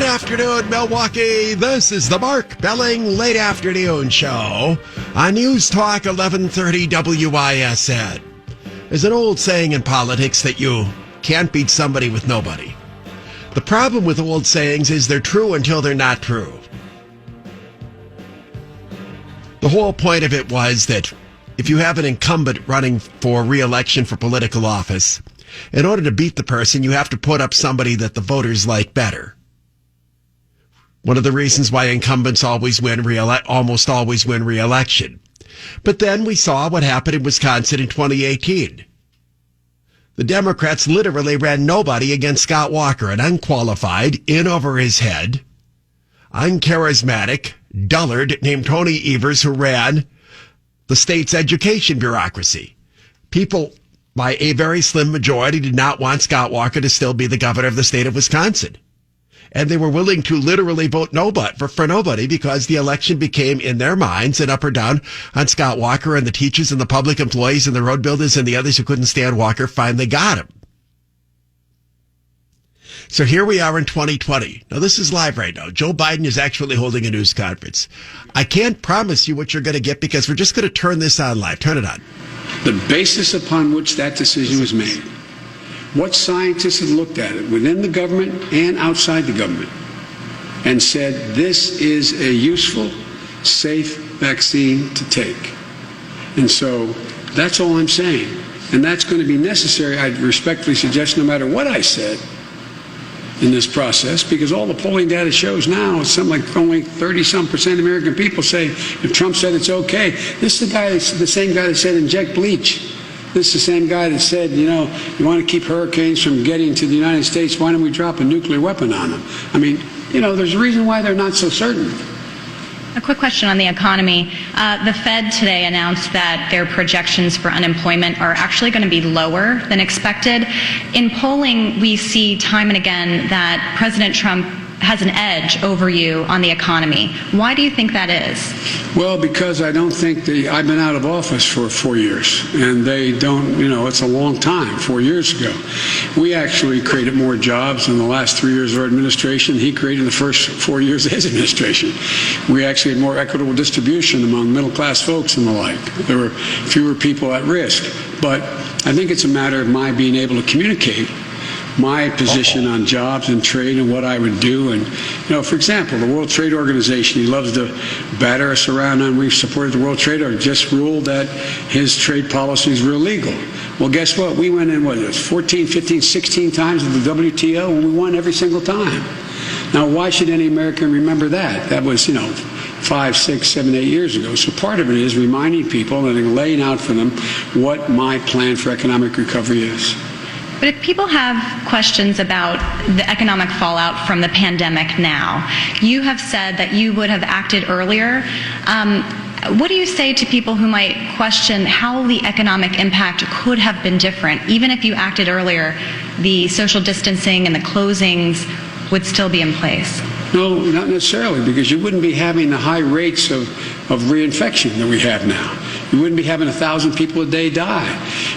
Good afternoon, Milwaukee. This is the Mark Belling Late Afternoon Show on News Talk 1130 WISN. There's an old saying in politics that you can't beat somebody with nobody. The problem with old sayings is they're true until they're not true. The whole point of it was that if you have an incumbent running for re-election for political office, in order to beat the person, you have to put up somebody that the voters like better. One of the reasons why incumbents almost always win re-election. But then we saw what happened in Wisconsin in 2018. The Democrats literally ran nobody against Scott Walker, an unqualified, in over his head, uncharismatic dullard named Tony Evers, who ran the state's education bureaucracy. People, by a very slim majority, did not want Scott Walker to still be the governor of the state of Wisconsin. And they were willing to literally vote for nobody because the election became, in their minds, an up or down on Scott Walker, and the teachers and the public employees and the road builders and the others who couldn't stand Walker finally got him. So here we are in 2020. Now, this is live right now. Joe Biden is actually holding a news conference. I can't promise you what you're going to get because we're just going to turn this on live. Turn it on. The basis upon which that decision was made. What scientists had looked at it within the government and outside the government and said this is a useful, safe vaccine to take. And so that's all I'm saying. And that's going to be necessary, I'd respectfully suggest, no matter what I said in this process, because all the polling data shows now is something like only 30-some% of American people say if Trump said it's okay. This is the same guy that said inject bleach. This is the same guy that said, you want to keep hurricanes from getting to the United States, why don't we drop a nuclear weapon on them? I mean, there's a reason why they're not so certain. A quick question on the economy. The Fed today announced that their projections for unemployment are actually going to be lower than expected. In polling, we see time and again that President Trump has an edge over you on the economy. Why do you think that is? Well, because I don't think I've been out of office for 4 years, and they don't, it's a long time, 4 years ago. We actually created more jobs in the last 3 years of our administration than he created in the first 4 years of his administration. We actually had more equitable distribution among middle-class folks and the like. There were fewer people at risk. But I think it's a matter of my being able to communicate my position on jobs and trade and what I would do. And, for example, the World Trade Organization, he loves to batter us around, and we've supported the World Trade Organization, just ruled that his trade policies were illegal. Well, guess what? We went in, 14, 15, 16 times with the WTO, and we won every single time. Now, why should any American remember that? That was, 5, 6, 7, 8 years ago. So part of it is reminding people and laying out for them what my plan for economic recovery is. But if people have questions about the economic fallout from the pandemic now, you have said that you would have acted earlier. What do you say to people who might question how the economic impact could have been different? Even if you acted earlier, the social distancing and the closings would still be in place. No, not necessarily, because you wouldn't be having the high rates of reinfection that we have now. You wouldn't be having 1,000 people a day die.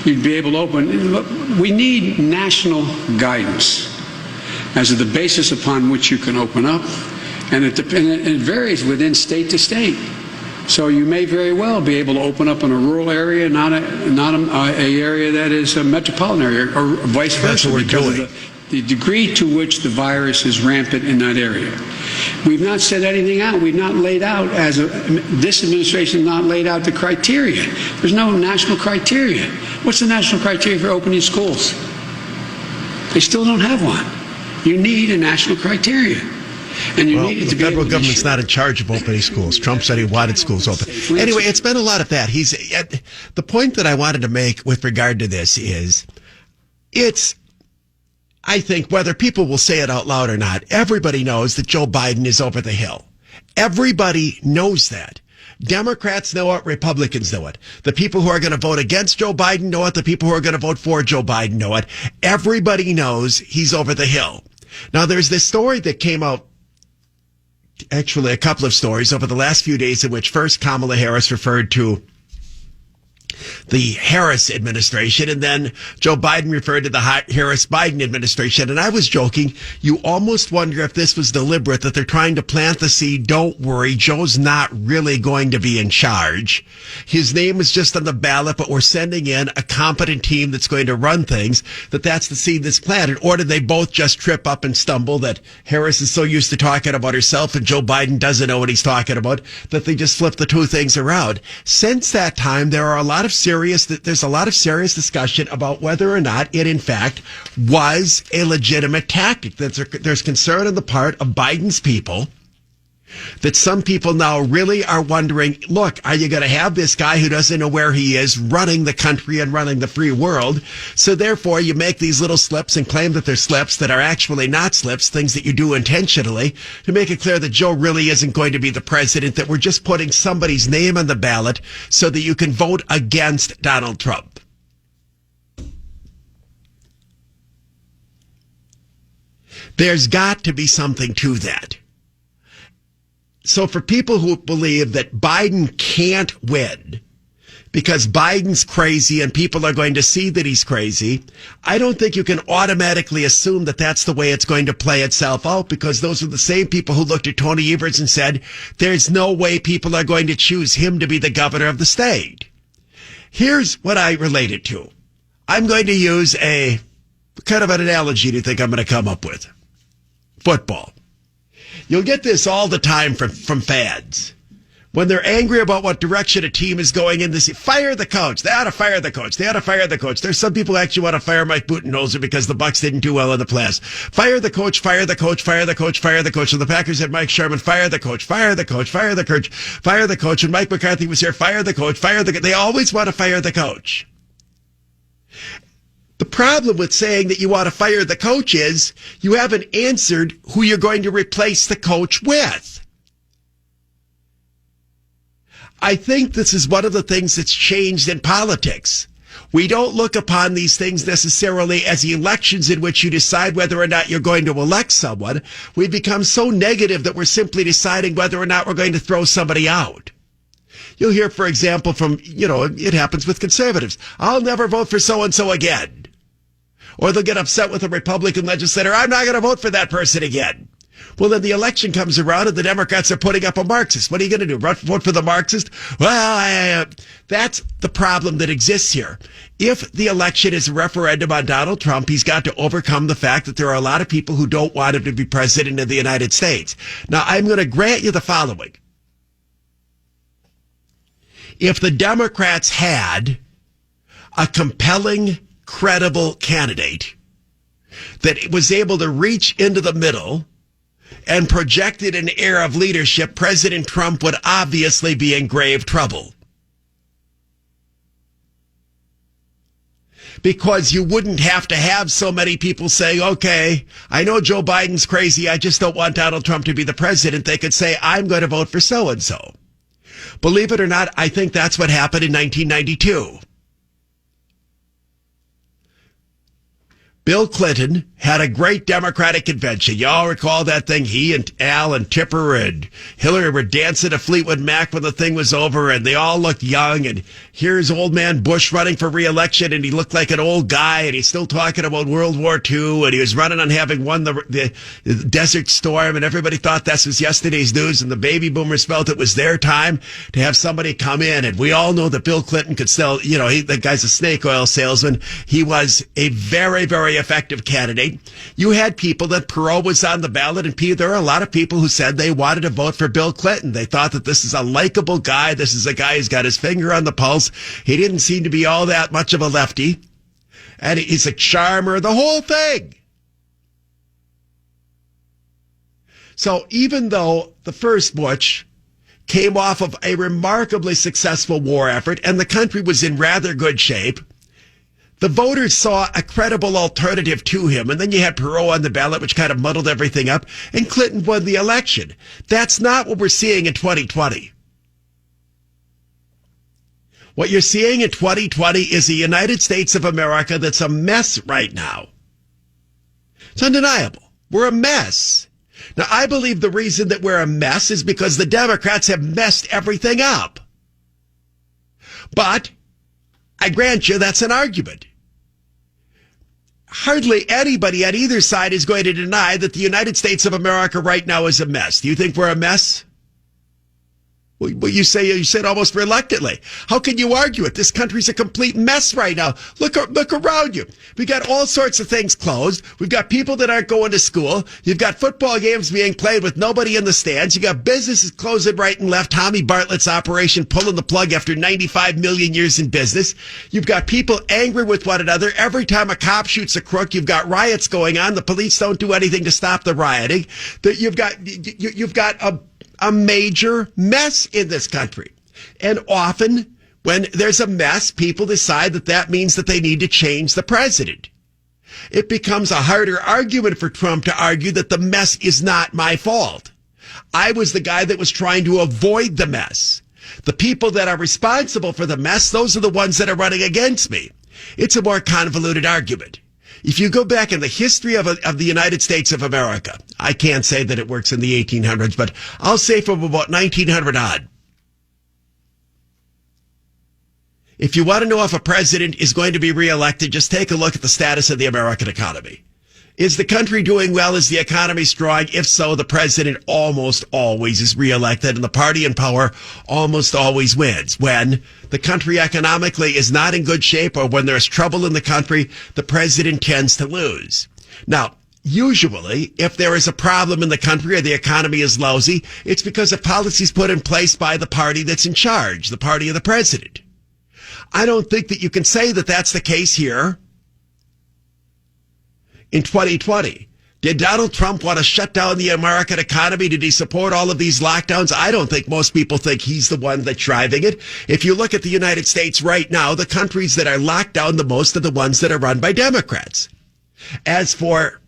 You'd be able to open. Look, we need national guidance as the basis upon which you can open up, and it varies within state to state. So you may very well be able to open up in a rural area, not a area that is a metropolitan area, or vice versa. That's what we're doing. The degree to which the virus is rampant in that area. We've not said anything out. We've not laid out, this administration has not laid out the criteria. There's no national criteria. What's the national criteria for opening schools? They still don't have one. You need a national criteria. And you need it to be able to be sure. The federal government's not in charge of opening schools. Trump said he wanted schools open. Anyway, it's been a lot of that. The point that I wanted to make with regard to this is, I think whether people will say it out loud or not, everybody knows that Joe Biden is over the hill. Everybody knows that. Democrats know it. Republicans know it. The people who are going to vote against Joe Biden know it. The people who are going to vote for Joe Biden know it. Everybody knows he's over the hill. Now, there's this story that came out, actually a couple of stories over the last few days, in which first Kamala Harris referred to the Harris administration, and then Joe Biden referred to the Harris-Biden administration. And I was joking. You almost wonder if this was deliberate, that they're trying to plant the seed. Don't worry, Joe's not really going to be in charge. His name is just on the ballot, but we're sending in a competent team that's going to run things, that's the seed that's planted. Or did they both just trip up and stumble, that Harris is so used to talking about herself and Joe Biden doesn't know what he's talking about, that they just flip the two things around? Since that time, there's a lot of serious discussion about whether or not it in fact was a legitimate tactic. There's concern on the part of Biden's people that some people now really are wondering, look, are you going to have this guy who doesn't know where he is running the country and running the free world? So therefore you make these little slips and claim that they're slips that are actually not slips, things that you do intentionally to make it clear that Joe really isn't going to be the president, that we're just putting somebody's name on the ballot so that you can vote against Donald Trump. There's got to be something to that. So for people who believe that Biden can't win because Biden's crazy and people are going to see that he's crazy, I don't think you can automatically assume that that's the way it's going to play itself out, because those are the same people who looked at Tony Evers and said, there's no way people are going to choose him to be the governor of the state. Here's what I relate it to. I'm going to use a kind of an analogy to think I'm going to come up with. Football. You'll get this all the time from fads. When they're angry about what direction a team is going in, they say, fire the coach. They ought to fire the coach. They ought to fire the coach. There's some people who actually want to fire Mike Budenholzer because the Bucs didn't do well in the playoffs. Fire the coach, fire the coach, fire the coach, fire the coach. So the Packers had Mike Sherman, fire the coach, fire the coach, fire the coach, fire the coach. When Mike McCarthy was here, fire the coach, fire the coach. They always want to fire the coach. The problem with saying that you want to fire the coach is you haven't answered who you're going to replace the coach with. I think this is one of the things that's changed in politics. We don't look upon these things necessarily as elections in which you decide whether or not you're going to elect someone. We become so negative that we're simply deciding whether or not we're going to throw somebody out. You'll hear, for example, from, it happens with conservatives. I'll never vote for so-and-so again. Or they'll get upset with a Republican legislator. I'm not going to vote for that person again. Well, then the election comes around and the Democrats are putting up a Marxist. What are you going to do? Vote for the Marxist? Well, that's the problem that exists here. If the election is a referendum on Donald Trump, he's got to overcome the fact that there are a lot of people who don't want him to be president of the United States. Now, I'm going to grant you the following. If the Democrats had a compelling, credible candidate that was able to reach into the middle and projected an air of leadership, President Trump would obviously be in grave trouble. Because you wouldn't have to have so many people saying, okay, I know Joe Biden's crazy, I just don't want Donald Trump to be the president. They could say, I'm going to vote for so-and-so. Believe it or not, I think that's what happened in 1992. Bill Clinton had a great Democratic convention. Y'all recall that thing? He and Al and Tipper and Hillary were dancing to Fleetwood Mac when the thing was over, and they all looked young. And here's old man Bush running for re-election, and he looked like an old guy, and he's still talking about World War II, and he was running on having won the Desert Storm, and everybody thought this was yesterday's news, and the baby boomers felt it was their time to have somebody come in. And we all know that Bill Clinton could sell, the guy's a snake oil salesman. He was a very, very effective candidate. You had people that Perot was on the ballot, and there are a lot of people who said they wanted to vote for Bill Clinton. They thought that this is a likable guy. This is a guy who's got his finger on the pulse. He didn't seem to be all that much of a lefty. And he's a charmer, the whole thing. So even though the first Bush came off of a remarkably successful war effort and the country was in rather good shape, the voters saw a credible alternative to him. And then you had Perot on the ballot, which kind of muddled everything up, and Clinton won the election. That's not what we're seeing in 2020. What you're seeing in 2020 is the United States of America that's a mess right now. It's undeniable. We're a mess. Now, I believe the reason that we're a mess is because the Democrats have messed everything up. But I grant you that's an argument. Hardly anybody on either side is going to deny that the United States of America right now is a mess. Do you think we're a mess? Well, you said almost reluctantly. How can you argue it? This country's a complete mess right now. Look around you. We got all sorts of things closed. We've got people that aren't going to school. You've got football games being played with nobody in the stands. You got businesses closing right and left. Tommy Bartlett's operation pulling the plug after 95 million years in business. You've got people angry with one another. Every time a cop shoots a crook, you've got riots going on. The police don't do anything to stop the rioting. You've got a major mess in this country. And often when there's a mess, people decide that means that they need to change the president. It becomes a harder argument for Trump to argue that the mess is not my fault. I was the guy that was trying to avoid the mess. The people that are responsible for the mess, those are the ones that are running against me. It's a more convoluted argument. If you go back in the history of the United States of America, I can't say that it works in the 1800s, but I'll say from about 1900 on. If you want to know if a president is going to be reelected, just take a look at the status of the American economy. Is the country doing well? Is the economy strong? If so, the president almost always is reelected and the party in power almost always wins. When the country economically is not in good shape or when there's trouble in the country, the president tends to lose. Now, usually, if there is a problem in the country or the economy is lousy, it's because of policies put in place by the party that's in charge, the party of the president. I don't think that you can say that that's the case here in 2020. Did Donald Trump want to shut down the American economy? Did he support all of these lockdowns? I don't think most people think he's the one that's driving it. If you look at the United States right now, the countries that are locked down the most are the ones that are run by Democrats. As for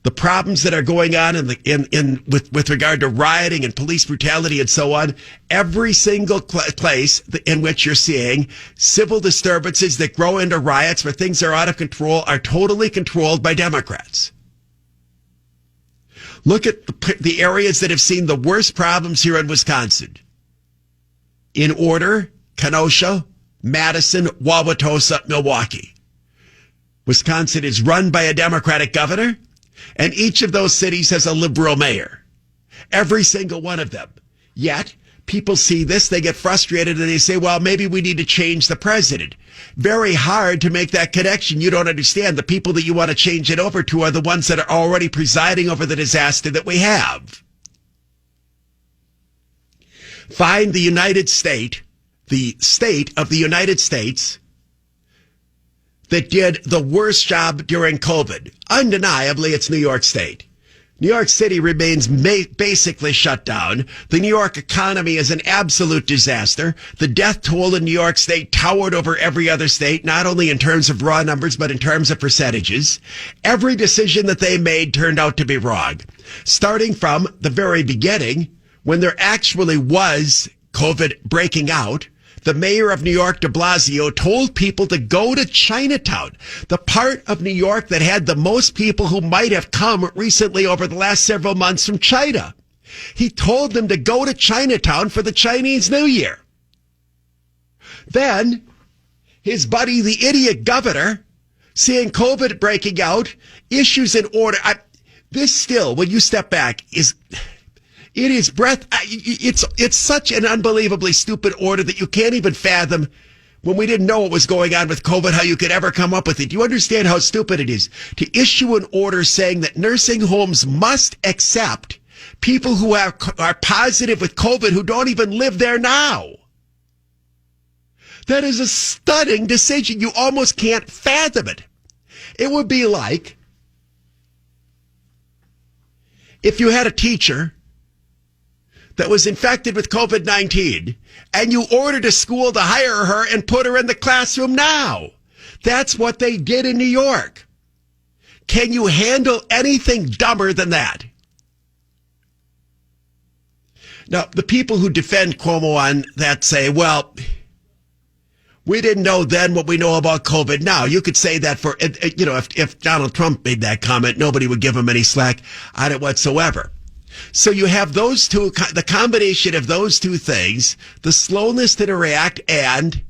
the problems that are going on with regard to rioting and police brutality and so on, every single place in which you're seeing civil disturbances that grow into riots where things are out of control are totally controlled by Democrats. Look at the areas that have seen the worst problems here in Wisconsin. In order, Kenosha, Madison, Wauwatosa, Milwaukee. Wisconsin is run by a Democratic governor, and each of those cities has a liberal mayor. Every single one of them. Yet, people see this, they get frustrated, and they say, well, maybe we need to change the president. Very hard to make that connection. You don't understand. The people that you want to change it over to are the ones that are already presiding over the disaster that we have. Find the state of the United States that did the worst job during COVID. Undeniably, it's New York State. New York City remains basically shut down. The New York economy is an absolute disaster. The death toll in New York State towered over every other state, not only in terms of raw numbers, but in terms of percentages. Every decision that they made turned out to be wrong. Starting from the very beginning, when there actually was COVID breaking out, the mayor of New York, de Blasio, told people to go to Chinatown, the part of New York that had the most people who might have come recently over the last several months from China. He told them to go to Chinatown for the Chinese New Year. Then, his buddy, the idiot governor, seeing COVID breaking out, issues an order. This still, when you step back, it's such an unbelievably stupid order that you can't even fathom when we didn't know what was going on with COVID, how you could ever come up with it. Do you understand how stupid it is to issue an order saying that nursing homes must accept people who are positive with COVID who don't even live there now? That is a stunning decision. You almost can't fathom it. It would be like if you had a teacher that was infected with COVID-19, and you ordered a school to hire her and put her in the classroom now. That's what they did in New York. Can you handle anything dumber than that? Now, the people who defend Cuomo on that say, well, we didn't know then what we know about COVID now. You could say that for, if Donald Trump made that comment, nobody would give him any slack on it whatsoever. So you have those two, the combination of those two things, the slowness to react and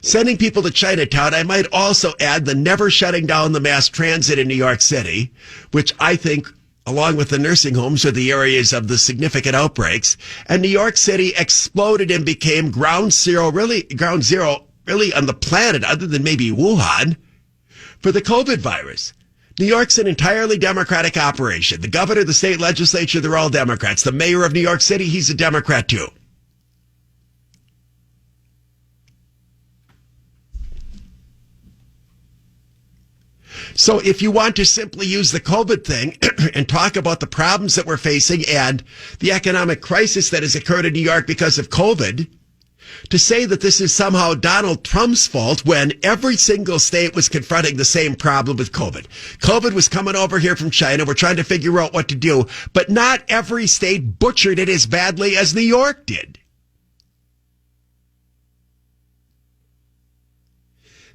Sending people to Chinatown, I might also add the never shutting down the mass transit in New York City, which I think, along with the nursing homes, are the areas of the significant outbreaks. And New York City exploded and became ground zero really on the planet, other than maybe Wuhan, for the COVID virus. New York's an entirely Democratic operation. The governor, the state legislature, they're all Democrats. The mayor of New York City, he's a Democrat too. So if you want to simply use the COVID thing and talk about the problems that we're facing and the economic crisis that has occurred in New York because of COVID, to say that this is somehow Donald Trump's fault when every single state was confronting the same problem with COVID. COVID was coming over here from China. We're trying to figure out what to do, but not every state butchered it as badly as New York did.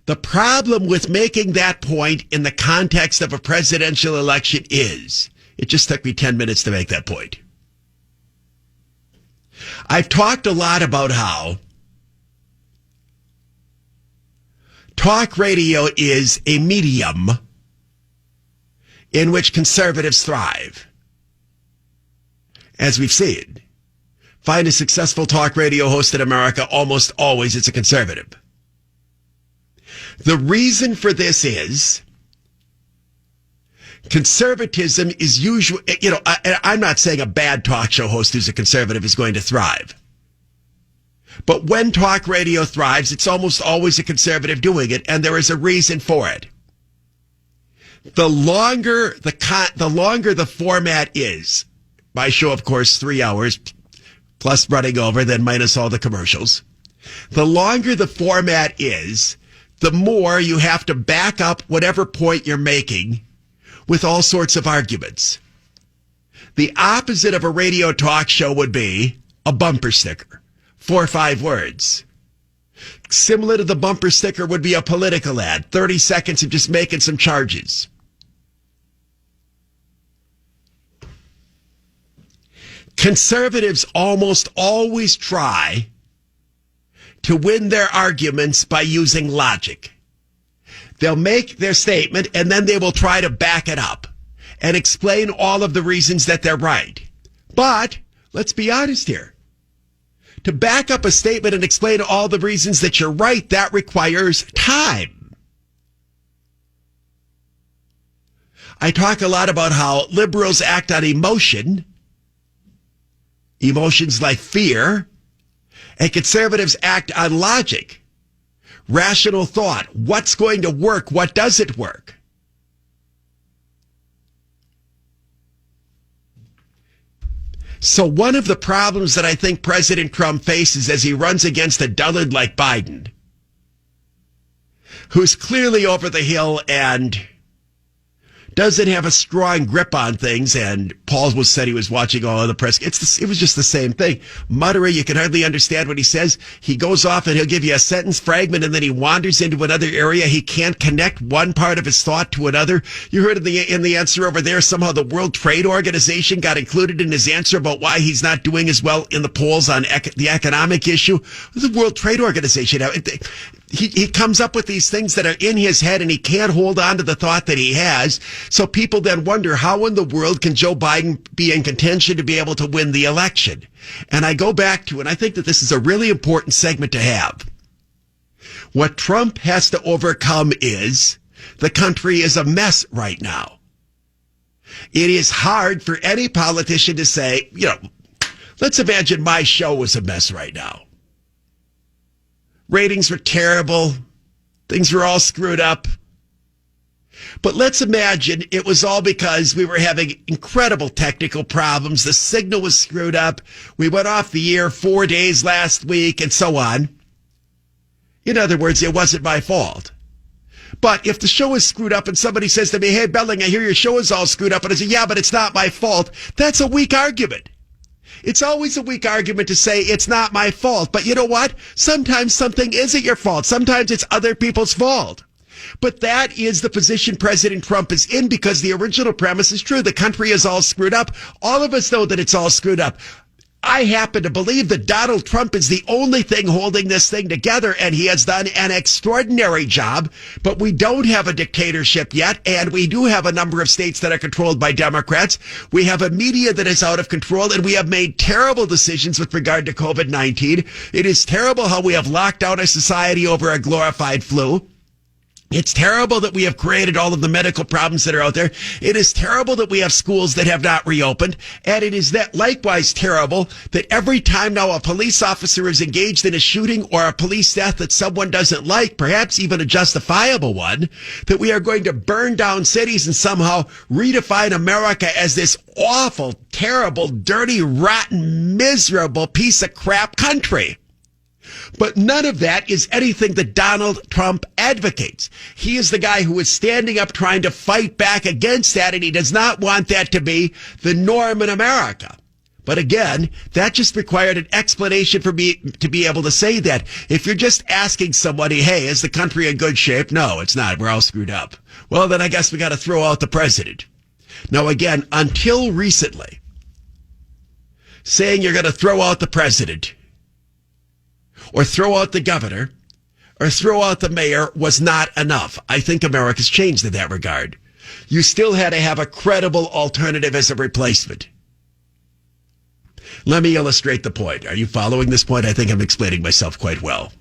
The problem with making that point in the context of a presidential election is, it just took me 10 minutes to make that point. I've talked a lot about how talk radio is a medium in which conservatives thrive. As we've seen, find a successful talk radio host in America, almost always it's a conservative. The reason for this is conservatism is usually, I'm not saying a bad talk show host who's a conservative is going to thrive. But when talk radio thrives, it's almost always a conservative doing it, and there is a reason for it. The longer the format is, my show, of course, 3 hours, plus running over, then minus all the commercials. The longer the format is, the more you have to back up whatever point you're making with all sorts of arguments. The opposite of a radio talk show would be a bumper sticker, 4 or 5 words. Similar to the bumper sticker would be a political ad, 30 seconds of just making some charges. Conservatives almost always try to win their arguments by using logic. They'll make their statement and then they will try to back it up and explain all of the reasons that they're right. But let's be honest here. To back up a statement and explain all the reasons that you're right, that requires time. I talk a lot about how liberals act on emotions like fear, and conservatives act on logic, rational thought. What's going to work? What doesn't work? So one of the problems that I think President Trump faces as he runs against a dullard like Biden, who's clearly over the hill and doesn't have a strong grip on things, and Paul was said he was watching all of the press. It was just the same thing. Muttering, you can hardly understand what he says. He goes off and he'll give you a sentence fragment, and then he wanders into another area. He can't connect one part of his thought to another. You heard in the answer over there, somehow the World Trade Organization got included in his answer about why he's not doing as well in the polls on the economic issue. The World Trade Organization. He comes up with these things that are in his head, and he can't hold on to the thought that he has. So people then wonder, how in the world can Joe Biden be in contention to be able to win the election? And I go back to, and I think that this is a really important segment to have. What Trump has to overcome is the country is a mess right now. It is hard for any politician to say, let's imagine my show was a mess right now. Ratings were terrible. Things were all screwed up. But let's imagine it was all because we were having incredible technical problems. The signal was screwed up. We went off the air 4 days last week and so on. In other words, it wasn't my fault. But if the show is screwed up and somebody says to me, hey, Belling, I hear your show is all screwed up, and I say, yeah, but it's not my fault, that's a weak argument. It's always a weak argument to say it's not my fault. But you know what? Sometimes something isn't your fault. Sometimes it's other people's fault. But that is the position President Trump is in, because the original premise is true. The country is all screwed up. All of us know that it's all screwed up. I happen to believe that Donald Trump is the only thing holding this thing together, and he has done an extraordinary job. But we don't have a dictatorship yet, and we do have a number of states that are controlled by Democrats. We have a media that is out of control, and we have made terrible decisions with regard to COVID-19. It is terrible how we have locked down our society over a glorified flu. It's terrible that we have created all of the medical problems that are out there. It is terrible that we have schools that have not reopened. And it is that likewise terrible that every time now a police officer is engaged in a shooting or a police death that someone doesn't like, perhaps even a justifiable one, that we are going to burn down cities and somehow redefine America as this awful, terrible, dirty, rotten, miserable piece of crap country. But none of that is anything that Donald Trump advocates. He is the guy who is standing up trying to fight back against that, and he does not want that to be the norm in America. But again, that just required an explanation for me to be able to say that. If you're just asking somebody, hey, is the country in good shape? No, it's not. We're all screwed up. Well, then I guess we got to throw out the president. Now, again, until recently, saying you're going to throw out the president or throw out the governor, or throw out the mayor was not enough. I think America's changed in that regard. You still had to have a credible alternative as a replacement. Let me illustrate the point. Are you following this point? I think I'm explaining myself quite well.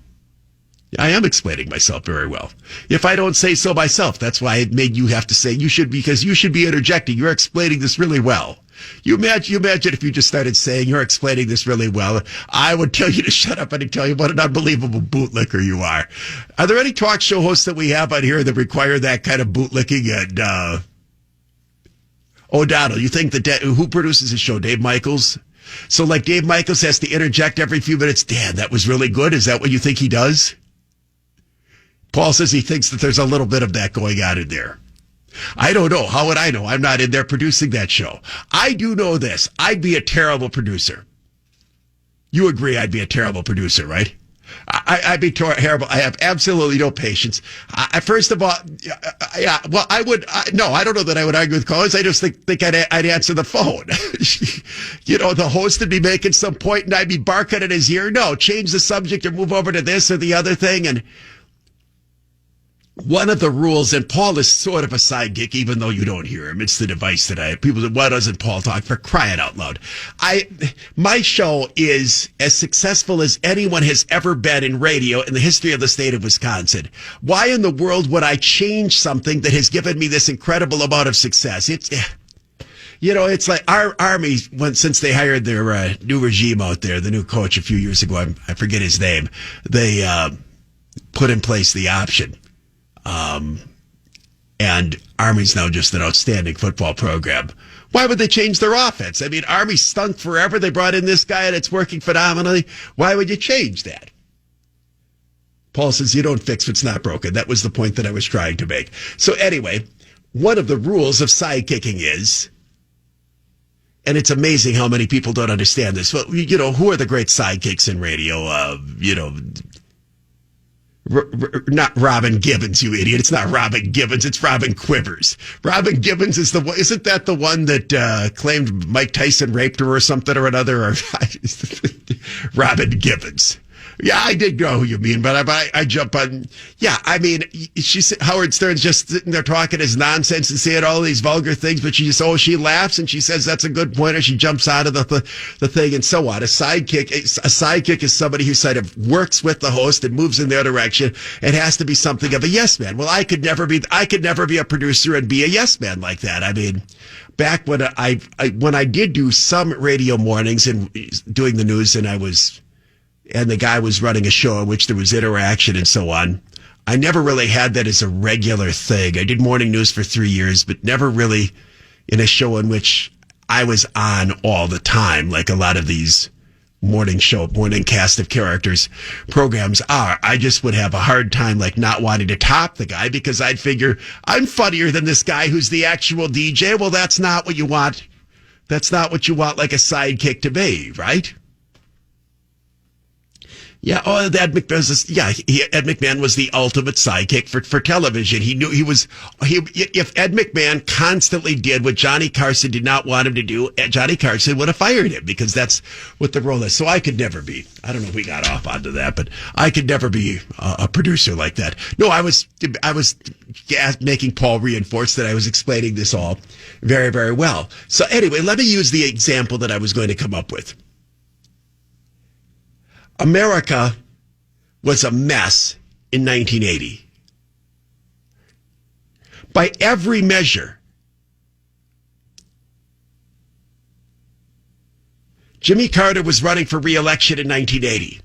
I am explaining myself very well. If I don't say so myself, that's why it made you have to say you should, because you should be interjecting. You're explaining this really well. You imagine if you just started saying you're explaining this really well, I would tell you to shut up and tell you what an unbelievable bootlicker you are. Are there any talk show hosts that we have on here that require that kind of bootlicking? And O'Donnell, you think that who produces the show? Dave Michaels? So like Dave Michaels has to interject every few minutes. Dan, that was really good. Is that what you think he does? Paul says he thinks that there's a little bit of that going on in there. I don't know. How would I know? I'm not in there producing that show. I do know this. I'd be a terrible producer. You agree I'd be a terrible producer, right? I'd be terrible. I have absolutely no patience. First of all, well, I would. No, I don't know that I would argue with callers. I just think I'd answer the phone. You know, the host would be making some point and I'd be barking at his ear. No, change the subject or move over to this or the other thing. And one of the rules, and Paul is sort of a sidekick, even though you don't hear him. It's the device that people say, why doesn't Paul talk? For crying out loud. My show is as successful as anyone has ever been in radio in the history of the state of Wisconsin. Why in the world would I change something that has given me this incredible amount of success? You know, it's like our Army, since they hired their new regime out there, the new coach a few years ago, I forget his name, they put in place the option. And Army's now just an outstanding football program. Why would they change their offense? I mean, Army stunk forever. They brought in this guy and it's working phenomenally. Why would you change that? Paul says, you don't fix what's not broken. That was the point that I was trying to make. So anyway, one of the rules of sidekicking is, and it's amazing how many people don't understand this. Well, you know, who are the great sidekicks in radio? You know, not Robin Gibbons, you idiot. It's not Robin Gibbons. It's Robin Quivers. Robin Gibbons is isn't that the one that claimed Mike Tyson raped her or something or another? Or Robin Gibbons. Yeah, I did know who you mean, but I jump on. Yeah, I mean, Howard Stern's just sitting there talking his nonsense and saying all these vulgar things, but she laughs and she says that's a good point, or she jumps out of the thing and so on. A sidekick is somebody who sort of works with the host and moves in their direction. It has to be something of a yes man. Well, I could never be a producer and be a yes man like that. I mean, back when I did do some radio mornings and doing the news, and the guy was running a show in which there was interaction and so on, I never really had that as a regular thing. I did morning news for 3 years, but never really in a show in which I was on all the time, like a lot of these morning cast of characters programs are. I just would have a hard time like not wanting to top the guy because I'd figure I'm funnier than this guy who's the actual DJ. Well, that's not what you want. That's not what you want like a sidekick to be, right? Yeah, Ed McMahon was the ultimate sidekick for television. He knew if Ed McMahon constantly did what Johnny Carson did not want him to do, Johnny Carson would have fired him because that's what the role is. So I could never be, I don't know if we got off onto that, but I could never be a producer like that. No, I was making Paul reinforce that I was explaining this all very, very well. So anyway, let me use the example that I was going to come up with. America was a mess in 1980. By every measure, Jimmy Carter was running for re-election in 1980.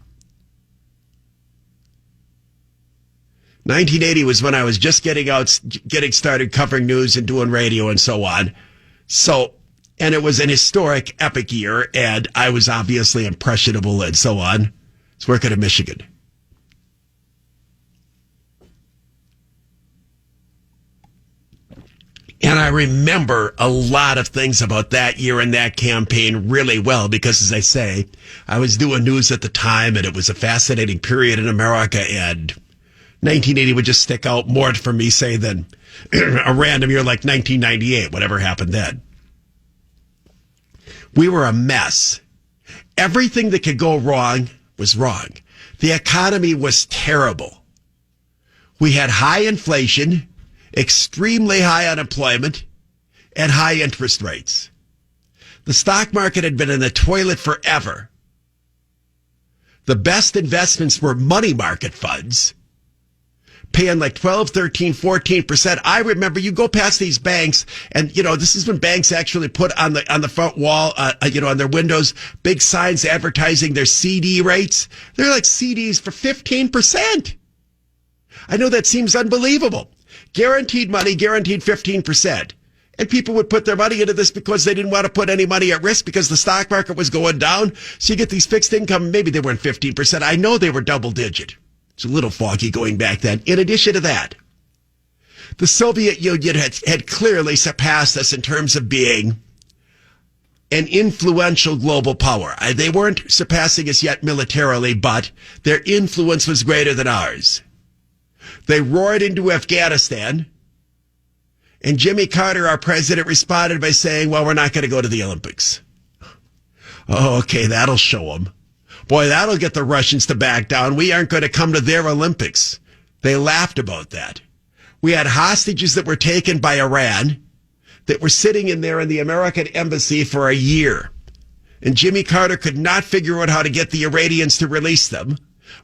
1980 was when I was just getting started covering news and doing radio and so on. And it was an historic, epic year, and I was obviously impressionable and so on. I was working in Michigan. And I remember a lot of things about that year and that campaign really well because, as I say, I was doing news at the time, and it was a fascinating period in America, and 1980 would just stick out more for me, say, than a random year like 1998, whatever happened then. We were a mess. Everything that could go wrong was wrong. The economy was terrible. We had high inflation, extremely high unemployment, and high interest rates. The stock market had been in the toilet forever. The best investments were money market funds, paying like 12, 13, 14%. I remember you go past these banks and, this is when banks actually put on the front wall, on their windows, big signs advertising their CD rates. They're like CDs for 15%. I know that seems unbelievable. Guaranteed money, guaranteed 15%. And people would put their money into this because they didn't want to put any money at risk because the stock market was going down. So you get these fixed income, maybe they weren't 15%. I know they were double digit. It's a little foggy going back then. In addition to that, the Soviet Union had clearly surpassed us in terms of being an influential global power. They weren't surpassing us yet militarily, but their influence was greater than ours. They roared into Afghanistan, and Jimmy Carter, our president, responded by saying, well, we're not going to go to the Olympics. Oh, okay, that'll show them. Boy, that'll get the Russians to back down. We aren't going to come to their Olympics. They laughed about that. We had hostages that were taken by Iran that were sitting in there in the American embassy for a year. And Jimmy Carter could not figure out how to get the Iranians to release them.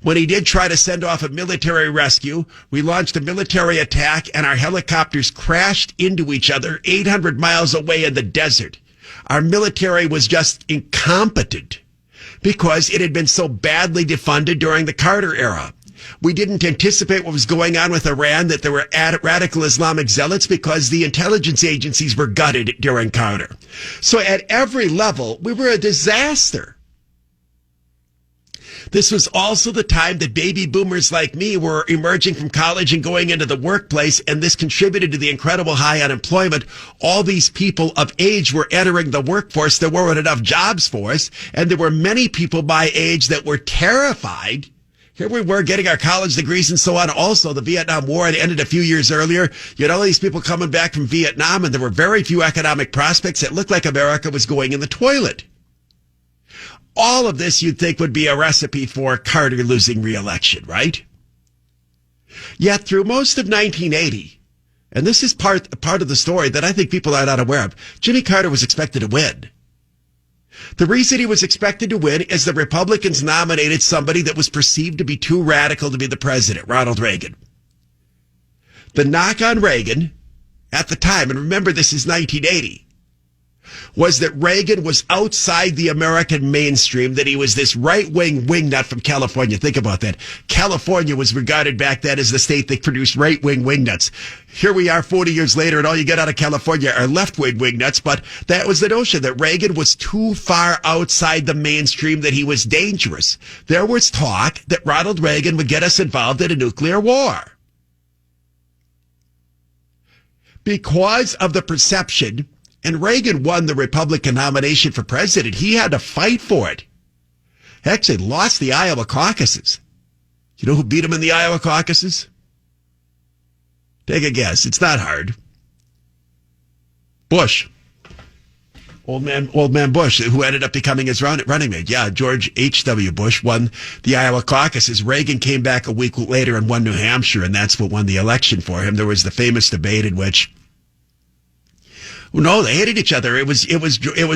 When he did try to send off a military rescue, we launched a military attack and our helicopters crashed into each other 800 miles away in the desert. Our military was just incompetent because it had been so badly defunded during the Carter era. We didn't anticipate what was going on with Iran, that there were radical Islamic zealots, because the intelligence agencies were gutted during Carter. So at every level, we were a disaster. This was also the time that baby boomers like me were emerging from college and going into the workplace, and this contributed to the incredible high unemployment. All these people of age were entering the workforce. There weren't enough jobs for us, and there were many people my age that were terrified. Here we were getting our college degrees and so on. Also, the Vietnam War had ended a few years earlier. You had all these people coming back from Vietnam, and there were very few economic prospects. It looked like America was going in the toilet. All of this you'd think would be a recipe for Carter losing re-election, right? Yet through most of 1980, and this is part of the story that I think people are not aware of, Jimmy Carter was expected to win. The reason he was expected to win is the Republicans nominated somebody that was perceived to be too radical to be the president, Ronald Reagan. The knock on Reagan at the time, and remember this is 1980, was that Reagan was outside the American mainstream, that he was this right-wing wingnut from California. Think about that. California was regarded back then as the state that produced right-wing wingnuts. Here we are 40 years later, and all you get out of California are left-wing wingnuts, but that was the notion, that Reagan was too far outside the mainstream, that he was dangerous. There was talk that Ronald Reagan would get us involved in a nuclear war. Because of the perception, and Reagan won the Republican nomination for president, he had to fight for it. actually lost the Iowa caucuses. You know who beat him in the Iowa caucuses? Take a guess. It's not hard. Bush. Old man Bush, who ended up becoming his running mate. Yeah, George H.W. Bush won the Iowa caucuses. Reagan came back a week later and won New Hampshire, and that's what won the election for him. There was the famous debate in which, no, they hated each other. It was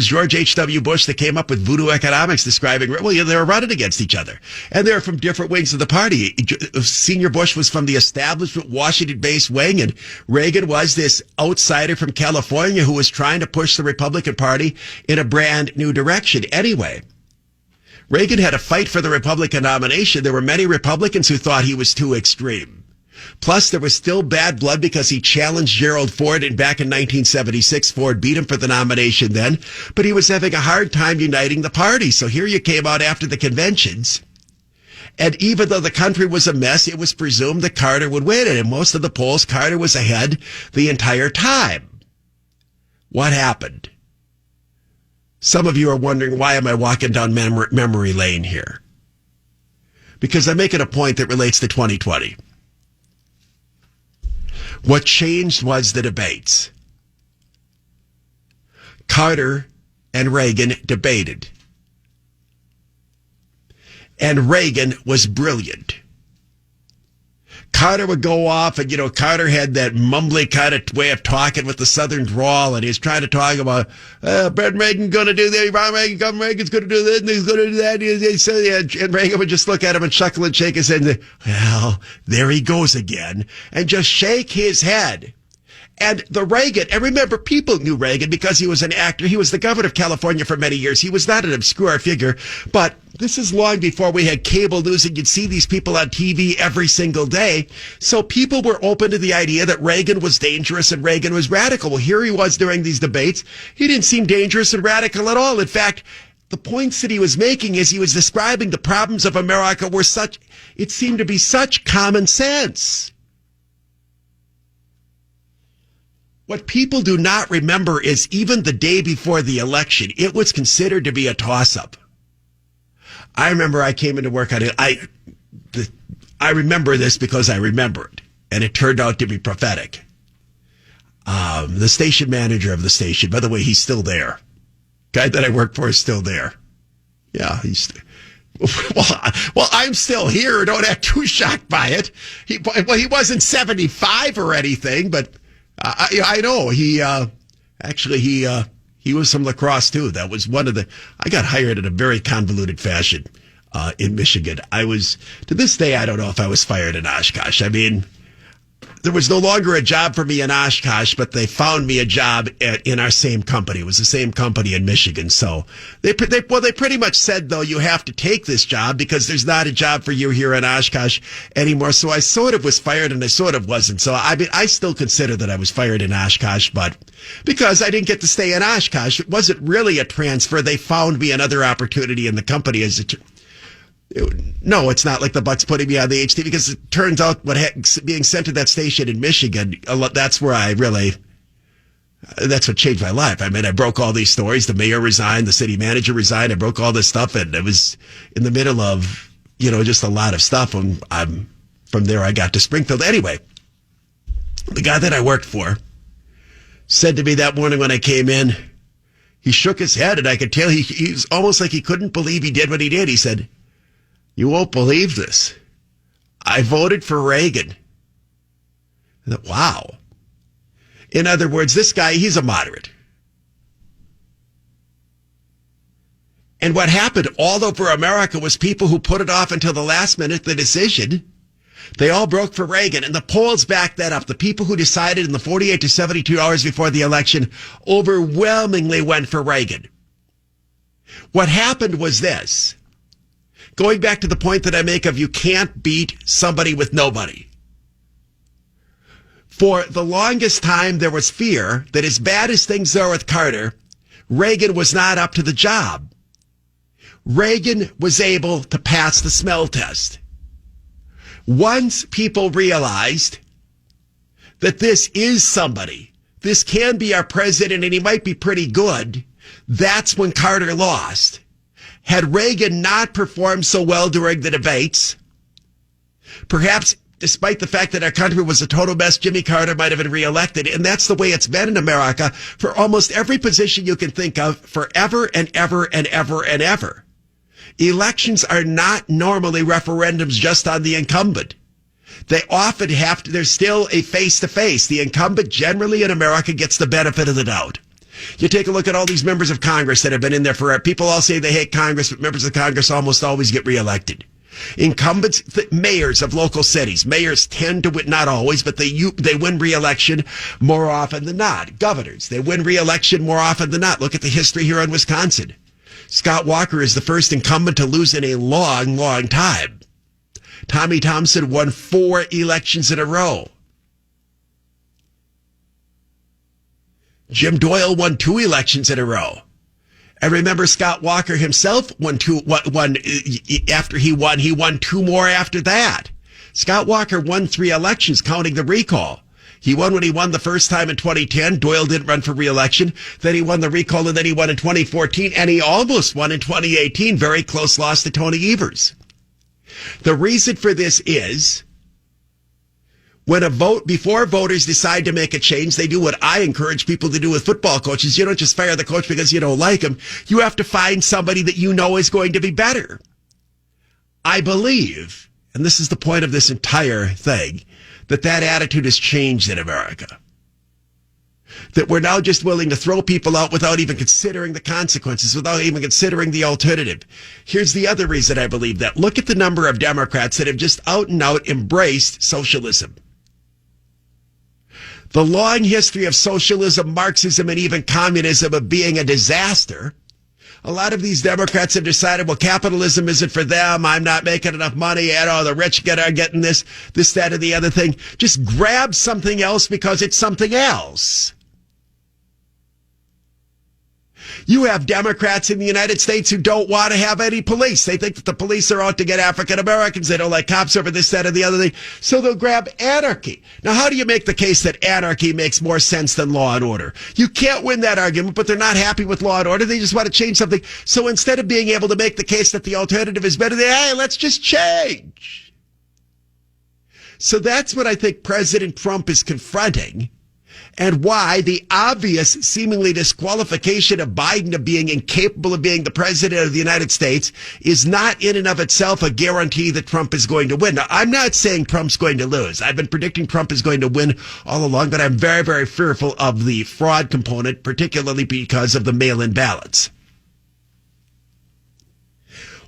George H.W. Bush that came up with voodoo economics describing, well, yeah, they were running against each other. And they were from different wings of the party. Senior Bush was from the establishment, Washington-based wing, and Reagan was this outsider from California who was trying to push the Republican Party in a brand new direction. Anyway, Reagan had to fight for the Republican nomination. There were many Republicans who thought he was too extreme. Plus, there was still bad blood because he challenged Gerald Ford, and back in 1976, Ford beat him for the nomination then, but he was having a hard time uniting the party. So here you came out after the conventions, and even though the country was a mess, it was presumed that Carter would win, and in most of the polls, Carter was ahead the entire time. What happened? Some of you are wondering, why am I walking down memory lane here? Because I'm making a point that relates to 2020. What changed was the debates. Carter and Reagan debated. And Reagan was brilliant. Carter would go off, and, Carter had that mumbly kind of way of talking with the southern drawl, and he was trying to talk about, Brett Reagan going to do this, Ron Reagan's going to do this, and he's going to do that. And Reagan would just look at him and chuckle and shake his head, and well, there he goes again, and just shake his head. And the Reagan, and remember, people knew Reagan because he was an actor. He was the governor of California for many years. He was not an obscure figure, but this is long before we had cable news and you'd see these people on TV every single day. So people were open to the idea that Reagan was dangerous and Reagan was radical. Well, here he was during these debates. He didn't seem dangerous and radical at all. In fact, the points that he was making is he was describing the problems of America were it seemed to be such common sense. What people do not remember is even the day before the election, it was considered to be a toss-up. I remember I came into work on it. I remember this because I remember it, and it turned out to be prophetic. The station manager of the station, by the way, he's still there. Guy that I work for is still there. Yeah, well, I'm still here. Don't act too shocked by it. He wasn't 75 or anything, but I know he was from La Crosse too. That was I got hired in a very convoluted fashion in Michigan. To this day, I don't know if I was fired in Oshkosh. I mean, there was no longer a job for me in Oshkosh, but they found me a job in our same company. It was the same company in Michigan. So they pretty much said, though, you have to take this job because there's not a job for you here in Oshkosh anymore. So I sort of was fired and I sort of wasn't. So I still consider that I was fired in Oshkosh, but because I didn't get to stay in Oshkosh, it wasn't really a transfer. They found me another opportunity in the company No, it's not like the Bucks putting me on the HT, because it turns out being sent to that station in Michigan, that's what changed my life. I mean, I broke all these stories. The mayor resigned, the city manager resigned. I broke all this stuff, and it was in the middle of, just a lot of stuff. And from there, I got to Springfield. Anyway, the guy that I worked for said to me that morning when I came in, he shook his head, and I could tell he was almost like he couldn't believe he did what he did. He said, "You won't believe this. I voted for Reagan." I thought, wow. In other words, this guy, he's a moderate. And what happened all over America was people who put it off until the last minute, the decision, they all broke for Reagan. And the polls backed that up. The people who decided in the 48 to 72 hours before the election overwhelmingly went for Reagan. What happened was this. Going back to the point that I make of you can't beat somebody with nobody. For the longest time, there was fear that as bad as things are with Carter, Reagan was not up to the job. Reagan was able to pass the smell test. Once people realized that this is somebody, this can be our president and he might be pretty good, that's when Carter lost. Had Reagan not performed so well during the debates, perhaps despite the fact that our country was a total mess, Jimmy Carter might have been reelected. And that's the way it's been in America for almost every position you can think of forever and ever and ever and ever. Elections are not normally referendums just on the incumbent. They often have to, there's still a face-to-face. The incumbent generally in America gets the benefit of the doubt. You take a look at all these members of Congress that have been in there forever. People all say they hate Congress, but members of Congress almost always get reelected. Incumbents, mayors of local cities, mayors tend to win, not always, but they win re-election more often than not. Governors, they win re-election more often than not. Look at the history here in Wisconsin. Scott Walker is the first incumbent to lose in a long, long time. Tommy Thompson won 4 elections in a row. Jim Doyle won 2 elections in a row. And remember, Scott Walker himself won after he won 2 more after that. Scott Walker won 3 elections, counting the recall. He won when he won the first time in 2010. Doyle didn't run for re-election. Then he won the recall, and then he won in 2014, and he almost won in 2018. Very close loss to Tony Evers. The reason for this is when before voters decide to make a change, they do what I encourage people to do with football coaches. You don't just fire the coach because you don't like him. You have to find somebody that you know is going to be better. I believe, and this is the point of this entire thing, that attitude has changed in America. That we're now just willing to throw people out without even considering the consequences, without even considering the alternative. Here's the other reason I believe that. Look at the number of Democrats that have just out and out embraced socialism. The long history of socialism, Marxism, and even communism of being a disaster. A lot of these Democrats have decided, well, capitalism isn't for them. I'm not making enough money. The rich are getting this, that, and the other thing. Just grab something else because it's something else. You have Democrats in the United States who don't want to have any police. They think that the police are out to get African Americans. They don't like cops over this, that, and the other thing. So they'll grab anarchy. Now, how do you make the case that anarchy makes more sense than law and order? You can't win that argument, but they're not happy with law and order. They just want to change something. So instead of being able to make the case that the alternative is better, hey, let's just change. So that's what I think President Trump is confronting. And why the obvious seemingly disqualification of Biden of being incapable of being the president of the United States is not in and of itself a guarantee that Trump is going to win. Now, I'm not saying Trump's going to lose. I've been predicting Trump is going to win all along, but I'm very, very fearful of the fraud component, particularly because of the mail-in ballots.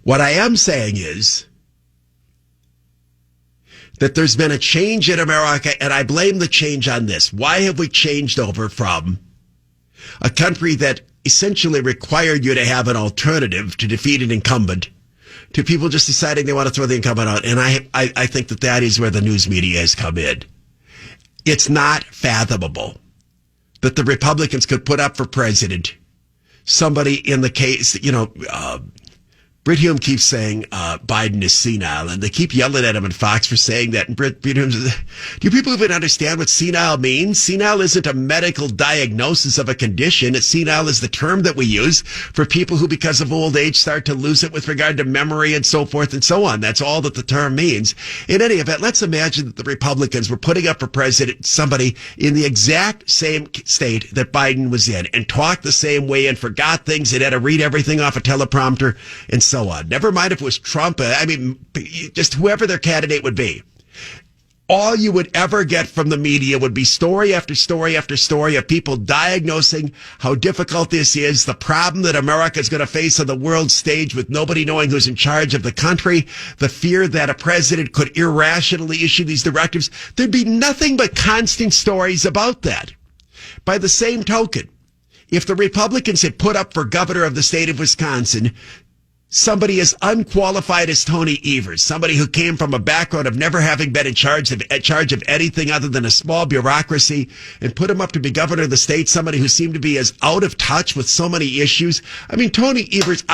What I am saying is that there's been a change in America, and I blame the change on this. Why have we changed over from a country that essentially required you to have an alternative to defeat an incumbent to people just deciding they want to throw the incumbent out? And I think that is where the news media has come in. It's not fathomable that the Republicans could put up for president somebody in the case, Britt Hume keeps saying Biden is senile, and they keep yelling at him on Fox for saying that. And Britt Hume says, do people even understand what senile means? Senile isn't a medical diagnosis of a condition. Senile is the term that we use for people who, because of old age, start to lose it with regard to memory and so forth and so on. That's all that the term means. In any event, let's imagine that the Republicans were putting up for president somebody in the exact same state that Biden was in and talked the same way and forgot things and had to read everything off a teleprompter and so on. Never mind if it was Trump. Just whoever their candidate would be. All you would ever get from the media would be story after story after story of people diagnosing how difficult this is, the problem that America is going to face on the world stage with nobody knowing who's in charge of the country, the fear that a president could irrationally issue these directives. There'd be nothing but constant stories about that. By the same token, if the Republicans had put up for governor of the state of Wisconsin somebody as unqualified as Tony Evers, somebody who came from a background of never having been in charge of anything other than a small bureaucracy, and put him up to be governor of the state, somebody who seemed to be as out of touch with so many issues. Tony Evers,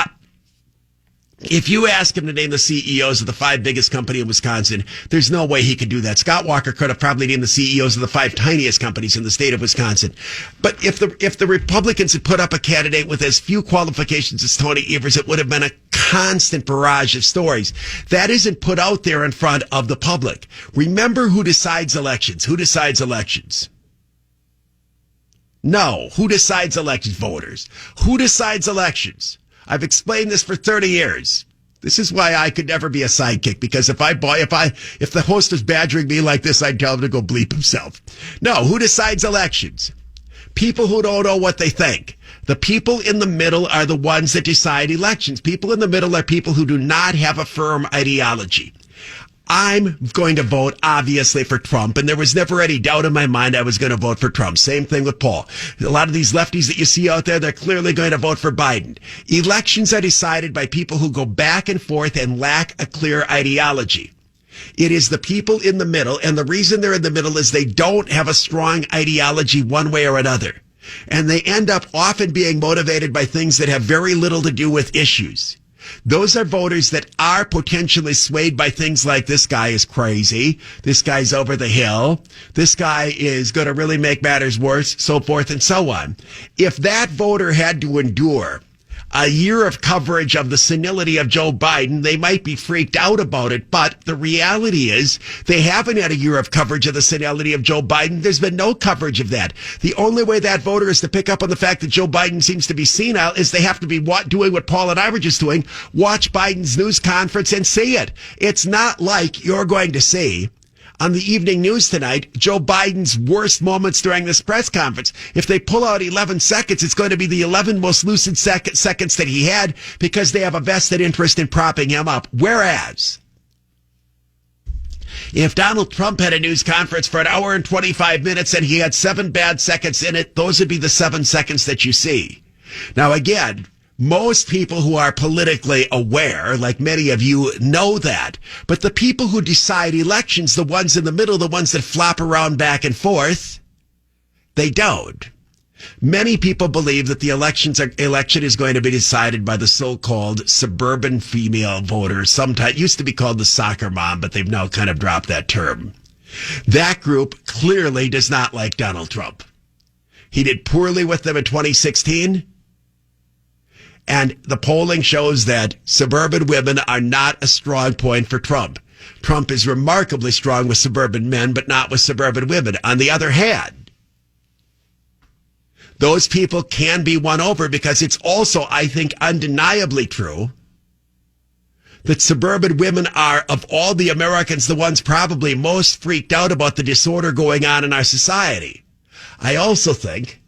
if you ask him to name the CEOs of the 5 biggest companies in Wisconsin, there's no way he could do that. Scott Walker could have probably named the CEOs of the 5 tiniest companies in the state of Wisconsin. But if the Republicans had put up a candidate with as few qualifications as Tony Evers, it would have been a constant barrage of stories. That isn't put out there in front of the public. Remember who decides elections. Who decides elections? No. Who decides elections? Voters. Who decides elections? I've explained this for 30 years. This is why I could never be a sidekick, because if the host was badgering me like this, I'd tell him to go bleep himself. No, who decides elections? People who don't know what they think. The people in the middle are the ones that decide elections. People in the middle are people who do not have a firm ideology. I'm going to vote, obviously, for Trump, and there was never any doubt in my mind I was going to vote for Trump. Same thing with Paul. A lot of these lefties that you see out there, they're clearly going to vote for Biden. Elections are decided by people who go back and forth and lack a clear ideology. It is the people in the middle, and the reason they're in the middle is they don't have a strong ideology one way or another. And they end up often being motivated by things that have very little to do with issues. Those are voters that are potentially swayed by things like, this guy is crazy, this guy's over the hill, this guy is going to really make matters worse, so forth and so on. If that voter had to endure a year of coverage of the senility of Joe Biden, they might be freaked out about it. But the reality is they haven't had a year of coverage of the senility of Joe Biden. There's been no coverage of that. The only way that voter is to pick up on the fact that Joe Biden seems to be senile is they have to be doing what Paul and I were just doing, watch Biden's news conference and see it. It's not like you're going to see on the evening news tonight Joe Biden's worst moments during this press conference. If they pull out 11 seconds, it's going to be the 11 most lucid seconds that he had, because they have a vested interest in propping him up. Whereas, if Donald Trump had a news conference for an hour and 25 minutes and he had 7 bad seconds in it, those would be the 7 seconds that you see. Now, again, most people who are politically aware, like many of you, know that. But the people who decide elections, the ones in the middle, the ones that flop around back and forth, they don't. Many people believe that the election is going to be decided by the so-called suburban female voter. Sometimes it used to be called the soccer mom, but they've now kind of dropped that term. That group clearly does not like Donald Trump. He did poorly with them in 2016. And the polling shows that suburban women are not a strong point for Trump. Trump is remarkably strong with suburban men, but not with suburban women. On the other hand, those people can be won over, because it's also, I think, undeniably true that suburban women are, of all the Americans, the ones probably most freaked out about the disorder going on in our society. I also think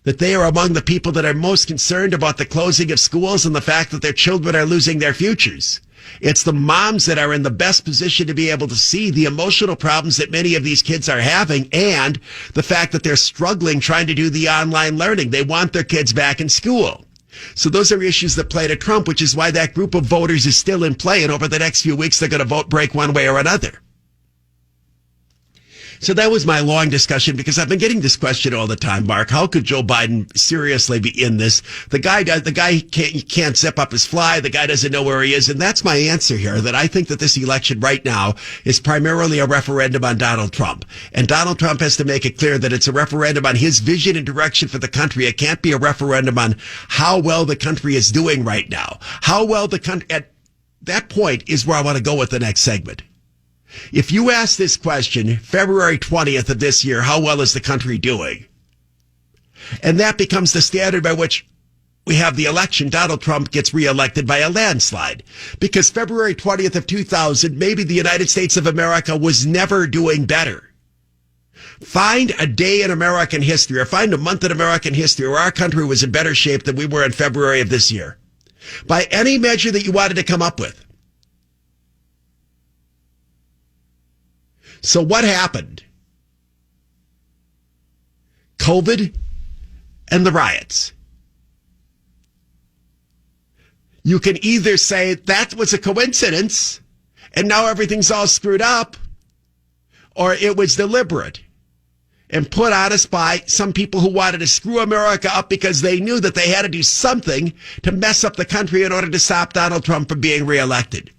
that they are among the people that are most concerned about the closing of schools and the fact that their children are losing their futures. It's the moms that are in the best position to be able to see the emotional problems that many of these kids are having, and the fact that they're struggling trying to do the online learning. They want their kids back in school. So those are issues that play to Trump, which is why that group of voters is still in play, and over the next few weeks they're going to vote break one way or another. So that was my long discussion, because I've been getting this question all the time, Mark. How could Joe Biden seriously be in this? The guy can't zip up his fly. The guy doesn't know where he is. And that's my answer here, that I think that this election right now is primarily a referendum on Donald Trump. And Donald Trump has to make it clear that it's a referendum on his vision and direction for the country. It can't be a referendum on how well the country is doing right now. How well the country, at that point is where I want to go with the next segment. If you ask this question, February 20th of this year, how well is the country doing? And that becomes the standard by which we have the election. Donald Trump gets reelected by a landslide. Because February 20th of 2000, maybe the United States of America was never doing better. Find a day in American history, or find a month in American history where our country was in better shape than we were in February of this year. By any measure that you wanted to come up with. So what happened? COVID and the riots. You can either say that was a coincidence and now everything's all screwed up, or it was deliberate and put on us by some people who wanted to screw America up because they knew that they had to do something to mess up the country in order to stop Donald Trump from being reelected.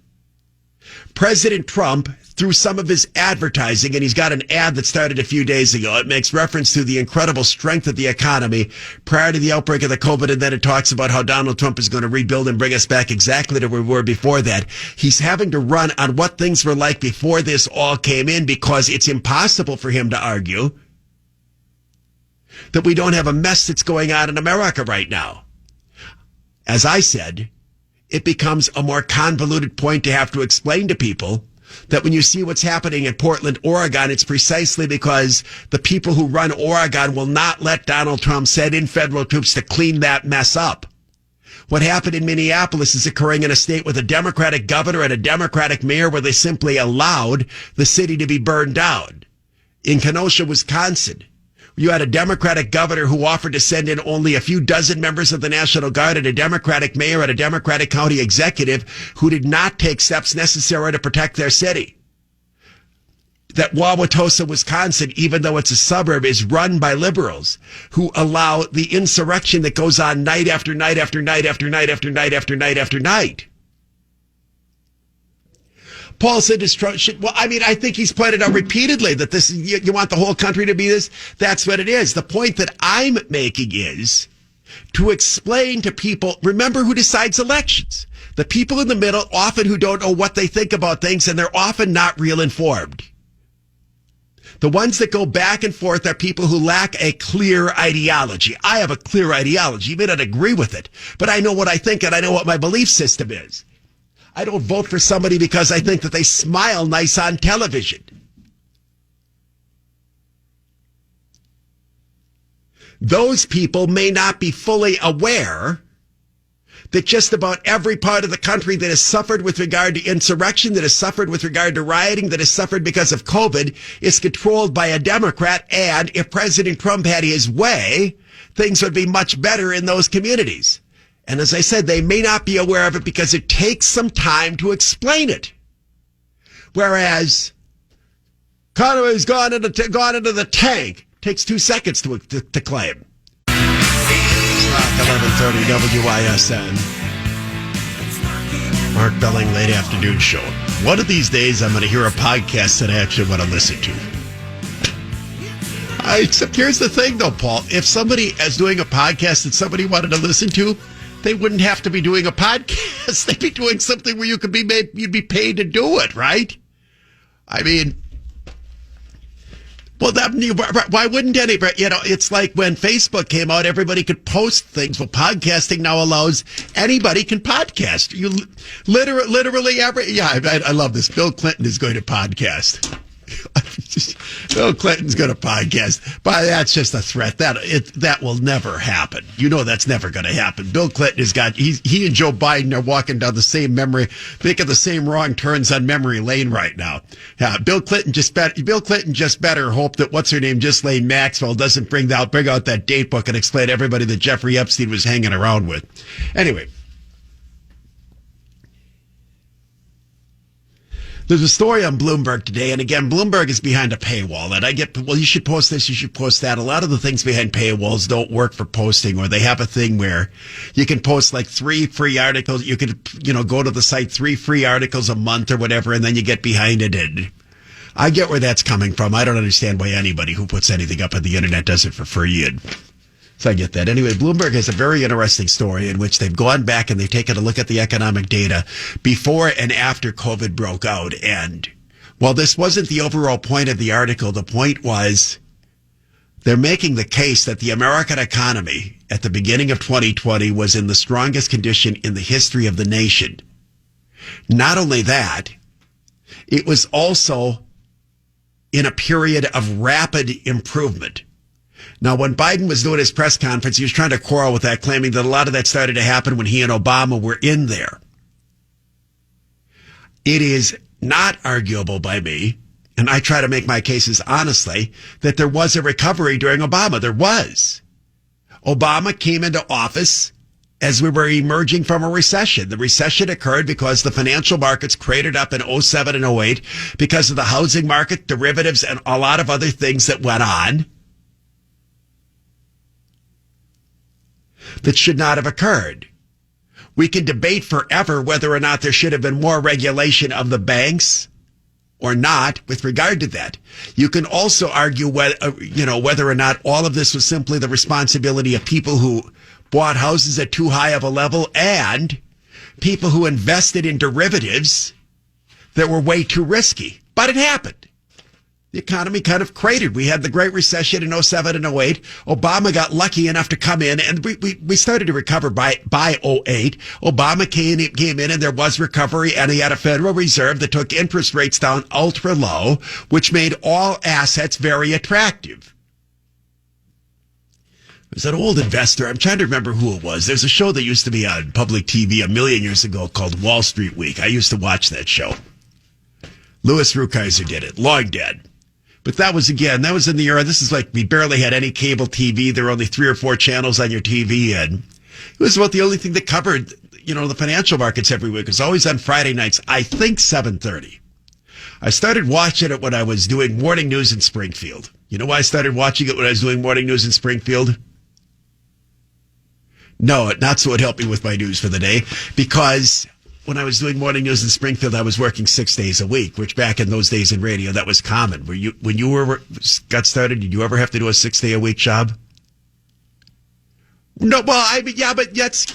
President Trump, through some of his advertising, and he's got an ad that started a few days ago. It makes reference to the incredible strength of the economy prior to the outbreak of the COVID, and then it talks about how Donald Trump is going to rebuild and bring us back exactly to where we were before that. He's having to run on what things were like before this all came in, because it's impossible for him to argue that we don't have a mess that's going on in America right now. As I said, it becomes a more convoluted point to have to explain to people that when you see what's happening in Portland, Oregon, it's precisely because the people who run Oregon will not let Donald Trump send in federal troops to clean that mess up. What happened in Minneapolis is occurring in a state with a Democratic governor and a Democratic mayor where they simply allowed the city to be burned down. In Kenosha, Wisconsin, you had a Democratic governor who offered to send in only a few dozen members of the National Guard, and a Democratic mayor and a Democratic county executive who did not take steps necessary to protect their city. That Wauwatosa, Wisconsin, even though it's a suburb, is run by liberals who allow the insurrection that goes on night after night after night after night after night after night after night. Paul said, well, I mean, I think he's pointed out repeatedly that this, you want the whole country to be this? That's what it is. The point that I'm making is to explain to people, remember who decides elections. The people in the middle, often who don't know what they think about things, and they're often not real informed. The ones that go back and forth are people who lack a clear ideology. I have a clear ideology. You may not agree with it, but I know what I think and I know what my belief system is. I don't vote for somebody because I think that they smile nice on television. Those people may not be fully aware that just about every part of the country that has suffered with regard to insurrection, that has suffered with regard to rioting, that has suffered because of COVID, is controlled by a Democrat. And if President Trump had his way, things would be much better in those communities. And as I said, they may not be aware of it because it takes some time to explain it. Whereas Conway's gone into the tank. Takes 2 seconds to claim. 11:30 WISN. Mark Belling, late afternoon show. One of these days, I'm going to hear a podcast that I actually want to listen to. Except here's the thing, though, Paul. If somebody is doing a podcast that somebody wanted to listen to, they wouldn't have to be doing a podcast. They'd be doing something where you'd be paid to do it, right? I mean, well, why wouldn't anybody? You know, it's like when Facebook came out, everybody could post things. Well, podcasting now allows anybody can podcast. You literally I love this. Bill Clinton is going to podcast. Bill Clinton's going to podcast, but that's just a threat. That will never happen. You know that's never going to happen. Bill Clinton he and Joe Biden are walking down the same making the same wrong turns on memory lane right now. Yeah, Bill Clinton just better hope that what's her name, Ghislaine Maxwell, doesn't bring out that date book and explain to everybody that Jeffrey Epstein was hanging around with. Anyway. There's a story on Bloomberg today, and again, Bloomberg is behind a paywall, and I get, well, you should post this, you should post that. A lot of the things behind paywalls don't work for posting, or they have a thing where you can post like 3 free articles. You could, go to the site, 3 free articles a month or whatever, and then you get behind it. And I get where that's coming from. I don't understand why anybody who puts anything up on the internet does it for free. And so I get that. Anyway, Bloomberg has a very interesting story in which they've gone back and they've taken a look at the economic data before and after COVID broke out. And while this wasn't the overall point of the article, the point was they're making the case that the American economy at the beginning of 2020 was in the strongest condition in the history of the nation. Not only that, it was also in a period of rapid improvement. Now, when Biden was doing his press conference, he was trying to quarrel with that, claiming that a lot of that started to happen when he and Obama were in there. It is not arguable by me, and I try to make my cases honestly, that there was a recovery during Obama. There was. Obama came into office as we were emerging from a recession. The recession occurred because the financial markets cratered up in 07 and 08 because of the housing market, derivatives, and a lot of other things that went on that should not have occurred. We can debate forever whether or not there should have been more regulation of the banks or not with regard to that. You can also argue whether or not all of this was simply the responsibility of people who bought houses at too high of a level and people who invested in derivatives that were way too risky. But it happened. The economy kind of cratered. We had the Great Recession in 07 and 08. Obama got lucky enough to come in, and we started to recover by 08. Obama came in, and there was recovery, and he had a Federal Reserve that took interest rates down ultra low, which made all assets very attractive. There's an old investor. I'm trying to remember who it was. There's a show that used to be on public TV a million years ago called Wall Street Week. I used to watch that show. Louis Rukeyser did it. Long dead. But that was in the era. This is like we barely had any cable TV. There were only 3 or 4 channels on your TV. And it was about the only thing that covered, the financial markets every week. It was always on Friday nights, I think 7:30. I started watching it when I was doing morning news in Springfield. You know why I started watching it when I was doing morning news in Springfield? No, not so it helped me with my news for the day, because when I was doing morning news in Springfield, I was working 6 days a week, which back in those days in radio, that was common. When you got started, did you ever have to do a 6-day-a-week job? No, well, but that's,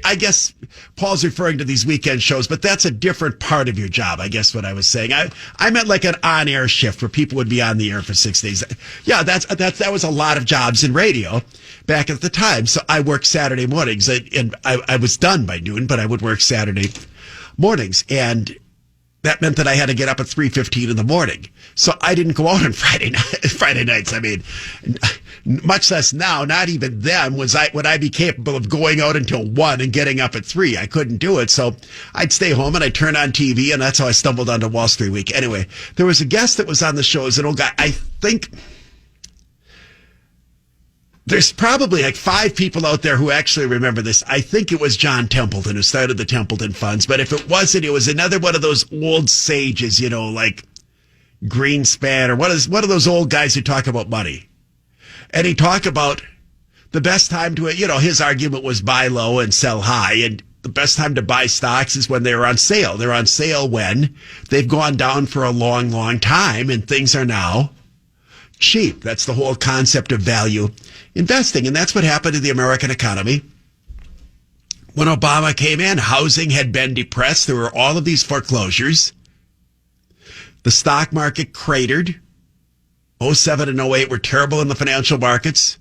I guess Paul's referring to these weekend shows, but that's a different part of your job, I guess what I was saying. I meant like an on-air shift where people would be on the air for 6 days. Yeah, that was a lot of jobs in radio back at the time. So I worked Saturday mornings, and I was done by noon, but I would work Saturday mornings, and that meant that I had to get up at 3:15 in the morning. So I didn't go out on Friday nights. I mean, much less now, not even then would I be capable of going out until 1 and getting up at 3. I couldn't do it. So I'd stay home and I'd turn on TV, and that's how I stumbled onto Wall Street Week. Anyway, there was a guest that was on the show. It was an old guy. I think there's probably like 5 people out there who actually remember this. I think it was John Templeton who started the Templeton Funds. But if it wasn't, it was another one of those old sages, like Greenspan or one of those old guys who talk about money. And he talked about the best time to, his argument was buy low and sell high. And the best time to buy stocks is when they're on sale. They're on sale when they've gone down for a long, long time and things are now cheap. That's the whole concept of value investing. And that's what happened to the American economy. When Obama came in, housing had been depressed. There were all of these foreclosures. The stock market cratered. 07 and 08 were terrible in the financial markets.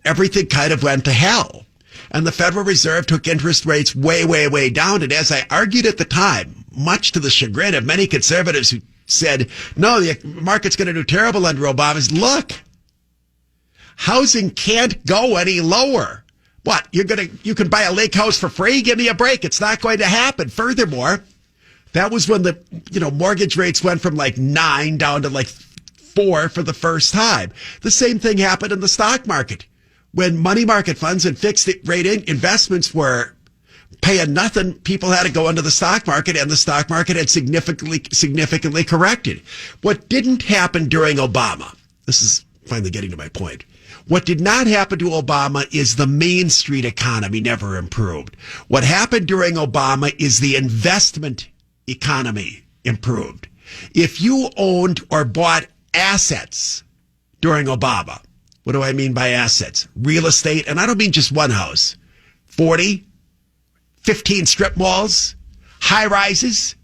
Everything kind of went to hell. And the Federal Reserve took interest rates way, way, way down. And as I argued at the time, much to the chagrin of many conservatives who said, no, the market's going to do terrible under Obama's, look, housing can't go any lower. What? You can buy a lake house for free? Give me a break. It's not going to happen. Furthermore, that was when the, mortgage rates went from like 9 down to like 4 for the first time. The same thing happened in the stock market. When money market funds and fixed rate investments were paying nothing, people had to go into the stock market, and the stock market had significantly corrected. What didn't happen during Obama, this is finally getting to my point. What did not happen to Obama is the Main Street economy never improved. What happened during Obama is the investment economy improved. If you owned or bought assets during Obama, what do I mean by assets? Real estate, and I don't mean just one house. 40, 15 strip malls, high rises,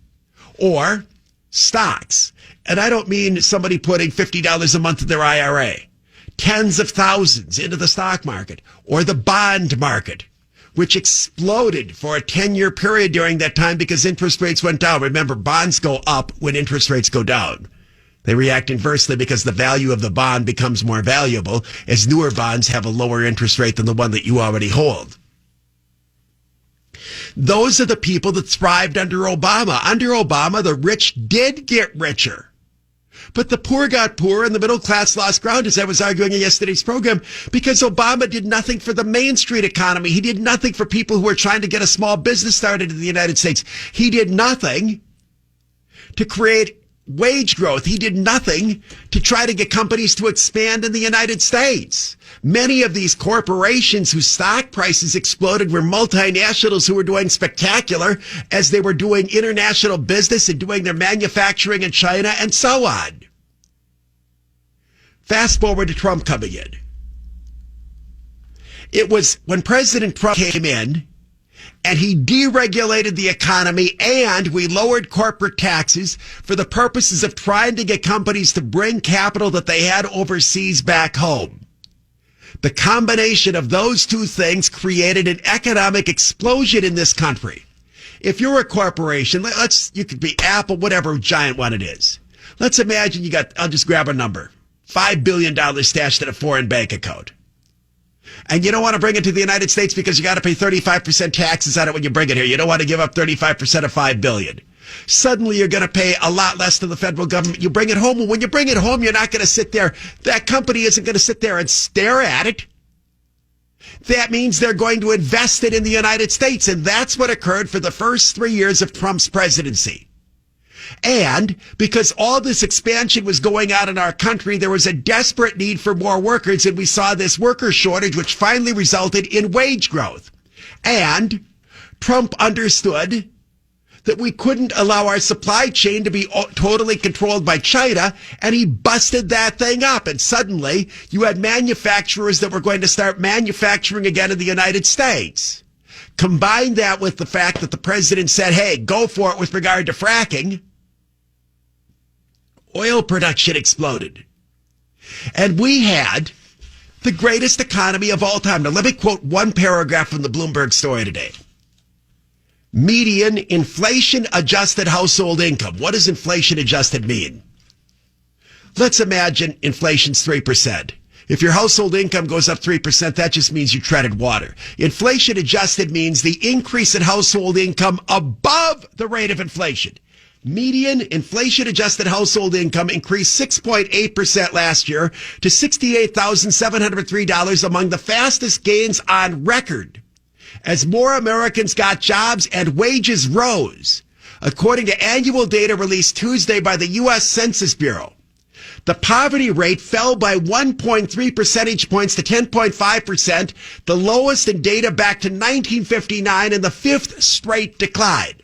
or stocks. And I don't mean somebody putting $50 a month in their IRA. Tens of thousands into the stock market or the bond market, which exploded for a 10-year period during that time because interest rates went down. Remember, bonds go up when interest rates go down. They react inversely because the value of the bond becomes more valuable as newer bonds have a lower interest rate than the one that you already hold. Those are the people that thrived under Obama. Under Obama, the rich did get richer. But the poor got poorer and the middle class lost ground, as I was arguing in yesterday's program, because Obama did nothing for the Main Street economy. He did nothing for people who were trying to get a small business started in the United States. He did nothing to create wage growth. He did nothing to try to get companies to expand in the United States. Many of these corporations whose stock prices exploded were multinationals who were doing spectacular as they were doing international business and doing their manufacturing in China and so on. Fast forward to Trump coming in. It was when President Trump came in and he deregulated the economy and we lowered corporate taxes for the purposes of trying to get companies to bring capital that they had overseas back home. The combination of those two things created an economic explosion in this country. If you're a corporation, you could be Apple, whatever giant one it is. Let's imagine you got, I'll just grab a number, $5 billion stashed in a foreign bank account. And you don't want to bring it to the United States because you got to pay 35% taxes on it when you bring it here. You don't want to give up 35% of $5 billion. Suddenly you're going to pay a lot less to the federal government. You bring it home. And when you bring it home, you're not going to sit there. That company isn't going to sit there and stare at it. That means they're going to invest it in the United States. And that's what occurred for the first 3 years of Trump's presidency. And because all this expansion was going on in our country, there was a desperate need for more workers. And we saw this worker shortage, which finally resulted in wage growth. And Trump understood that we couldn't allow our supply chain to be totally controlled by China. And he busted that thing up. And suddenly you had manufacturers that were going to start manufacturing again in the United States. Combine that with the fact that the president said, hey, go for it with regard to fracking. Oil production exploded. And we had the greatest economy of all time. Now, let me quote one paragraph from the Bloomberg story today. Median inflation-adjusted household income. What does inflation-adjusted mean? Let's imagine inflation's 3%. If your household income goes up 3%, that just means you treaded water. Inflation-adjusted means the increase in household income above the rate of inflation. Median inflation-adjusted household income increased 6.8% last year to $68,703, among the fastest gains on record, as more Americans got jobs and wages rose, according to annual data released Tuesday by the U.S. Census Bureau. The poverty rate fell by 1.3 percentage points to 10.5%, the lowest in data back to 1959 and the fifth straight decline.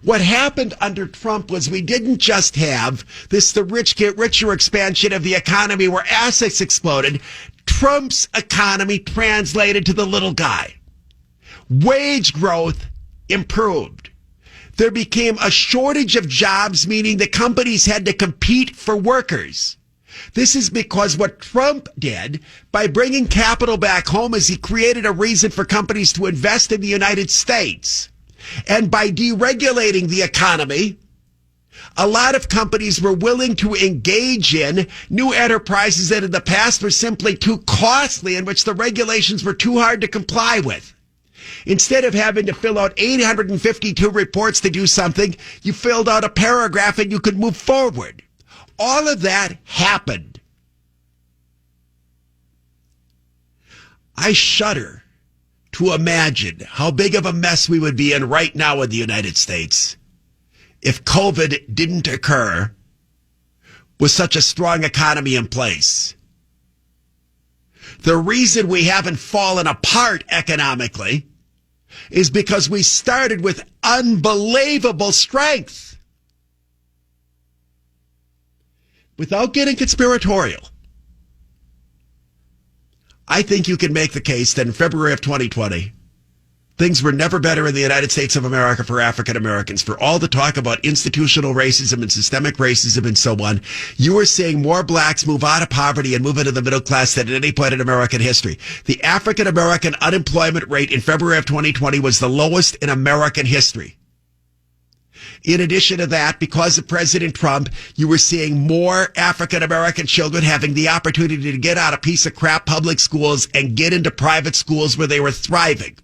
What happened under Trump was we didn't just have the rich get richer expansion of the economy where assets exploded. Trump's economy translated to the little guy. Wage growth improved. There became a shortage of jobs, meaning the companies had to compete for workers. This is because what Trump did by bringing capital back home is he created a reason for companies to invest in the United States. And by deregulating the economy, a lot of companies were willing to engage in new enterprises that in the past were simply too costly, in which the regulations were too hard to comply with. Instead of having to fill out 852 reports to do something, you filled out a paragraph and you could move forward. All of that happened. I shudder to imagine how big of a mess we would be in right now in the United States if COVID didn't occur with such a strong economy in place. The reason we haven't fallen apart economically is because we started with unbelievable strength. Without getting conspiratorial, I think you can make the case that in February of 2020, things were never better in the United States of America for African Americans. For all the talk about institutional racism and systemic racism and so on, you are seeing more blacks move out of poverty and move into the middle class than at any point in American history. The African American unemployment rate in February of 2020 was the lowest in American history. In addition to that, because of President Trump, you were seeing more African-American children having the opportunity to get out of piece of crap public schools and get into private schools where they were thriving.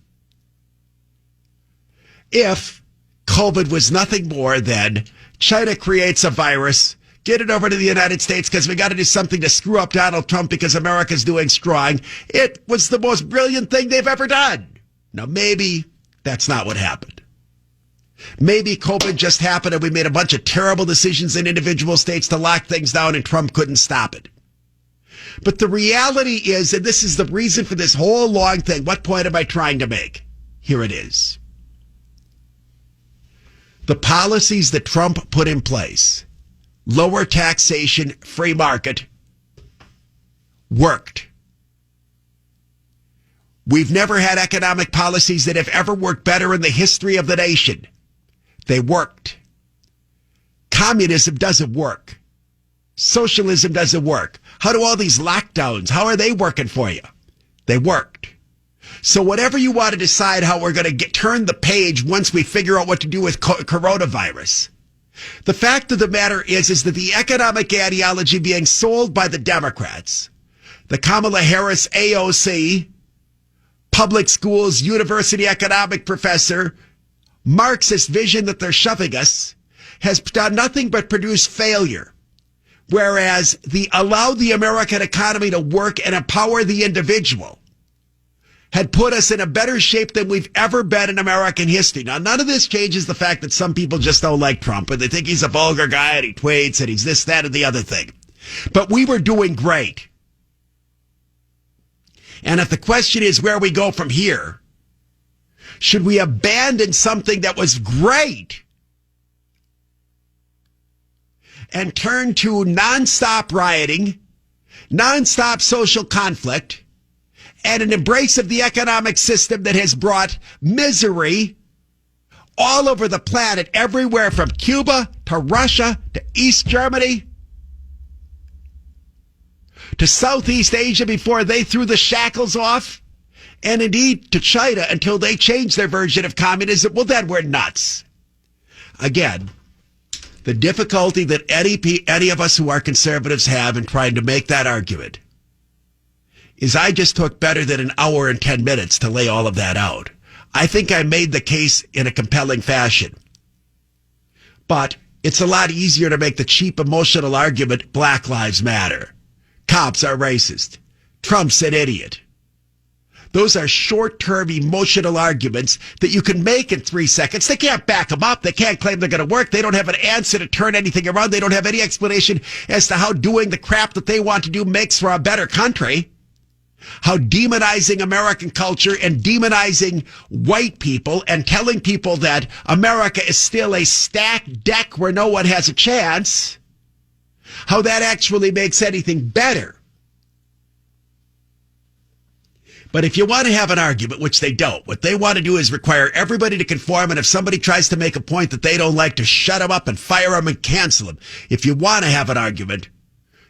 If COVID was nothing more than China creates a virus, get it over to the United States because we got to do something to screw up Donald Trump because America's doing strong, it was the most brilliant thing they've ever done. Now, maybe that's not what happened. Maybe COVID just happened and we made a bunch of terrible decisions in individual states to lock things down and Trump couldn't stop it. But the reality is, and this is the reason for this whole long thing, what point am I trying to make? Here it is. The policies that Trump put in place, lower taxation, free market, worked. We've never had economic policies that have ever worked better in the history of the nation. They worked. Communism doesn't work. Socialism doesn't work. How do all these lockdowns, how are they working for you? They worked. So whatever you want to decide how we're going to turn the page once we figure out what to do with coronavirus, the fact of the matter is that the economic ideology being sold by the Democrats, the Kamala Harris AOC, public schools, university economic professor, Marxist vision that they're shoving us, has done nothing but produce failure. Whereas allow the American economy to work and empower the individual had put us in a better shape than we've ever been in American history. Now, none of this changes the fact that some people just don't like Trump and they think he's a vulgar guy and he tweets and he's this, that, and the other thing. But we were doing great. And if the question is where we go from here, should we abandon something that was great and turn to nonstop rioting, nonstop social conflict, and an embrace of the economic system that has brought misery all over the planet, everywhere from Cuba to Russia to East Germany to Southeast Asia before they threw the shackles off, and indeed to China until they changed their version of communism? Well, then we're nuts. Again, the difficulty that any of us who are conservatives have in trying to make that argument is I just took better than an hour and 10 minutes to lay all of that out. I think I made the case in a compelling fashion. But it's a lot easier to make the cheap emotional argument, Black Lives Matter. Cops are racist. Trump's an idiot. Those are short-term emotional arguments that you can make in 3 seconds. They can't back them up. They can't claim they're going to work. They don't have an answer to turn anything around. They don't have any explanation as to how doing the crap that they want to do makes for a better country. How demonizing American culture and demonizing white people and telling people that America is still a stacked deck where no one has a chance, how that actually makes anything better. But if you want to have an argument, which they don't, what they want to do is require everybody to conform, and if somebody tries to make a point that they don't like, to shut them up and fire them and cancel them. If you want to have an argument,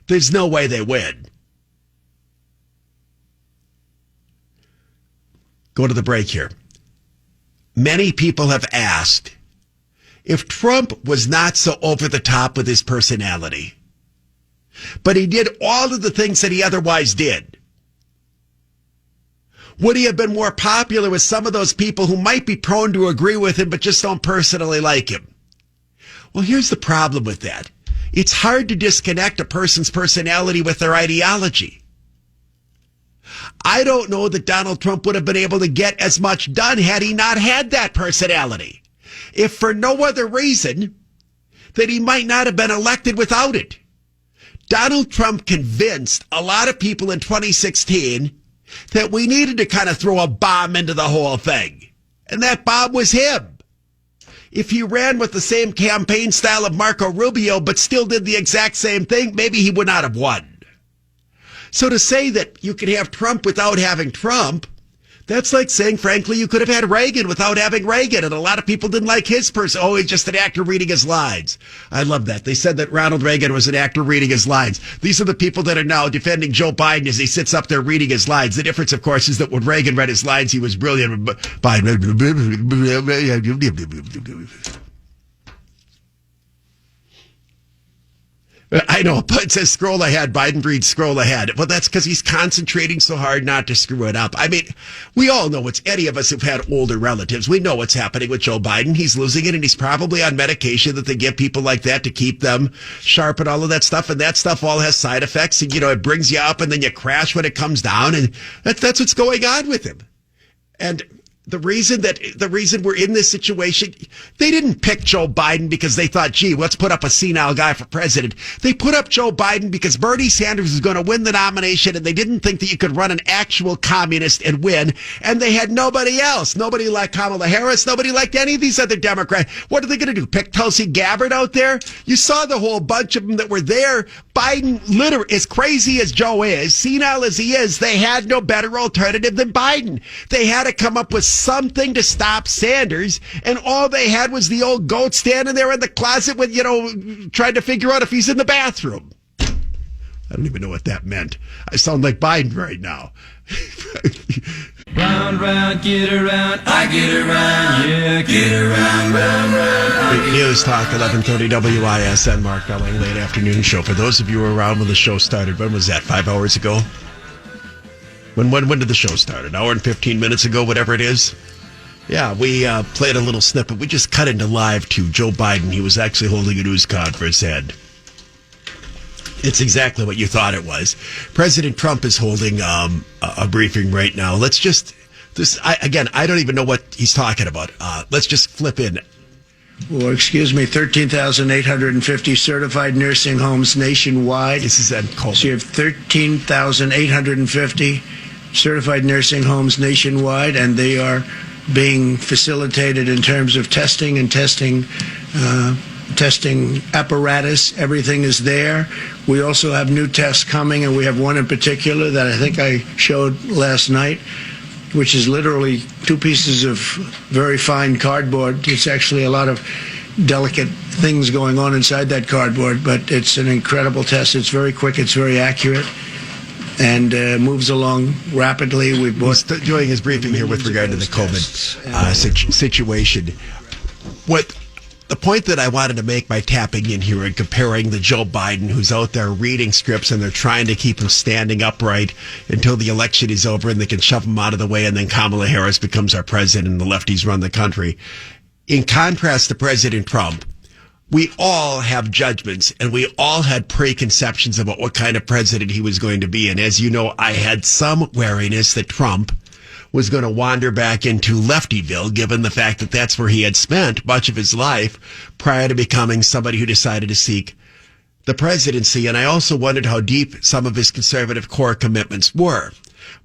there's no way they win. Go to the break here. Many people have asked if Trump was not so over the top with his personality, but he did all of the things that he otherwise did, would he have been more popular with some of those people who might be prone to agree with him but just don't personally like him? Well, here's the problem with that. It's hard to disconnect a person's personality with their ideology. I don't know that Donald Trump would have been able to get as much done had he not had that personality, if for no other reason that he might not have been elected without it. Donald Trump convinced a lot of people in 2016 that we needed to kind of throw a bomb into the whole thing. And that bomb was him. If he ran with the same campaign style of Marco Rubio, but still did the exact same thing, maybe he would not have won. So to say that you could have Trump without having Trump, that's like saying, frankly, you could have had Reagan without having Reagan. And a lot of people didn't like his person. Oh, he's just an actor reading his lines. I love that. They said that Ronald Reagan was an actor reading his lines. These are the people that are now defending Joe Biden as he sits up there reading his lines. The difference, of course, is that when Reagan read his lines, he was brilliant. I know, but it says scroll ahead. Biden reads scroll ahead. Well, that's because he's concentrating so hard not to screw it up. I mean, we all know it's any of us who've had older relatives. We know what's happening with Joe Biden. He's losing it, and he's probably on medication that they give people like that to keep them sharp and all of that stuff. And that stuff all has side effects. And, you know, it brings you up and then you crash when it comes down. And that's what's going on with him. And the reason we're in this situation, they didn't pick Joe Biden because they thought, gee, let's put up a senile guy for president. They put up Joe Biden because Bernie Sanders was going to win the nomination, and they didn't think that you could run an actual communist and win. And they had nobody else. Nobody liked Kamala Harris. Nobody liked any of these other Democrats. What are they going to do? Pick Tulsi Gabbard out there? You saw the whole bunch of them that were there. Biden, literally, as crazy as Joe is, senile as he is, they had no better alternative than Biden. They had to come up with something to stop Sanders, and all they had was the old goat standing there in the closet with, trying to figure out if he's in the bathroom. I don't even know what that meant. I sound like Biden right now. Round, round, get around, I get around, yeah, get around, round, round. Big News Talk, 1130 WISN, Mark Belling, late afternoon show. For those of you who were around when the show started, when was that, 5 hours ago? When did the show start? An hour and 15 minutes ago, whatever it is? Yeah, we played a little snippet. We just cut into live to Joe Biden. He was actually holding a news card for his head. It's exactly what you thought it was. President Trump is holding a briefing right now. Let's just, I don't even know what he's talking about. Let's just flip in. Well, 13,850 certified nursing homes nationwide. This is at COVID. So you have 13,850 certified nursing homes nationwide, and they are being facilitated in terms of testing and testing apparatus. Everything is there. We also have new tests coming, and we have one in particular that I think I showed last night, which is literally 2 pieces of very fine cardboard. It's actually a lot of delicate things going on inside that cardboard, but it's an incredible test. It's very quick. It's very accurate, and moves along rapidly. He's doing his briefing here with regard to the COVID situation. The point that I wanted to make by tapping in here and comparing the Joe Biden who's out there reading scripts and they're trying to keep him standing upright until the election is over and they can shove him out of the way, and then Kamala Harris becomes our president and the lefties run the country. In contrast to President Trump, we all have judgments and we all had preconceptions about what kind of president he was going to be. And as you know, I had some wariness that Trump was going to wander back into Leftyville, given the fact that that's where he had spent much of his life prior to becoming somebody who decided to seek the presidency. And I also wondered how deep some of his conservative core commitments were.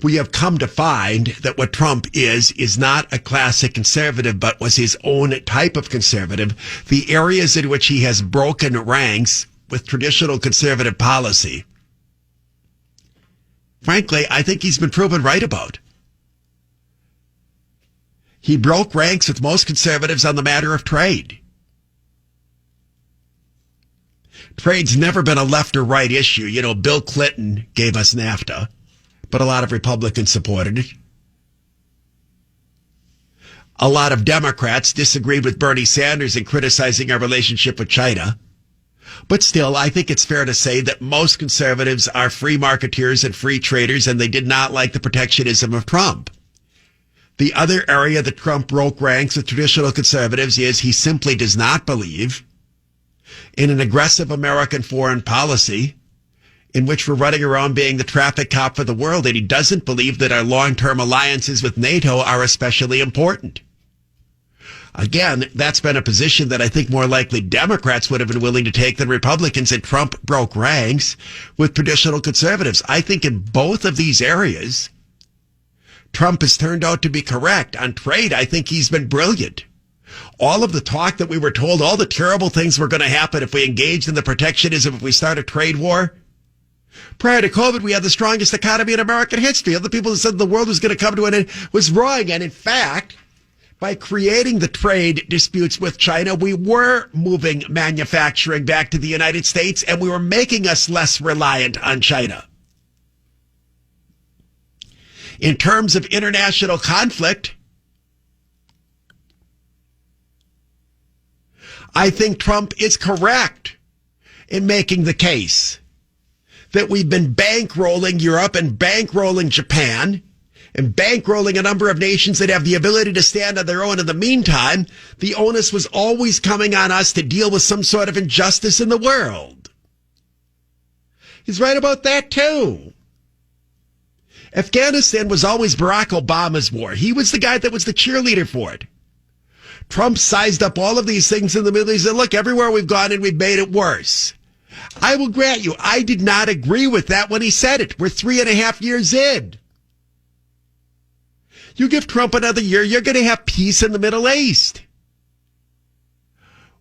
We have come to find that what Trump is not a classic conservative, but was his own type of conservative. The areas in which he has broken ranks with traditional conservative policy, frankly, I think he's been proven right about. He broke ranks with most conservatives on the matter of trade. Trade's never been a left or right issue. You know, Bill Clinton gave us NAFTA, but a lot of Republicans supported it. A lot of Democrats disagreed with Bernie Sanders in criticizing our relationship with China. But still, I think it's fair to say that most conservatives are free marketeers and free traders, and they did not like the protectionism of Trump. The other area that Trump broke ranks with traditional conservatives is he simply does not believe in an aggressive American foreign policy in which we're running around being the traffic cop for the world, and he doesn't believe that our long-term alliances with NATO are especially important. Again, that's been a position that I think more likely Democrats would have been willing to take than Republicans, and Trump broke ranks with traditional conservatives. I think in both of these areas, Trump has turned out to be correct. On trade, I think he's been brilliant. All of the talk that we were told, all the terrible things were going to happen if we engaged in the protectionism, if we start a trade war. Prior to COVID, we had the strongest economy in American history. Other people that said the world was going to come to an end was wrong. And in fact, by creating the trade disputes with China, we were moving manufacturing back to the United States, and we were making us less reliant on China. In terms of international conflict, I think Trump is correct in making the case that we've been bankrolling Europe and bankrolling Japan and bankrolling a number of nations that have the ability to stand on their own. In the meantime, the onus was always coming on us to deal with some sort of injustice in the world. He's right about that too. Afghanistan was always Barack Obama's war. He was the guy that was the cheerleader for it. Trump sized up all of these things in the Middle East and look, everywhere we've gone and we've made it worse. I will grant you, I did not agree with that when he said it. We're 3.5 years in. You give Trump another year, you're going to have peace in the Middle East.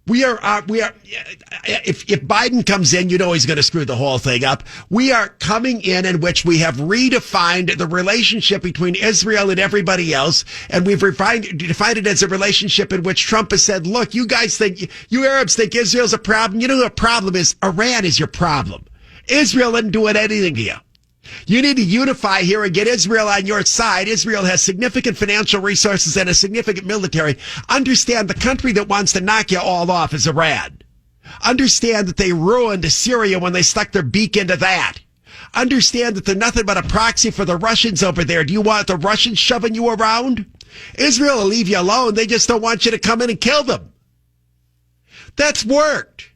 If Biden comes in, you know he's going to screw the whole thing up. We are coming in which we have redefined the relationship between Israel and everybody else. And we've defined it as a relationship in which Trump has said, look, you guys think, you Arabs think Israel's a problem. You know what the problem is? Iran is your problem. Israel isn't doing anything to you. You need to unify here and get Israel on your side. Israel has significant financial resources and a significant military. Understand the country that wants to knock you all off is Iran. Understand that they ruined Syria when they stuck their beak into that. Understand that they're nothing but a proxy for the Russians over there. Do you want the Russians shoving you around? Israel will leave you alone. They just don't want you to come in and kill them. That's worked.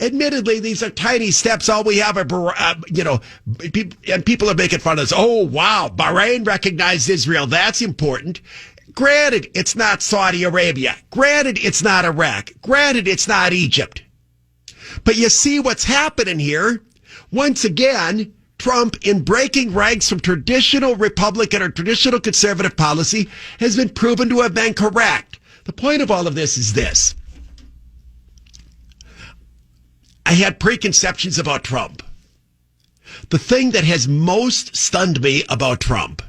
Admittedly, these are tiny steps. All we have are, and people are making fun of us. Oh, wow, Bahrain recognized Israel. That's important. Granted, it's not Saudi Arabia. Granted, it's not Iraq. Granted, it's not Egypt. But you see what's happening here. Once again, Trump, in breaking ranks from traditional Republican or traditional conservative policy, has been proven to have been correct. The point of all of this is this. I had preconceptions about Trump. The thing that has most stunned me about Trump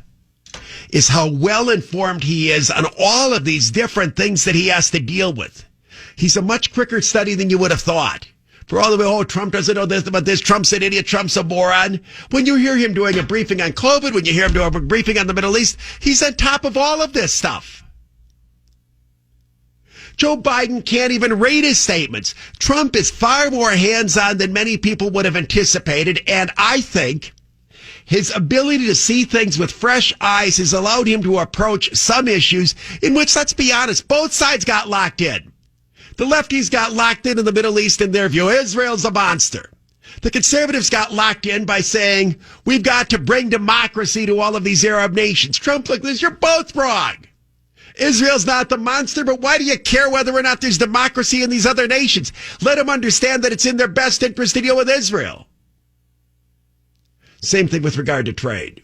is how well informed he is on all of these different things that he has to deal with. He's a much quicker study than you would have thought. For all the way, oh, Trump doesn't know this about this, Trump's an idiot, Trump's a moron. When you hear him doing a briefing on COVID, when you hear him doing a briefing on the Middle East, he's on top of all of this stuff. Joe Biden can't even read his statements. Trump is far more hands-on than many people would have anticipated, and I think his ability to see things with fresh eyes has allowed him to approach some issues in which, let's be honest, both sides got locked in. The lefties got locked in the Middle East in their view. Israel's a monster. The conservatives got locked in by saying, we've got to bring democracy to all of these Arab nations. Trump looked at this, you're both wrong. Israel's not the monster, but why do you care whether or not there's democracy in these other nations? Let them understand that it's in their best interest to deal with Israel. Same thing with regard to trade.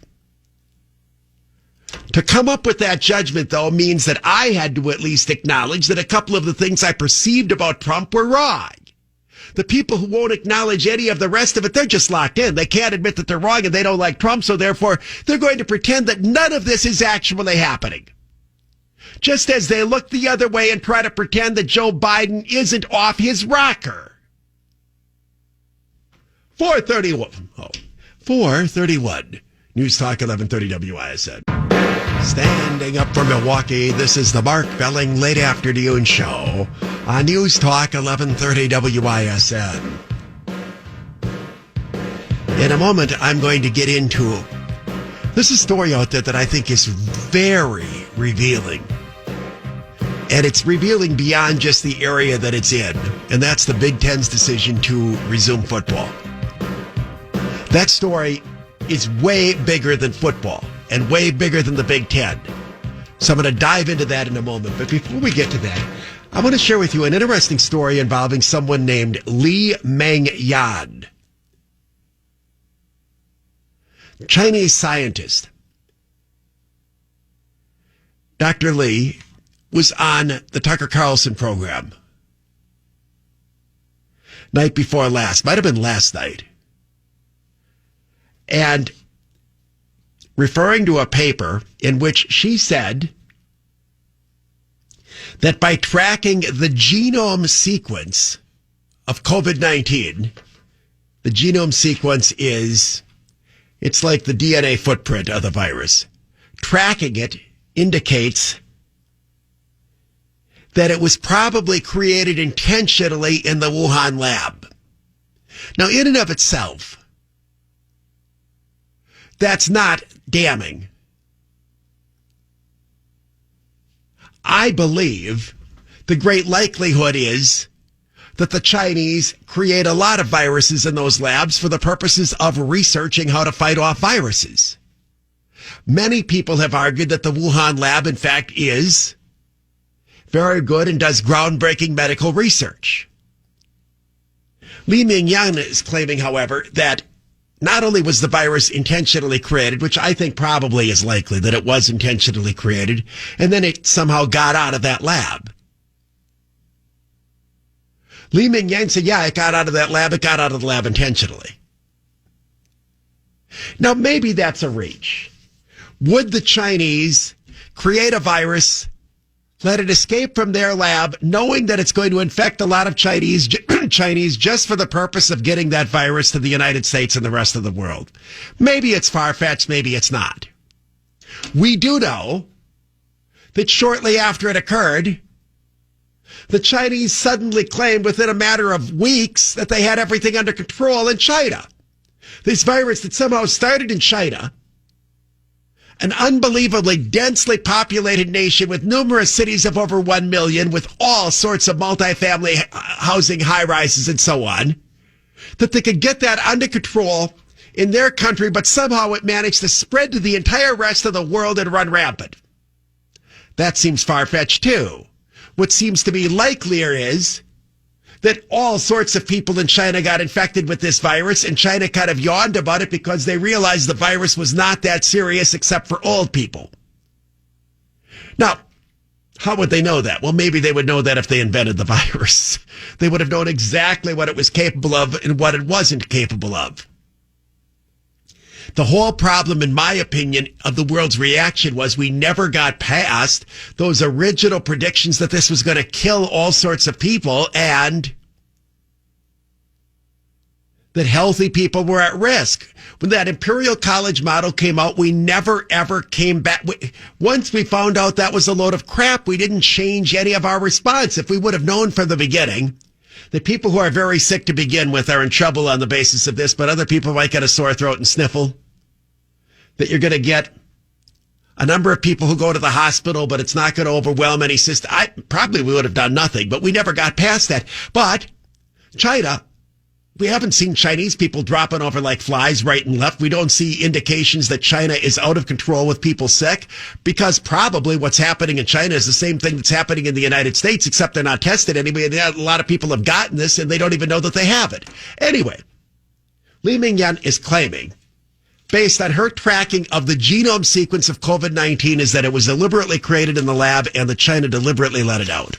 To come up with that judgment, though, means that I had to at least acknowledge that a couple of the things I perceived about Trump were wrong. The people who won't acknowledge any of the rest of it, they're just locked in. They can't admit that they're wrong and they don't like Trump, so therefore they're going to pretend that none of this is actually happening. Just as they look the other way and try to pretend that Joe Biden isn't off his rocker. 431. News Talk 1130 WISN. Standing up for Milwaukee, this is the Mark Belling Late Afternoon Show on News Talk 1130 WISN. In a moment, I'm going to get into this is a story out there that I think is very revealing. And it's revealing beyond just the area that it's in. And that's the Big Ten's decision to resume football. That story is way bigger than football and way bigger than the Big Ten. So I'm going to dive into that in a moment. But before we get to that, I want to share with you an interesting story involving someone named Li Meng-yan. Chinese scientist. Dr. Li was on the Tucker Carlson program night before last. Might have been last night. And referring to a paper in which she said that by tracking the genome sequence of COVID-19, the genome sequence it's like the DNA footprint of the virus. Tracking it indicates that it was probably created intentionally in the Wuhan lab. Now, in and of itself, that's not damning. I believe the great likelihood is that the Chinese create a lot of viruses in those labs for the purposes of researching how to fight off viruses. Many people have argued that the Wuhan lab, in fact, is very good and does groundbreaking medical research. Li Mingyan is claiming, however, that not only was the virus intentionally created, which I think probably is likely that it was intentionally created, and then it somehow got out of that lab. Li Mingyan said, yeah, it got out of that lab. It got out of the lab intentionally. Now, maybe that's a reach. Would the Chinese create a virus, let it escape from their lab, knowing that it's going to infect a lot of Chinese just for the purpose of getting that virus to the United States and the rest of the world? Maybe it's far-fetched, maybe it's not. We do know that shortly after it occurred, the Chinese suddenly claimed within a matter of weeks that they had everything under control in China. This virus that somehow started in China, an unbelievably densely populated nation with numerous cities of over 1 million, with all sorts of multifamily housing, high-rises, and so on, that they could get that under control in their country, but somehow it managed to spread to the entire rest of the world and run rampant. That seems far-fetched, too. What seems to be likelier is that all sorts of people in China got infected with this virus, and China kind of yawned about it because they realized the virus was not that serious except for old people. Now, how would they know that? Well, maybe they would know that if they invented the virus. They would have known exactly what it was capable of and what it wasn't capable of. The whole problem, in my opinion, of the world's reaction was we never got past those original predictions that this was going to kill all sorts of people and that healthy people were at risk. When that Imperial College model came out, we never, ever came back. Once we found out that was a load of crap, we didn't change any of our response. If we would have known from the beginning that people who are very sick to begin with are in trouble on the basis of this, but other people might get a sore throat and sniffle, that you're going to get a number of people who go to the hospital, but it's not going to overwhelm any system. We would have done nothing, but we never got past that. But China, we haven't seen Chinese people dropping over like flies right and left. We don't see indications that China is out of control with people sick, because probably what's happening in China is the same thing that's happening in the United States, except they're not tested anyway. A lot of people have gotten this and they don't even know that they have it. Anyway, Li Mingyan is claiming, based on her tracking of the genome sequence of COVID-19, is that it was deliberately created in the lab and that China deliberately let it out.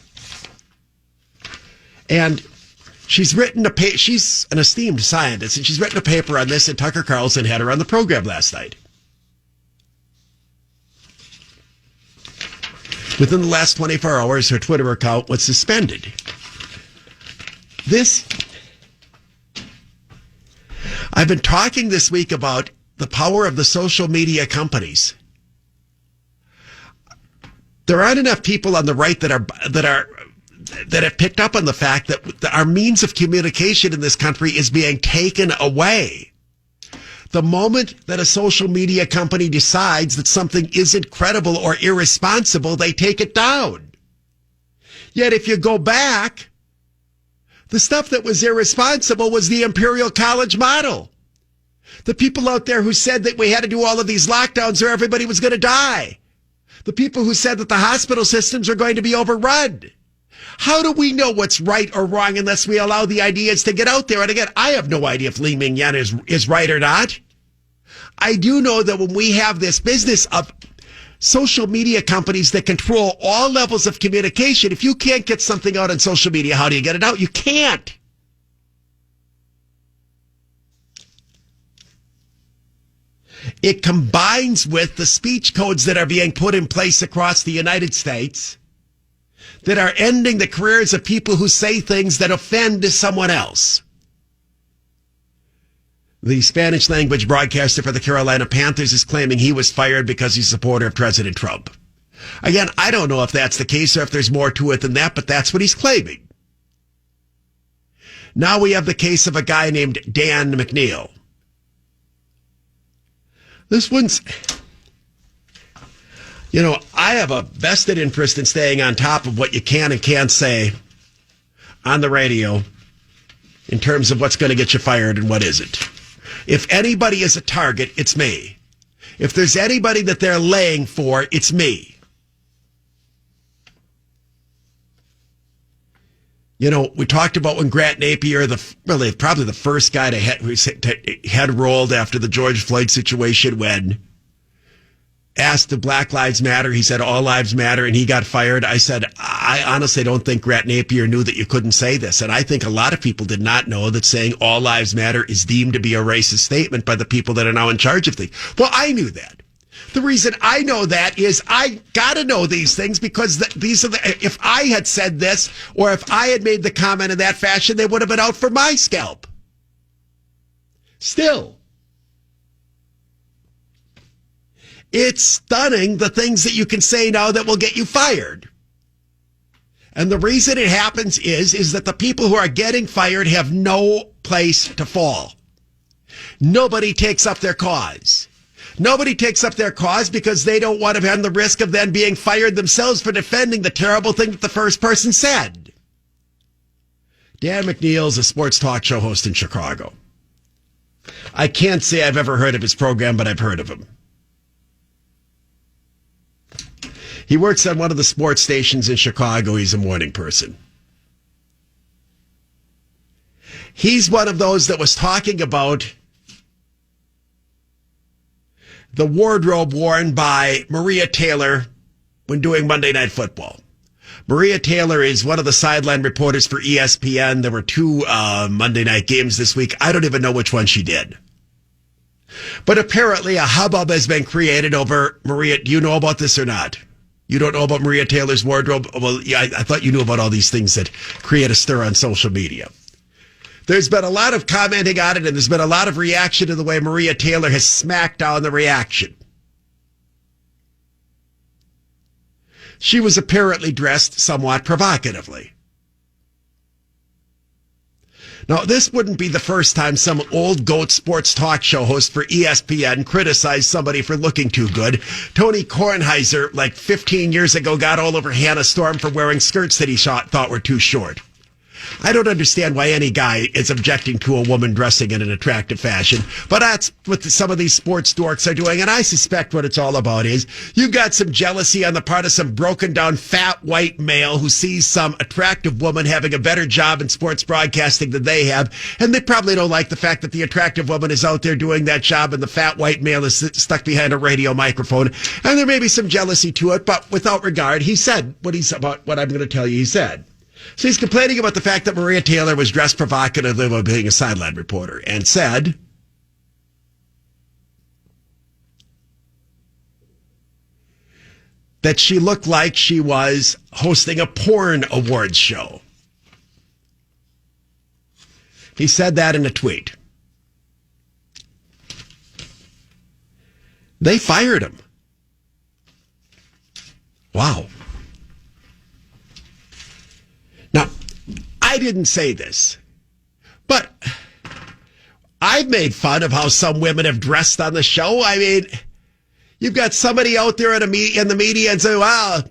And she's an esteemed scientist, and she's written a paper on this, and Tucker Carlson had her on the program last night. Within the last 24 hours, her Twitter account was suspended. I've been talking this week about the power of the social media companies. There aren't enough people on the right that have picked up on the fact that our means of communication in this country is being taken away. The moment that a social media company decides that something isn't credible or irresponsible, they take it down. Yet if you go back, the stuff that was irresponsible was the Imperial College model. The people out there who said that we had to do all of these lockdowns or everybody was going to die. The people who said that the hospital systems are going to be overrun. How do we know what's right or wrong unless we allow the ideas to get out there? And again, I have no idea if Li Mingyan is right or not. I do know that when we have this business of social media companies that control all levels of communication, if you can't get something out on social media, how do you get it out? You can't. It combines with the speech codes that are being put in place across the United States that are ending the careers of people who say things that offend someone else. The Spanish language broadcaster for the Carolina Panthers is claiming he was fired because he's a supporter of President Trump. Again, I don't know if that's the case or if there's more to it than that, but that's what he's claiming. Now we have the case of a guy named Dan McNeil. This one's, I have a vested interest in staying on top of what you can and can't say on the radio in terms of what's going to get you fired and what isn't. If anybody is a target, it's me. If there's anybody that they're laying for, it's me. You know, we talked about when Grant Napier, probably the first guy to head rolled after the George Floyd situation, when asked if Black Lives Matter, he said all lives matter, and he got fired. I said, I honestly don't think Grant Napier knew that you couldn't say this. And I think a lot of people did not know that saying all lives matter is deemed to be a racist statement by the people that are now in charge of things. Well, I knew that. The reason I know that is I got to know these things because if I had said this or if I had made the comment in that fashion, they would have been out for my scalp. Still, it's stunning the things that you can say now that will get you fired. And the reason it happens is that the people who are getting fired have no place to fall. Nobody takes up their cause. Nobody takes up their cause because they don't want to have the risk of then being fired themselves for defending the terrible thing that the first person said. Dan McNeil's a sports talk show host in Chicago. I can't say I've ever heard of his program, but I've heard of him. He works on one of the sports stations in Chicago. He's a morning person. He's one of those that was talking about the wardrobe worn by Maria Taylor when doing Monday Night Football. Maria Taylor is one of the sideline reporters for ESPN. There were two Monday night games this week. I don't even know which one she did. But apparently a hubbub has been created over Maria. Do you know about this or not? You don't know about Maria Taylor's wardrobe? Well, yeah, I thought you knew about all these things that create a stir on social media. There's been a lot of commenting on it, and there's been a lot of reaction to the way Maria Taylor has smacked down the reaction. She was apparently dressed somewhat provocatively. Now, this wouldn't be the first time some old goat sports talk show host for ESPN criticized somebody for looking too good. Tony Kornheiser, like 15 years ago, got all over Hannah Storm for wearing skirts that he thought were too short. I don't understand why any guy is objecting to a woman dressing in an attractive fashion, but that's what some of these sports dorks are doing, and I suspect what it's all about is you've got some jealousy on the part of some broken down fat white male who sees some attractive woman having a better job in sports broadcasting than they have, and they probably don't like the fact that the attractive woman is out there doing that job and the fat white male is stuck behind a radio microphone, and there may be some jealousy to it, but without regard, he said what I'm going to tell you he said. So he's complaining about the fact that Maria Taylor was dressed provocatively while being a sideline reporter and said, that she looked like she was hosting a porn awards show. He said that in a tweet. They fired him. Wow. Now, I didn't say this, but I've made fun of how some women have dressed on the show. I mean, you've got somebody out there in the media and say, well,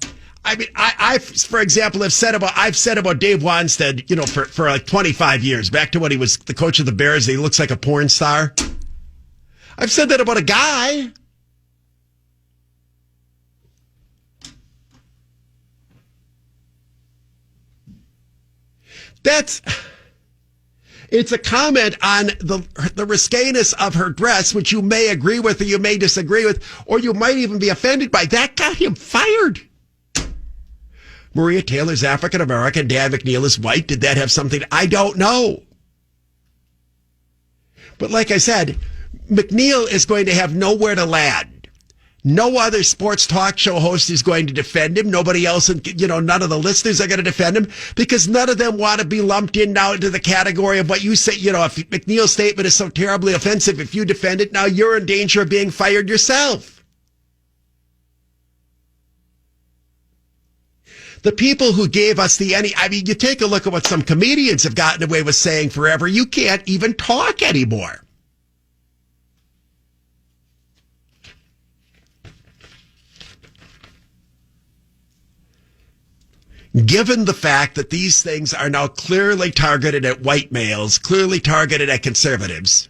I mean, I for example, I've said about Dave Wanstead, you know, for like 25 years, back to when he was the coach of the Bears, that he looks like a porn star. I've said that about a guy. It's a comment on the risqueness of her dress, which you may agree with or you may disagree with, or you might even be offended by. That got him fired. Maria Taylor's African-American, Dan McNeil is white. Did that have something? I don't know. But like I said, McNeil is going to have nowhere to land. No other sports talk show host is going to defend him. Nobody else, you know, none of the listeners are going to defend him because none of them want to be lumped in now into the category of what you say. You know, if McNeil's statement is so terribly offensive, if you defend it, now you're in danger of being fired yourself. The people who gave us I mean, you take a look at what some comedians have gotten away with saying forever. You can't even talk anymore. Given the fact that these things are now clearly targeted at white males, clearly targeted at conservatives,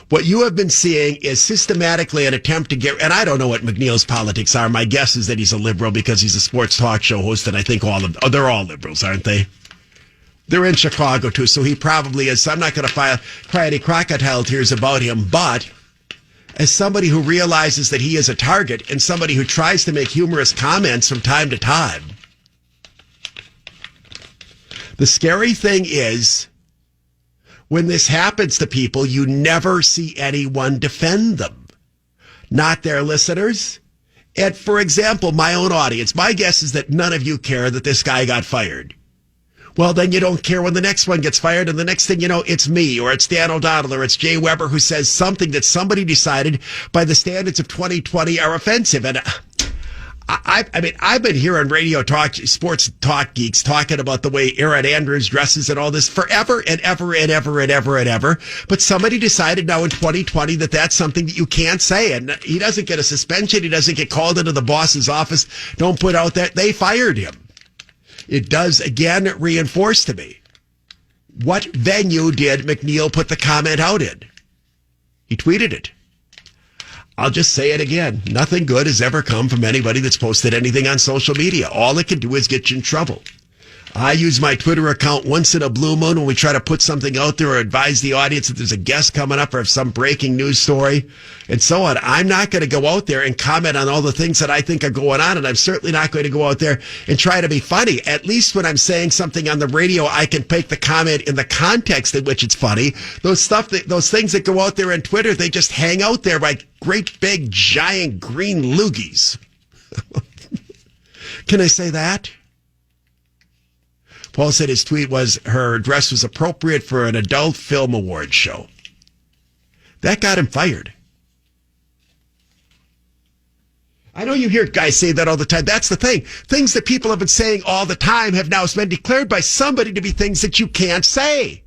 What you have been seeing is systematically an attempt to get, and I don't know what McNeil's politics are. My guess is that he's a liberal because he's a sports talk show host, and I think they're all liberals, aren't they? They're in Chicago too, so he probably is. So I'm not going to cry any crocodile tears about him, but as somebody who realizes that he is a target and somebody who tries to make humorous comments from time to time, the scary thing is, when this happens to people, you never see anyone defend them. Not their listeners. And for example, my own audience, my guess is that none of you care that this guy got fired. Well, then you don't care when the next one gets fired, and the next thing you know, it's me, or it's Dan O'Donnell, or it's Jay Weber who says something that somebody decided by the standards of 2020 are offensive. And I mean, I've been hearing radio talk, sports talk geeks talking about the way Aaron Andrews dresses and all this forever and ever and ever and ever and ever. But somebody decided now in 2020 that that's something that you can't say. And he doesn't get a suspension. He doesn't get called into the boss's office. Don't put out that they fired him. It does, again, reinforce to me. What venue did McNeil put the comment out in? He tweeted it. I'll just say it again. Nothing good has ever come from anybody that's posted anything on social media. All it can do is get you in trouble. I use my Twitter account once in a blue moon when we try to put something out there or advise the audience that there's a guest coming up or some breaking news story and so on. I'm not going to go out there and comment on all the things that I think are going on, and I'm certainly not going to go out there and try to be funny. At least when I'm saying something on the radio, I can take the comment in the context in which it's funny. Those things that go out there on Twitter, they just hang out there like great big giant green loogies. Can I say that? Paul said his tweet was her dress was appropriate for an adult film award show. That got him fired. I know you hear guys say that all the time. That's the thing. Things that people have been saying all the time have now been declared by somebody to be things that you can't say.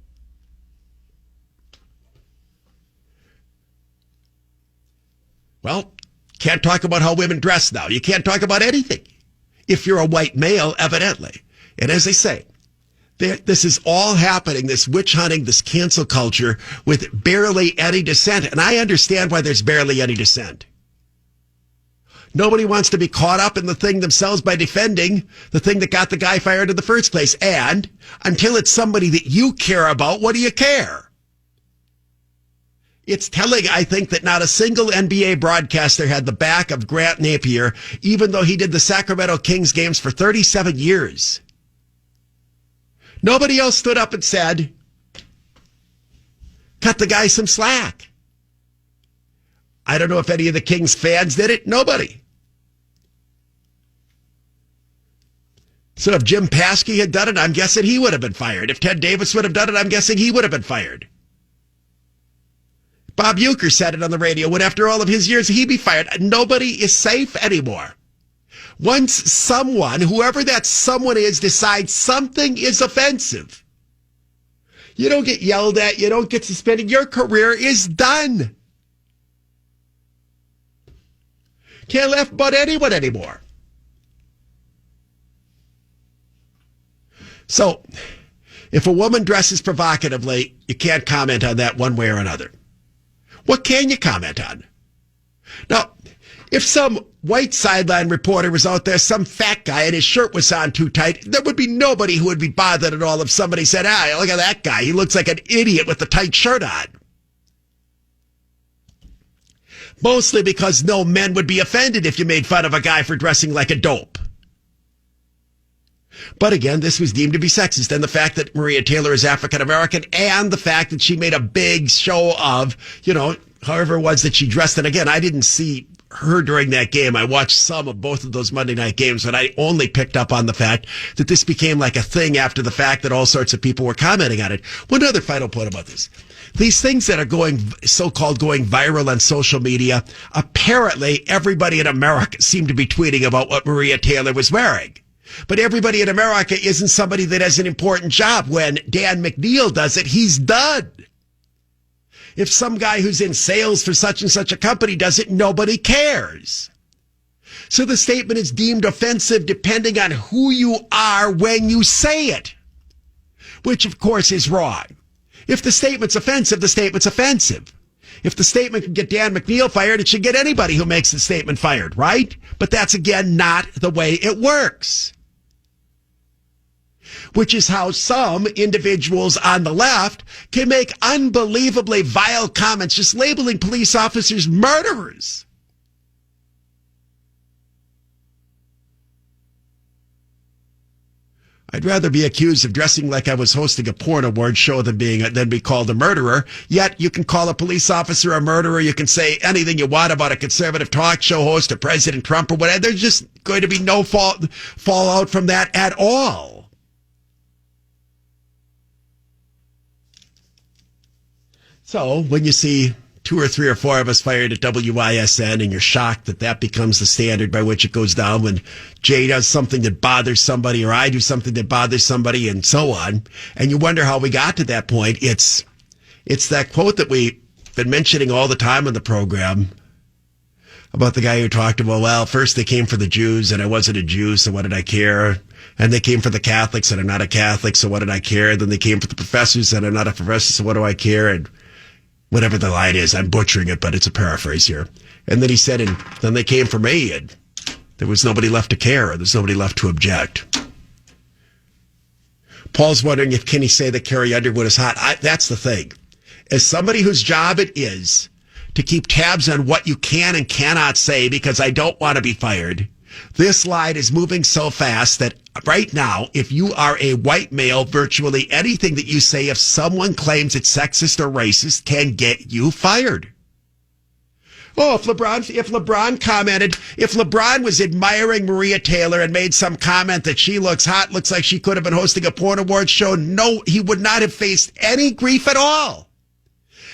Well, can't talk about how women dress now. You can't talk about anything if you're a white male, evidently. And as they say, this is all happening, this witch hunting, this cancel culture with barely any dissent. And I understand why there's barely any dissent. Nobody wants to be caught up in the thing themselves by defending the thing that got the guy fired in the first place. And until it's somebody that you care about, what do you care? It's telling, I think, that not a single NBA broadcaster had the back of Grant Napier, even though he did the Sacramento Kings games for 37 years. Nobody else stood up and said, cut the guy some slack. I don't know if any of the Kings fans did it. Nobody. So if Jim Paskey had done it, I'm guessing he would have been fired. If Ted Davis would have done it, I'm guessing he would have been fired. Bob Uecker said it on the radio. When after all of his years, he'd be fired. Nobody is safe anymore. Once someone, whoever that someone is, decides something is offensive, you don't get yelled at, you don't get suspended, your career is done. Can't laugh about anyone anymore. So, if a woman dresses provocatively, you can't comment on that one way or another. What can you comment on? Now, if some white sideline reporter was out there, some fat guy, and his shirt was on too tight, there would be nobody who would be bothered at all if somebody said, look at that guy. He looks like an idiot with the tight shirt on. Mostly because no men would be offended if you made fun of a guy for dressing like a dope. But again, this was deemed to be sexist. And the fact that Maria Taylor is African-American and the fact that she made a big show of, however it was that she dressed. And again, I didn't see her during that game. I watched some of both of those Monday night games, but I only picked up on the fact that this became like a thing after the fact that all sorts of people were commenting on it. One other final point about this. These things that are so-called going viral on social media, apparently everybody in America seemed to be tweeting about what Maria Taylor was wearing. But everybody in America isn't somebody that has an important job. When Dan McNeil does it, he's done. If some guy who's in sales for such and such a company does it, nobody cares. So the statement is deemed offensive depending on who you are when you say it, which of course is wrong. If the statement's offensive, the statement's offensive. If the statement can get Dan McNeil fired, it should get anybody who makes the statement fired, right? But that's, again, not the way it works. Which is how some individuals on the left can make unbelievably vile comments just labeling police officers murderers. I'd rather be accused of dressing like I was hosting a porn award show than be called a murderer. Yet you can call a police officer a murderer. You can say anything you want about a conservative talk show host or President Trump or whatever. There's just going to be no fallout from that at all. So when you see 2 or 3 or 4 of us fired at WISN and you're shocked that becomes the standard by which it goes down when Jay does something that bothers somebody or I do something that bothers somebody and so on, and you wonder how we got to that point, it's that quote that we've been mentioning all the time on the program about the guy who talked about, well, first they came for the Jews and I wasn't a Jew, so what did I care? And they came for the Catholics and I'm not a Catholic, so what did I care? Then they came for the professors and I'm not a professor, so what do I care? And whatever the line is, I'm butchering it, but it's a paraphrase here. And then he said, and then they came for me, and there was nobody left to care, or there's nobody left to object. Paul's wondering if can he say that Carrie Underwood is hot. That's the thing. As somebody whose job it is to keep tabs on what you can and cannot say because I don't want to be fired, this line is moving so fast that right now, if you are a white male, virtually anything that you say, if someone claims it's sexist or racist, can get you fired. Oh, if LeBron was admiring Maria Taylor and made some comment that she looks hot, looks like she could have been hosting a porn awards show, no, he would not have faced any grief at all.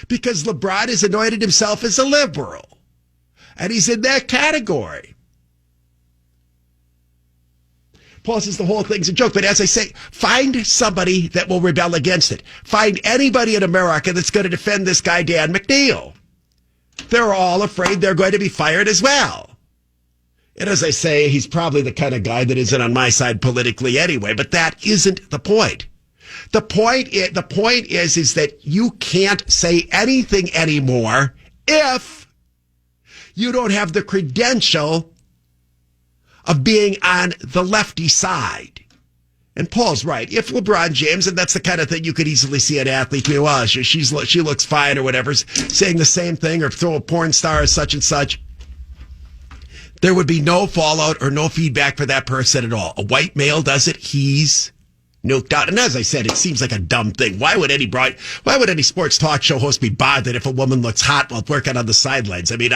Because LeBron has anointed himself as a liberal. And he's in that category. Paul says the whole thing's a joke. But as I say, find somebody that will rebel against it. Find anybody in America that's going to defend this guy, Dan McNeil. They're all afraid they're going to be fired as well. And as I say, he's probably the kind of guy that isn't on my side politically anyway, but that isn't the point. The point is that you can't say anything anymore if you don't have the credential of being on the lefty side. And Paul's right. If LeBron James, and that's the kind of thing you could easily see an athlete do, well, she looks fine or whatever, saying the same thing, or throw a porn star as such and such, there would be no fallout or no feedback for that person at all. A white male does it, he's nuked out. And as I said, it seems like a dumb thing. Why would any sports talk show host be bothered if a woman looks hot while working on the sidelines? I mean,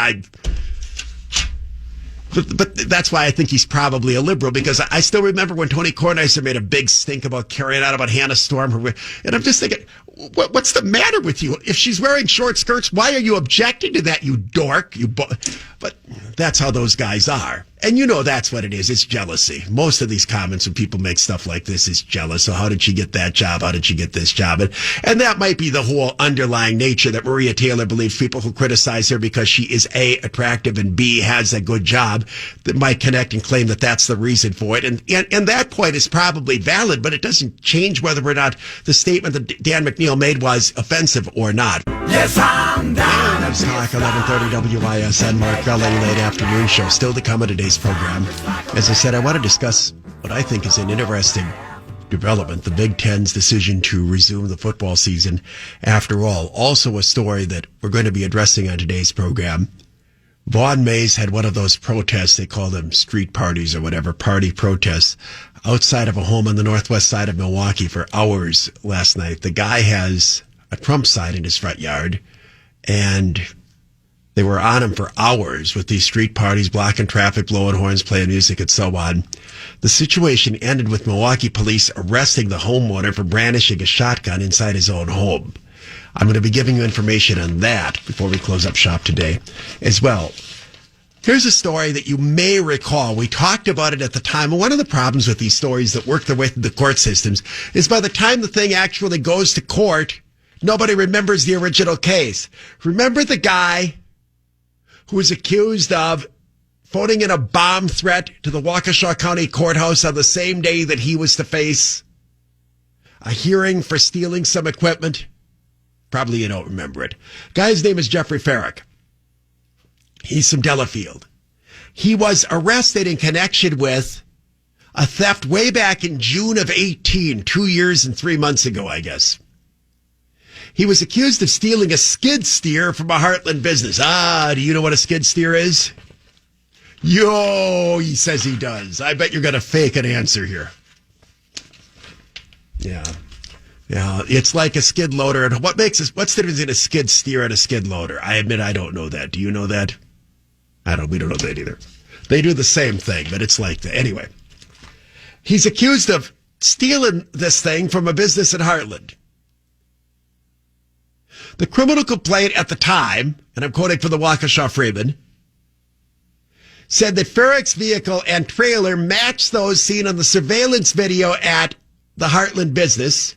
But that's why I think he's probably a liberal, because I still remember when Tony Kornheiser made a big stink about carrying out about Hannah Storm. And I'm just thinking, what's the matter with you? If she's wearing short skirts, why are you objecting to that, you dork? But that's how those guys are. And you know that's what it is. It's jealousy. Most of these comments when people make stuff like this is jealous. So how did she get that job? How did she get this job? And that might be the whole underlying nature that Maria Taylor believes people who criticize her because she is A, attractive, and B, has a good job that might connect and claim that that's the reason for it. And that point is probably valid, but it doesn't change whether or not the statement that Dan McNeil made was offensive or not. Yes, I'm down. News Talk 1130 WISN, Mark Gully, late afternoon show. Still to come on today's program. As I said, I want to discuss what I think is an interesting development, the Big Ten's decision to resume the football season after all. Also a story that we're going to be addressing on today's program. Vaughn Mays had one of those protests, they call them street parties or whatever, party protests, outside of a home on the northwest side of Milwaukee for hours last night. The guy has a Trump sign in his front yard, and they were on him for hours with these street parties, blocking traffic, blowing horns, playing music, and so on. The situation ended with Milwaukee police arresting the homeowner for brandishing a shotgun inside his own home. I'm going to be giving you information on that before we close up shop today as well. Here's a story that you may recall. We talked about it at the time. And one of the problems with these stories that work their way through the court systems is by the time the thing actually goes to court, nobody remembers the original case. Remember the guy who was accused of phoning in a bomb threat to the Waukesha County Courthouse on the same day that he was to face a hearing for stealing some equipment? Probably you don't remember it. Guy's name is Jeffrey Farrick. He's from Delafield. He was arrested in connection with a theft way back in June of 18, 2 years and 3 months ago, I guess. He was accused of stealing a skid steer from a Heartland business. Do you know what a skid steer is? He says he does. I bet you're going to fake an answer here. Yeah. Yeah, it's like a skid loader. And what's the difference in a skid steer and a skid loader? I admit I don't know that. Do you know that? We don't know that either. They do the same thing, but it's like that. Anyway, he's accused of stealing this thing from a business in Heartland. The criminal complaint at the time, and I'm quoting from the Waukesha Freeman, said that Farrick's vehicle and trailer matched those seen on the surveillance video at the Heartland business.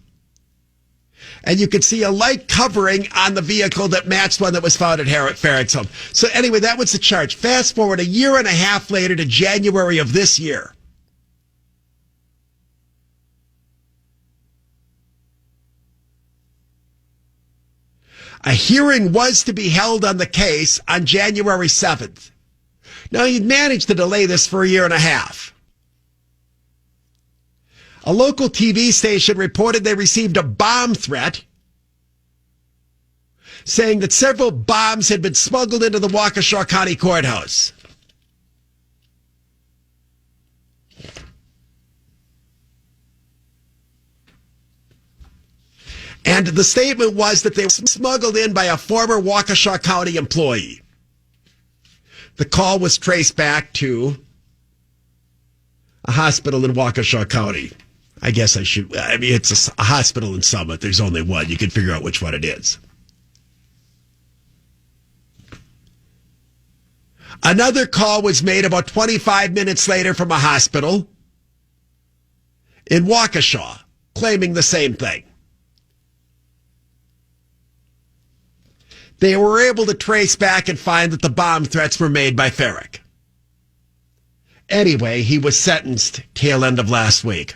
And you could see a light covering on the vehicle that matched one that was found at Farrick's home. So anyway, that was the charge. Fast forward a year and a half later to January of this year. A hearing was to be held on the case on January 7th. Now, he'd managed to delay this for a year and a half. A local TV station reported they received a bomb threat saying that several bombs had been smuggled into the Waukesha County Courthouse. And the statement was that they were smuggled in by a former Waukesha County employee. The call was traced back to a hospital in Waukesha County. It's a hospital in Summit. There's only one. You can figure out which one it is. Another call was made about 25 minutes later from a hospital in Waukesha, claiming the same thing. They were able to trace back and find that the bomb threats were made by Farrick. Anyway, he was sentenced tail end of last week.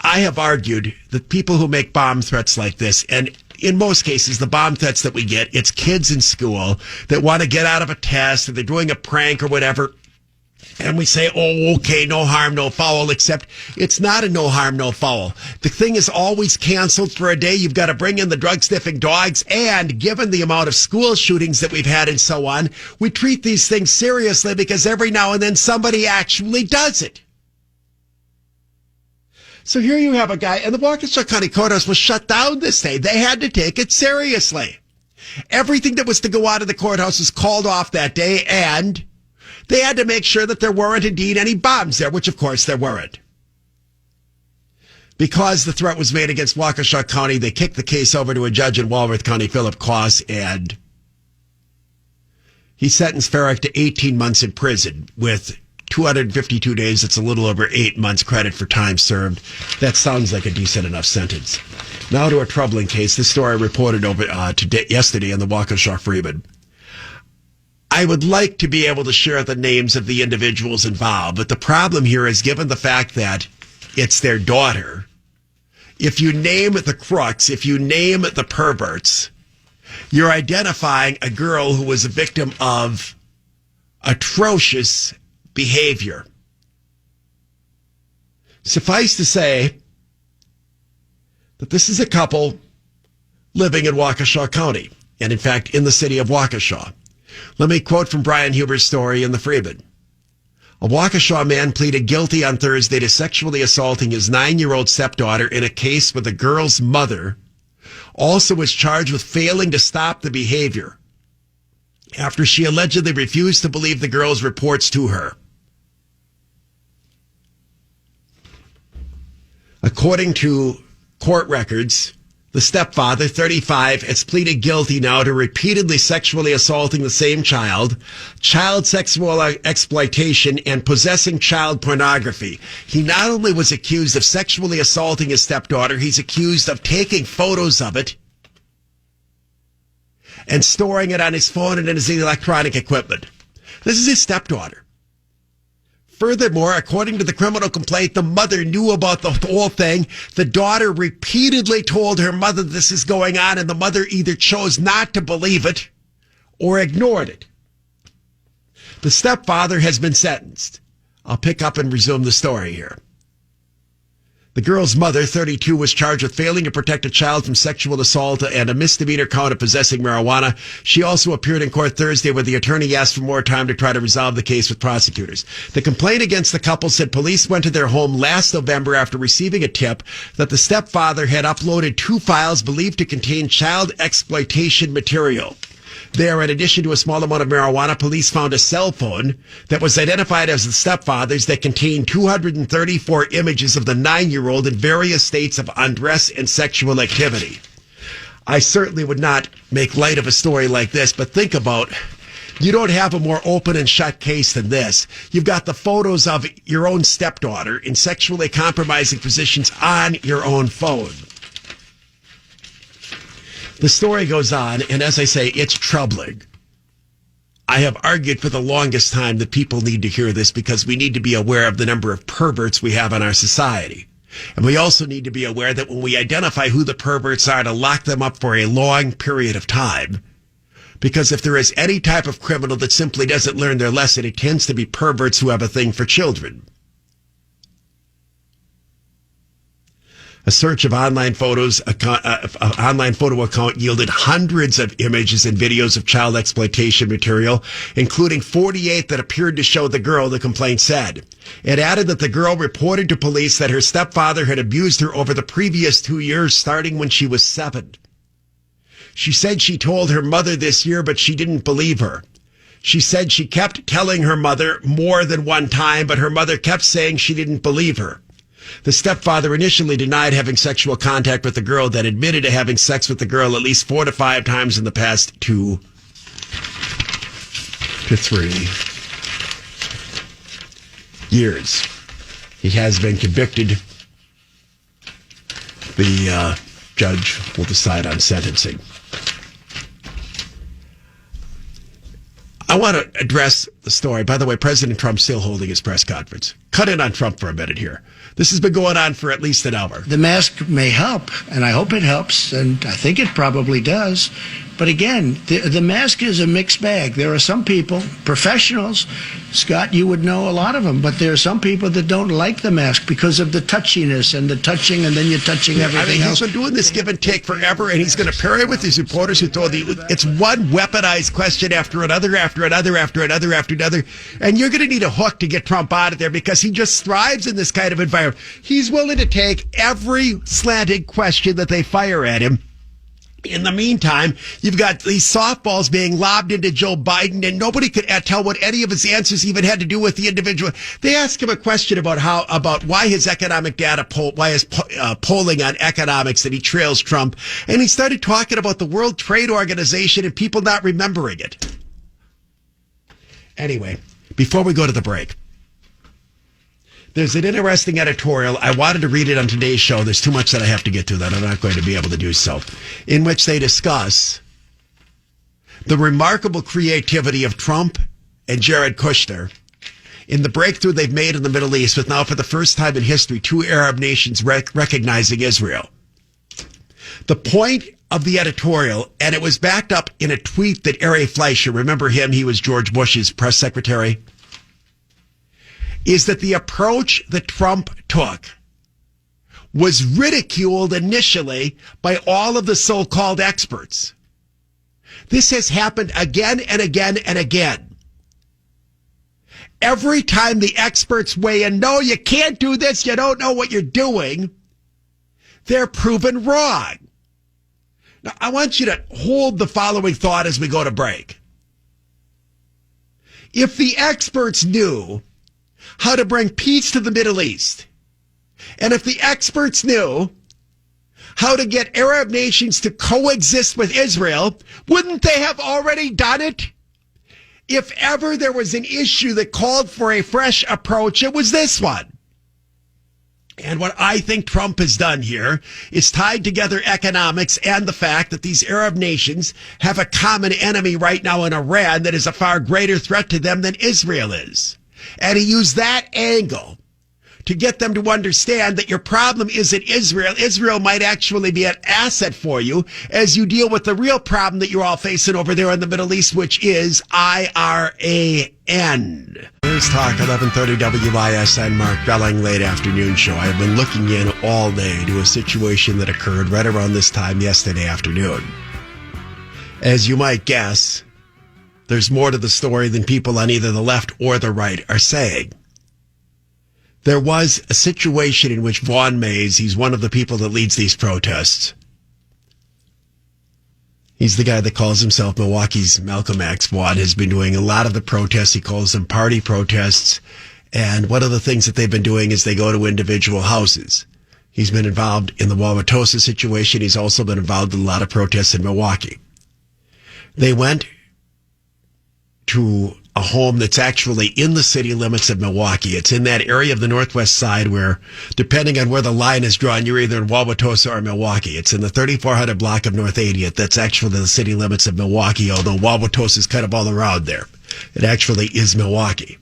I have argued that people who make bomb threats like this, and in most cases, the bomb threats that we get, it's kids in school that want to get out of a test, or they're doing a prank or whatever. And we say, oh, okay, no harm, no foul, except it's not a no harm, no foul. The thing is always canceled for a day. You've got to bring in the drug-sniffing dogs. And given the amount of school shootings that we've had and so on, we treat these things seriously because every now and then somebody actually does it. So here you have a guy, and the Waukesha County Courthouse was shut down this day. They had to take it seriously. Everything that was to go out of the courthouse was called off that day, and they had to make sure that there weren't indeed any bombs there, which of course there weren't. Because the threat was made against Waukesha County, they kicked the case over to a judge in Walworth County, Philip Koss, and he sentenced Farrick to 18 months in prison with 252 days. It's a little over 8 months credit for time served. That sounds like a decent enough sentence. Now to a troubling case. This story reported over yesterday in the Waukesha Freeman. I would like to be able to share the names of the individuals involved, but the problem here is, given the fact that it's their daughter, if you name the crooks, if you name the perverts, you're identifying a girl who was a victim of atrocious behavior. Suffice to say that this is a couple living in Waukesha County, and in fact in the city of Waukesha. Let me quote from Brian Huber's story in the Freeman. A Waukesha man pleaded guilty on Thursday to sexually assaulting his 9-year-old stepdaughter in a case where the girl's mother also was charged with failing to stop the behavior after she allegedly refused to believe the girl's reports to her. According to court records, the stepfather, 35, has pleaded guilty now to repeatedly sexually assaulting the same child sexual exploitation, and possessing child pornography. He not only was accused of sexually assaulting his stepdaughter, he's accused of taking photos of it and storing it on his phone and in his electronic equipment. This is his stepdaughter. Furthermore, according to the criminal complaint, the mother knew about the whole thing. The daughter repeatedly told her mother this is going on, and the mother either chose not to believe it or ignored it. The stepfather has been sentenced. I'll pick up and resume the story here. The girl's mother, 32, was charged with failing to protect a child from sexual assault and a misdemeanor count of possessing marijuana. She also appeared in court Thursday where the attorney asked for more time to try to resolve the case with prosecutors. The complaint against the couple said police went to their home last November after receiving a tip that the stepfather had uploaded 2 files believed to contain child exploitation material. There, in addition to a small amount of marijuana, police found a cell phone that was identified as the stepfather's that contained 234 images of the 9-year-old in various states of undress and sexual activity. I certainly would not make light of a story like this, but think about, you don't have a more open and shut case than this. You've got the photos of your own stepdaughter in sexually compromising positions on your own phone. The story goes on, and as I say, it's troubling. I have argued for the longest time that people need to hear this because we need to be aware of the number of perverts we have in our society. And we also need to be aware that when we identify who the perverts are, to lock them up for a long period of time. Because if there is any type of criminal that simply doesn't learn their lesson, it tends to be perverts who have a thing for children. A search of online photo account yielded hundreds of images and videos of child exploitation material, including 48 that appeared to show the girl, the complaint said. It added that the girl reported to police that her stepfather had abused her over the previous 2 years, starting when she was 7. She said she told her mother this year, but she didn't believe her. She said she kept telling her mother more than one time, but her mother kept saying she didn't believe her. The stepfather initially denied having sexual contact with the girl, then admitted to having sex with the girl at least 4 to 5 times in the past 2 to 3 years. He has been convicted. The judge will decide on sentencing. I want to address the story. By the way, President Trump's still holding his press conference. Cut in on Trump for a minute here. This has been going on for at least an hour. The mask may help, and I hope it helps, and I think it probably does. But again, the mask is a mixed bag. There are some people, professionals, Scott, you would know a lot of them, but there are some people that don't like the mask because of the touchiness and the touching, and then you're touching everything else. He's been doing this give and take forever, and he's going to parry with these reporters who told you it's one weaponized question after another, after another, after another, after another. And you're going to need a hook to get Trump out of there because he just thrives in this kind of environment. He's willing to take every slanted question that they fire at him. In the meantime, you've got these softballs being lobbed into Joe Biden, and nobody could tell what any of his answers even had to do with the individual. They asked him a question about why his economic data why his polling on economics that he trails Trump, and he started talking about the World Trade Organization and people not remembering it. Anyway, before we go to the break, there's an interesting editorial. I wanted to read it on today's show. There's too much that I have to get to that I'm not going to be able to do so. In which they discuss the remarkable creativity of Trump and Jared Kushner in the breakthrough they've made in the Middle East with now for the first time in history 2 Arab nations recognizing Israel. The point of the editorial, and it was backed up in a tweet that Ari Fleischer, remember him, he was George Bush's press secretary, is that the approach that Trump took was ridiculed initially by all of the so-called experts. This has happened again and again and again. Every time the experts weigh in, no, you can't do this, you don't know what you're doing, they're proven wrong. Now, I want you to hold the following thought as we go to break. If the experts knew how to bring peace to the Middle East, and if the experts knew how to get Arab nations to coexist with Israel, wouldn't they have already done it? If ever there was an issue that called for a fresh approach, it was this one. And what I think Trump has done here is tied together economics and the fact that these Arab nations have a common enemy right now in Iran that is a far greater threat to them than Israel is. And he used that angle to get them to understand that your problem isn't Israel. Israel might actually be an asset for you as you deal with the real problem that you're all facing over there in the Middle East, which is IRAN. Here's Talk 1130 WISN, Mark Belling, late afternoon show. I have been looking in all day to a situation that occurred right around this time yesterday afternoon. As you might guess, there's more to the story than people on either the left or the right are saying. There was a situation in which Vaughn Mays, he's one of the people that leads these protests. He's the guy that calls himself Milwaukee's Malcolm X. Vaughn has been doing a lot of the protests. He calls them party protests. And one of the things that they've been doing is they go to individual houses. He's been involved in the Wauwatosa situation. He's also been involved in a lot of protests in Milwaukee. They went to a home that's actually in the city limits of Milwaukee. It's in that area of the northwest side where, depending on where the line is drawn, you're either in Wauwatosa or Milwaukee. It's in the 3400 block of North 80th. That's actually the city limits of Milwaukee, although Wauwatosa is kind of all around there. It actually is Milwaukee.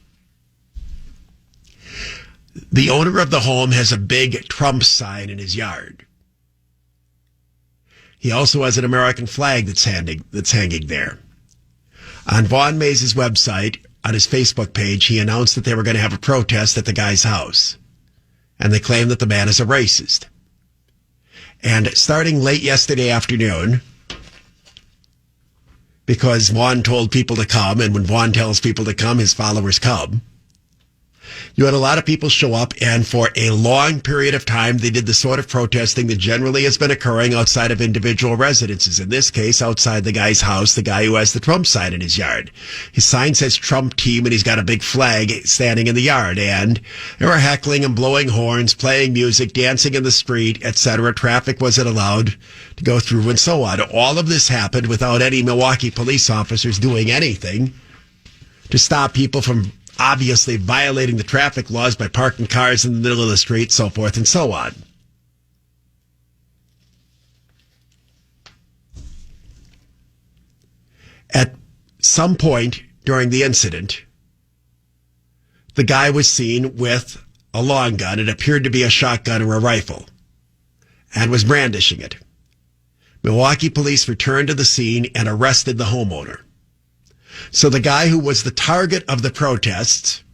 The owner of the home has a big Trump sign in his yard. He also has an American flag that's hanging there. On Vaughn Mays' website, on his Facebook page, he announced that they were going to have a protest at the guy's house. And they claim that the man is a racist. And starting late yesterday afternoon, because Vaughn told people to come, and when Vaughn tells people to come, his followers come, you had a lot of people show up, and for a long period of time, they did the sort of protesting that generally has been occurring outside of individual residences. In this case, outside the guy's house, the guy who has the Trump sign in his yard. His sign says Trump team, and he's got a big flag standing in the yard. And they were heckling and blowing horns, playing music, dancing in the street, etc. Traffic wasn't allowed to go through, and so on. All of this happened without any Milwaukee police officers doing anything to stop people from obviously violating the traffic laws by parking cars in the middle of the street, so forth and so on. At some point during the incident, the guy was seen with a long gun. It appeared to be a shotgun or a rifle, and was brandishing it. Milwaukee police returned to the scene and arrested the homeowner. So the guy who was the target of the protests,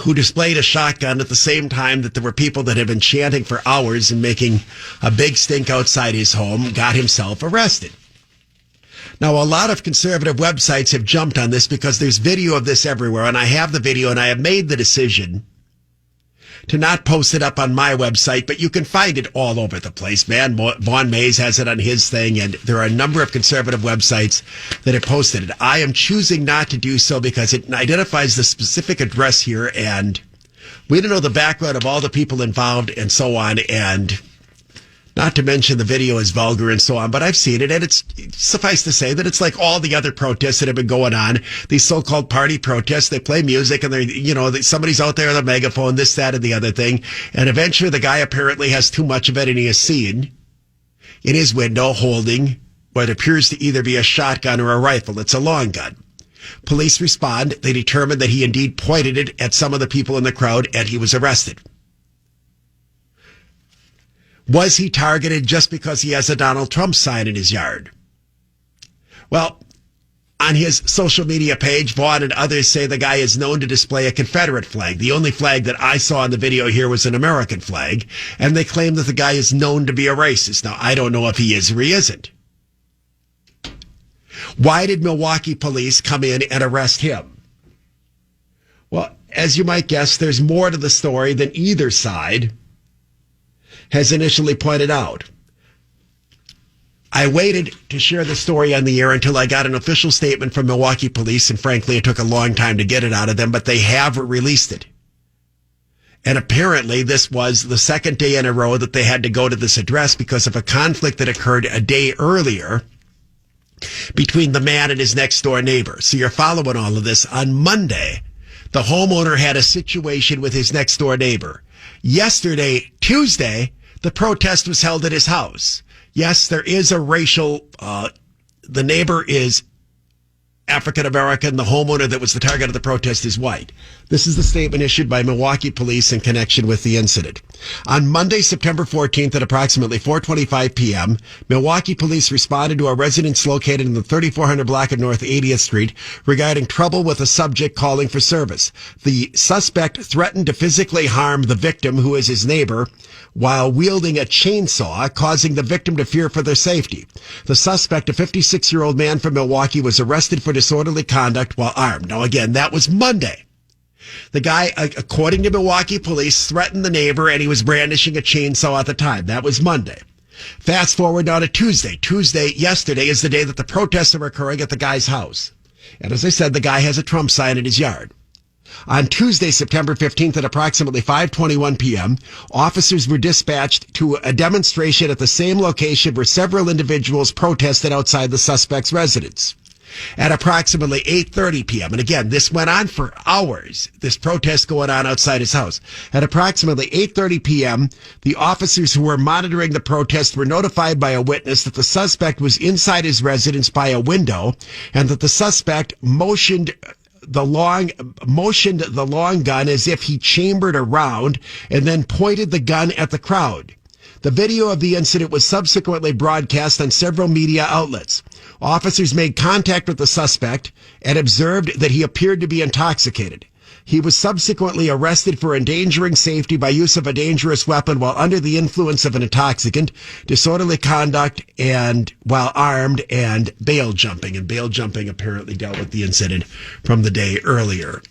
who displayed a shotgun at the same time that there were people that had been chanting for hours and making a big stink outside his home, got himself arrested. Now, a lot of conservative websites have jumped on this because there's video of this everywhere, and I have the video, and I have made the decision to not post it up on my website, but you can find it all over the place, man. Vaughn Mays has it on his thing, and there are a number of conservative websites that have posted it. I am choosing not to do so because it identifies the specific address here, and we don't know the background of all the people involved and so on, and not to mention the video is vulgar and so on, but I've seen it, and it's suffice to say that it's like all the other protests that have been going on, these so-called party protests. They play music, and somebody's out there with a megaphone, this, that, and the other thing, and eventually the guy apparently has too much of it, and he is seen in his window holding what appears to either be a shotgun or a rifle. It's a long gun. Police respond. They determined that he indeed pointed it at some of the people in the crowd, and he was arrested. Was he targeted just because he has a Donald Trump sign in his yard? Well, on his social media page, Vaughn and others say the guy is known to display a Confederate flag. The only flag that I saw in the video here was an American flag, and they claim that the guy is known to be a racist. Now, I don't know if he is or he isn't. Why did Milwaukee police come in and arrest him? Well, as you might guess, there's more to the story than either side has initially pointed out. I waited to share the story on the air until I got an official statement from Milwaukee police, and frankly, it took a long time to get it out of them, but they have released it. And apparently, this was the second day in a row that they had to go to this address because of a conflict that occurred a day earlier between the man and his next door neighbor. So you're following all of this. On Monday, the homeowner had a situation with his next door neighbor. Yesterday, Tuesday, the protest was held at his house. Yes, there is a racial, the neighbor is African American. The homeowner that was the target of the protest is white. This is the statement issued by Milwaukee police in connection with the incident. On Monday, September 14th at approximately 4:25 p.m., Milwaukee police responded to a residence located in the 3400 block of North 80th Street regarding trouble with a subject calling for service. The suspect threatened to physically harm the victim, who is his neighbor, while wielding a chainsaw, causing the victim to fear for their safety. The suspect, a 56-year-old man from Milwaukee, was arrested for disorderly conduct while armed. Now, again, that was Monday. The guy, according to Milwaukee police, threatened the neighbor, and he was brandishing a chainsaw at the time. That was Monday. Fast forward now to Tuesday. Yesterday, is the day that the protests are occurring at the guy's house. And as I said, the guy has a Trump sign in his yard. On Tuesday, September 15th at approximately 5:21 p.m., officers were dispatched to a demonstration at the same location where several individuals protested outside the suspect's residence. At approximately 8:30 p.m., and again, this went on for hours, this protest going on outside his house. At approximately 8:30 p.m., the officers who were monitoring the protest were notified by a witness that the suspect was inside his residence by a window and that the suspect motioned the long gun as if he chambered a round and then pointed the gun at the crowd. The video of the incident was subsequently broadcast on several media outlets. Officers made contact with the suspect and observed that he appeared to be intoxicated. He was subsequently arrested for endangering safety by use of a dangerous weapon while under the influence of an intoxicant, disorderly conduct, and while armed, and bail jumping. And bail jumping apparently dealt with the incident from the day earlier.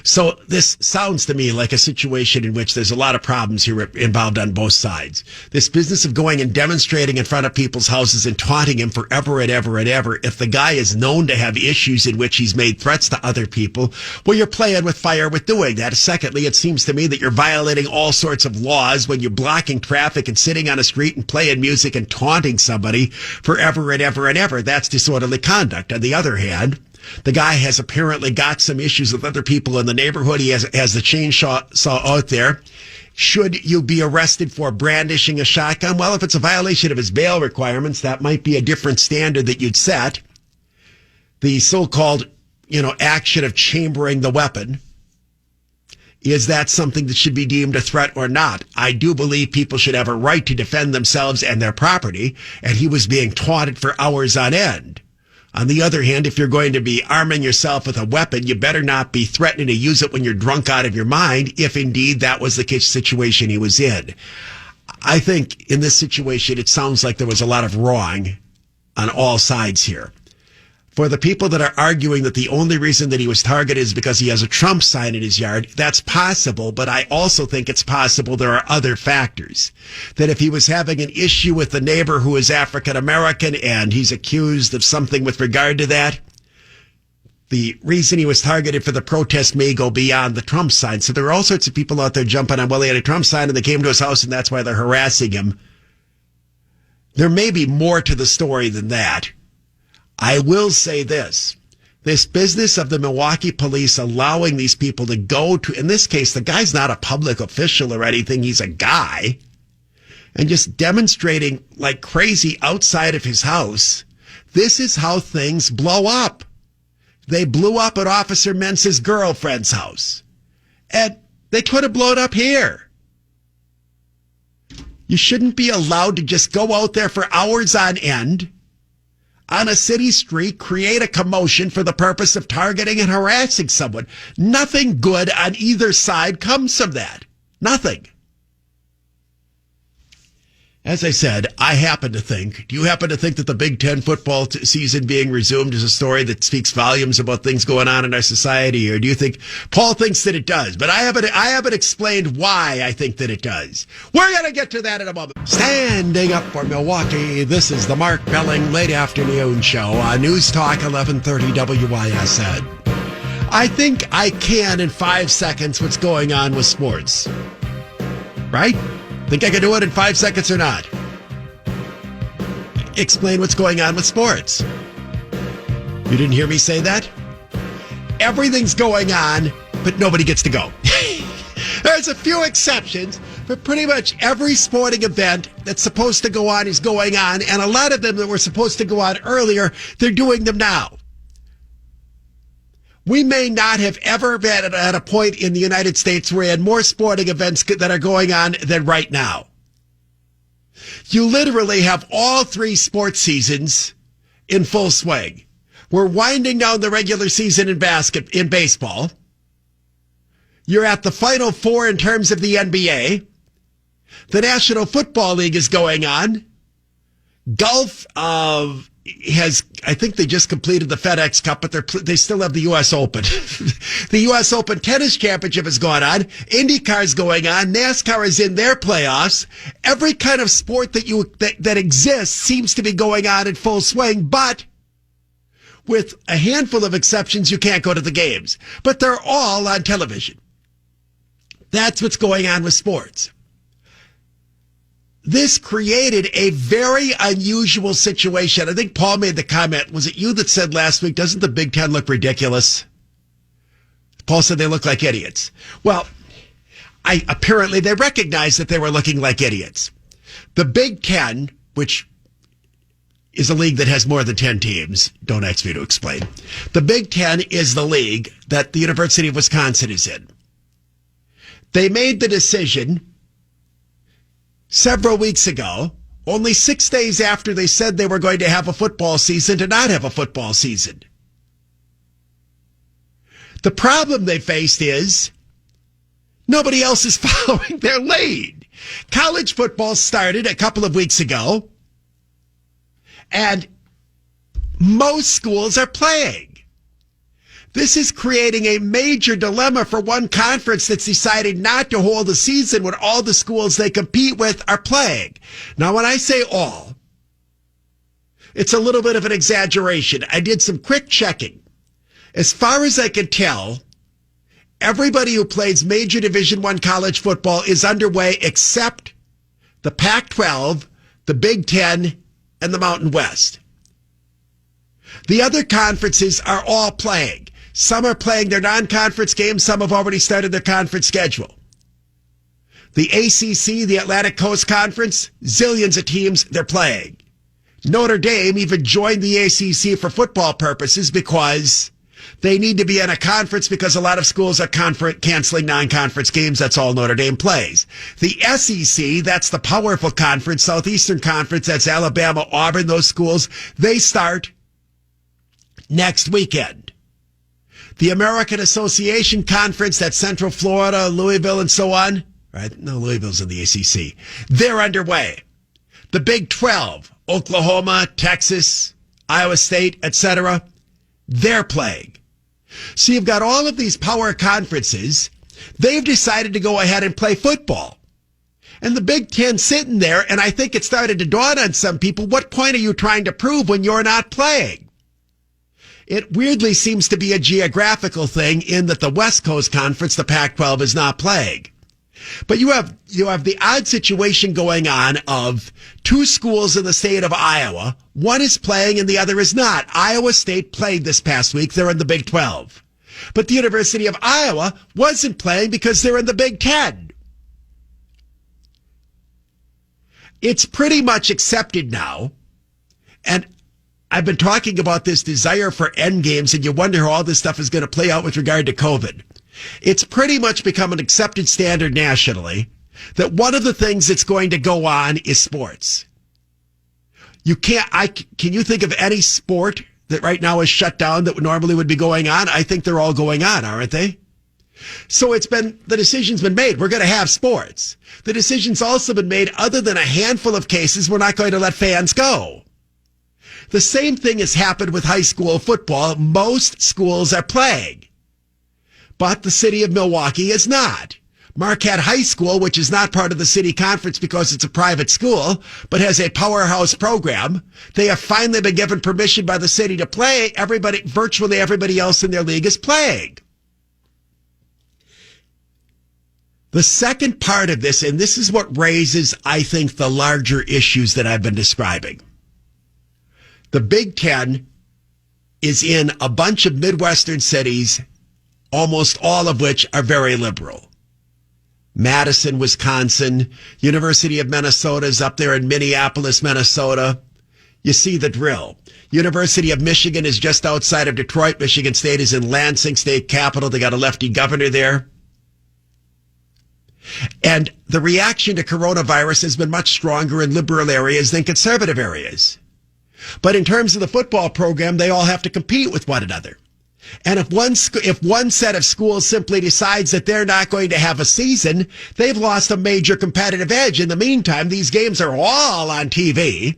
So this sounds to me like a situation in which there's a lot of problems here involved on both sides. This business of going and demonstrating in front of people's houses and taunting him forever and ever and ever. If the guy is known to have issues in which he's made threats to other people, well, you're playing with fire with doing that. Secondly, it seems to me that you're violating all sorts of laws when you're blocking traffic and sitting on a street and playing music and taunting somebody forever and ever and ever. That's disorderly conduct. On the other hand, the guy has apparently got some issues with other people in the neighborhood. He has the chainsaw out there. Should you be arrested for brandishing a shotgun? Well, if it's a violation of his bail requirements, that might be a different standard that you'd set. The so-called, action of chambering the weapon. Is that something that should be deemed a threat or not? I do believe people should have a right to defend themselves and their property, and he was being taunted for hours on end. On the other hand, if you're going to be arming yourself with a weapon, you better not be threatening to use it when you're drunk out of your mind, if indeed that was the situation he was in. I think in this situation, it sounds like there was a lot of wrong on all sides here. For the people that are arguing that the only reason that he was targeted is because he has a Trump sign in his yard, that's possible, but I also think it's possible there are other factors. That if he was having an issue with the neighbor who is African American and he's accused of something with regard to that, the reason he was targeted for the protest may go beyond the Trump sign. So there are all sorts of people out there jumping on, well, he had a Trump sign and they came to his house and that's why they're harassing him. There may be more to the story than that. I will say this business of the Milwaukee police allowing these people to go to, in this case, the guy's not a public official or anything. He's a guy, and just demonstrating like crazy outside of his house. This is how things blow up. They blew up at Officer Mentz's girlfriend's house, and they could have blown up here. You shouldn't be allowed to just go out there for hours on end on a city street, create a commotion for the purpose of targeting and harassing someone. Nothing good on either side comes from that. Nothing. As I said, do you happen to think that the Big Ten football season being resumed is a story that speaks volumes about things going on in our society? Or do you think Paul thinks that it does? But I haven't explained why I think that it does. We're going to get to that in a moment. Standing up for Milwaukee, this is the Mark Belling Late Afternoon Show on News Talk 1130 WYSN. I think I can in 5 seconds what's going on with sports. Right? Think I can do it in 5 seconds or not? Explain what's going on with sports. You didn't hear me say that? Everything's going on, but nobody gets to go. There's a few exceptions. But pretty much every sporting event that's supposed to go on is going on, and a lot of them that were supposed to go on earlier, they're doing them now. We may not have ever been at a point in the United States where we had more sporting events that are going on than right now. You literally have all three sports seasons in full swing. We're winding down the regular season in baseball. You're at the Final Four in terms of the NBA. The National Football League is going on. Golf I think they just completed the FedEx Cup, but they still have the U.S. Open. The U.S. Open Tennis Championship is going on. IndyCar is going on. NASCAR is in their playoffs. Every kind of sport that exists seems to be going on in full swing, but with a handful of exceptions, you can't go to the games. But they're all on television. That's what's going on with sports. This created a very unusual situation. I think Paul made the comment. Was it you that said last week, doesn't the Big Ten look ridiculous? Paul said they look like idiots. Well, apparently they recognized that they were looking like idiots. The Big Ten, which is a league that has more than 10 teams, don't ask me to explain. The Big Ten is the league that the University of Wisconsin is in. They made the decision several weeks ago, only 6 days after they said they were going to have a football season, to not have a football season. The problem they faced is nobody else is following their lead. College football started a couple of weeks ago, and most schools are playing. This is creating a major dilemma for one conference that's decided not to hold a season when all the schools they compete with are playing. Now, when I say all, it's a little bit of an exaggeration. I did some quick checking. As far as I can tell, everybody who plays major Division I college football is underway except the Pac-12, the Big Ten, and the Mountain West. The other conferences are all playing. Some are playing their non-conference games. Some have already started their conference schedule. The ACC, the Atlantic Coast Conference, zillions of teams, they're playing. Notre Dame even joined the ACC for football purposes because they need to be in a conference because a lot of schools are canceling non-conference games. That's all Notre Dame plays. The SEC, that's the powerful conference, Southeastern Conference, that's Alabama, Auburn, those schools, they start next weekend. The American Association Conference, that's Central Florida, Louisville, and so on. Right? No, Louisville's in the ACC. They're underway. The Big 12, Oklahoma, Texas, Iowa State, etc., they're playing. So you've got all of these power conferences. They've decided to go ahead and play football. And the Big Ten sitting there, and I think it started to dawn on some people, what point are you trying to prove when you're not playing? It weirdly seems to be a geographical thing in that the West Coast Conference, the Pac-12, is not playing. But you have the odd situation going on of two schools in the state of Iowa. One is playing and the other is not. Iowa State played this past week. They're in the Big 12. But the University of Iowa wasn't playing because they're in the Big 10. It's pretty much accepted now. And I've been talking about this desire for end games, and you wonder how all this stuff is going to play out with regard to COVID. It's pretty much become an accepted standard nationally that one of the things that's going to go on is sports. Can you think of any sport that right now is shut down that normally would be going on? I think they're all going on, aren't they? So the decision's been made. We're going to have sports. The decision's also been made, other than a handful of cases, we're not going to let fans go. The same thing has happened with high school football. Most schools are playing, but the city of Milwaukee is not. Marquette High School, which is not part of the city conference because it's a private school, but has a powerhouse program, they have finally been given permission by the city to play. Virtually everybody else in their league is playing. The second part of this, and this is what raises, I think, the larger issues that I've been describing. The Big Ten is in a bunch of Midwestern cities, almost all of which are very liberal. Madison, Wisconsin. University of Minnesota is up there in Minneapolis, Minnesota. You see the drill. University of Michigan is just outside of Detroit. Michigan State is in Lansing, state capital. They got a lefty governor there. And the reaction to coronavirus has been much stronger in liberal areas than conservative areas. But in terms of the football program, they all have to compete with one another. And if one set of schools simply decides that they're not going to have a season, they've lost a major competitive edge. In the meantime, these games are all on TV.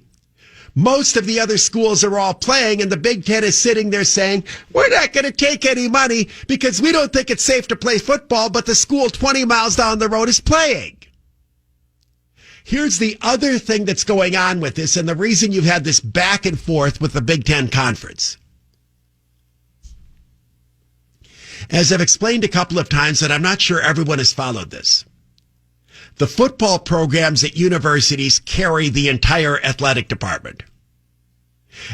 Most of the other schools are all playing, and the Big Ten is sitting there saying, we're not going to take any money because we don't think it's safe to play football, but the school 20 miles down the road is playing. Here's the other thing that's going on with this, and the reason you've had this back and forth with the Big Ten Conference. As I've explained a couple of times, and I'm not sure everyone has followed this, the football programs at universities carry the entire athletic department.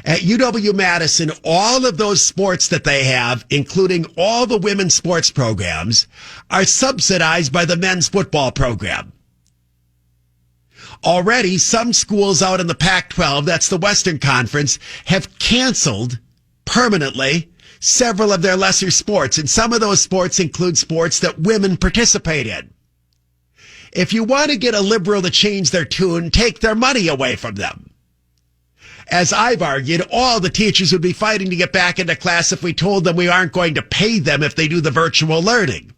At UW-Madison, all of those sports that they have, including all the women's sports programs, are subsidized by the men's football program. Already, some schools out in the Pac-12, that's the Western Conference, have canceled permanently several of their lesser sports, and some of those sports include sports that women participate in. If you want to get a liberal to change their tune, take their money away from them. As I've argued, all the teachers would be fighting to get back into class if we told them we aren't going to pay them if they do the virtual learning.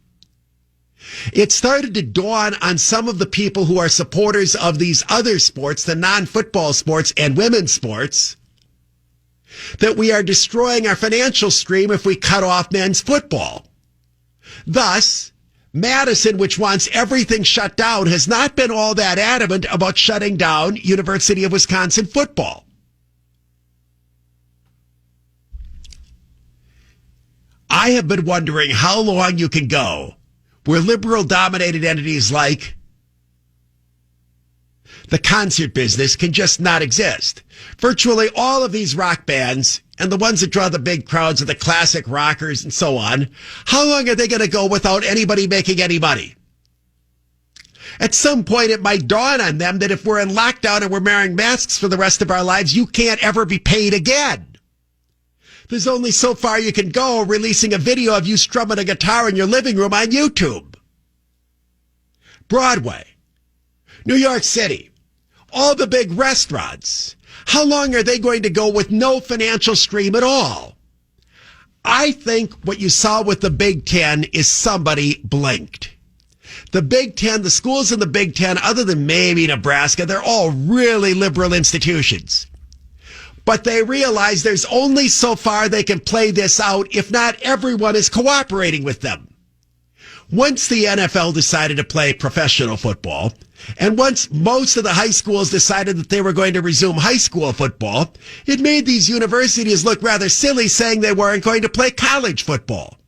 It started to dawn on some of the people who are supporters of these other sports, the non-football sports and women's sports, that we are destroying our financial stream if we cut off men's football. Thus, Madison, which wants everything shut down, has not been all that adamant about shutting down University of Wisconsin football. I have been wondering how long you can go where liberal-dominated entities like the concert business can just not exist. Virtually all of these rock bands and the ones that draw the big crowds are the classic rockers and so on. How long are they going to go without anybody making any money? At some point, it might dawn on them that if we're in lockdown and we're wearing masks for the rest of our lives, you can't ever be paid again. There's only so far you can go releasing a video of you strumming a guitar in your living room on YouTube. Broadway, New York City, all the big restaurants. How long are they going to go with no financial stream at all? I think what you saw with the Big Ten is somebody blinked. The Big Ten, the schools in the Big Ten, other than maybe Nebraska, they're all really liberal institutions. But they realize there's only so far they can play this out if not everyone is cooperating with them. Once the NFL decided to play professional football, and once most of the high schools decided that they were going to resume high school football, it made these universities look rather silly saying they weren't going to play college football.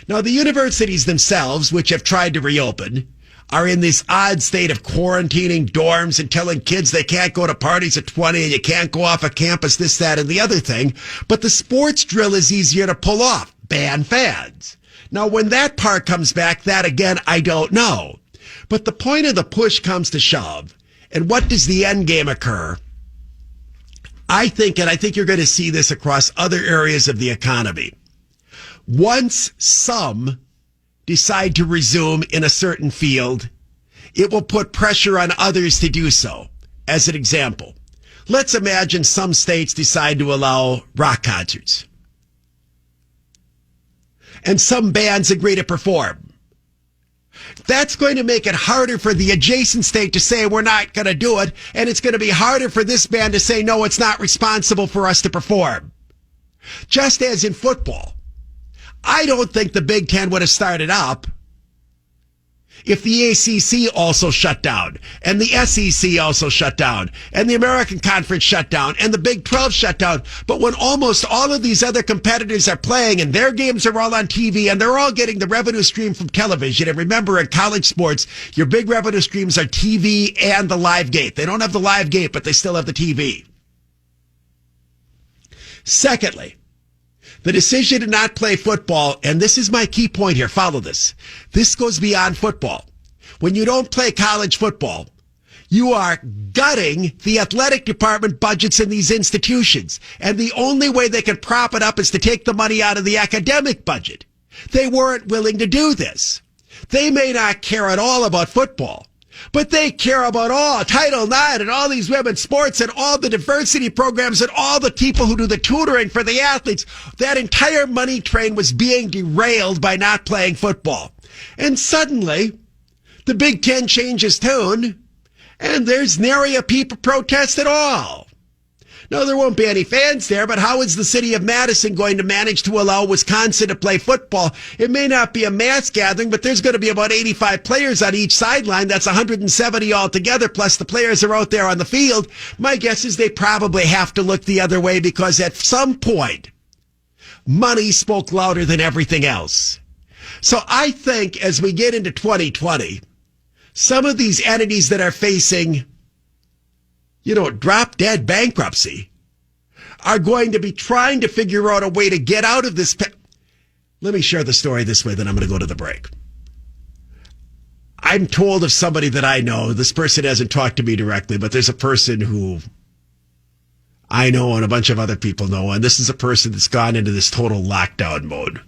Now, the universities themselves, which have tried to reopen, are in this odd state of quarantining dorms and telling kids they can't go to parties at 20 and you can't go off a campus, this, that, and the other thing. But the sports drill is easier to pull off. Ban fans. Now, when that part comes back, that again, I don't know. But the point of the push comes to shove. And what does the end game occur? I think you're going to see this across other areas of the economy. Once some decide to resume in a certain field, it will put pressure on others to do so. As an example, let's imagine some states decide to allow rock concerts. And some bands agree to perform. That's going to make it harder for the adjacent state to say we're not going to do it, and it's going to be harder for this band to say no, it's not responsible for us to perform. Just as in football, I don't think the Big Ten would have started up if the ACC also shut down, and the SEC also shut down, and the American Conference shut down, and the Big 12 shut down. But when almost all of these other competitors are playing and their games are all on TV and they're all getting the revenue stream from television, and remember in college sports, your big revenue streams are TV and the live gate. They don't have the live gate, but they still have the TV. Secondly, the decision to not play football, and this is my key point here, follow this. This goes beyond football. when you don't play college football, you are gutting the athletic department budgets in these institutions. And the only way they can prop it up is to take the money out of the academic budget. They weren't willing to do this. They may not care at all about football, but they care about all Title IX and all these women's sports and all the diversity programs and all the people who do the tutoring for the athletes. That entire money train was being derailed by not playing football. And suddenly, the Big Ten changes tune, and there's nary a peep of protest at all. No, there won't be any fans there, but how is the city of Madison going to manage to allow Wisconsin to play football? It may not be a mass gathering, but there's going to be about 85 players on each sideline. That's 170 altogether, plus the players are out there on the field. My guess is they probably have to look the other way because at some point, money spoke louder than everything else. So I think as we get into 2020, some of these entities that are facing drop dead bankruptcy are going to be trying to figure out a way to get out of this. Let me share the story this way, then I'm going to go to the break. I'm told of somebody that I know. This person hasn't talked to me directly, but there's a person who I know and a bunch of other people know. And this is a person that's gone into this total lockdown mode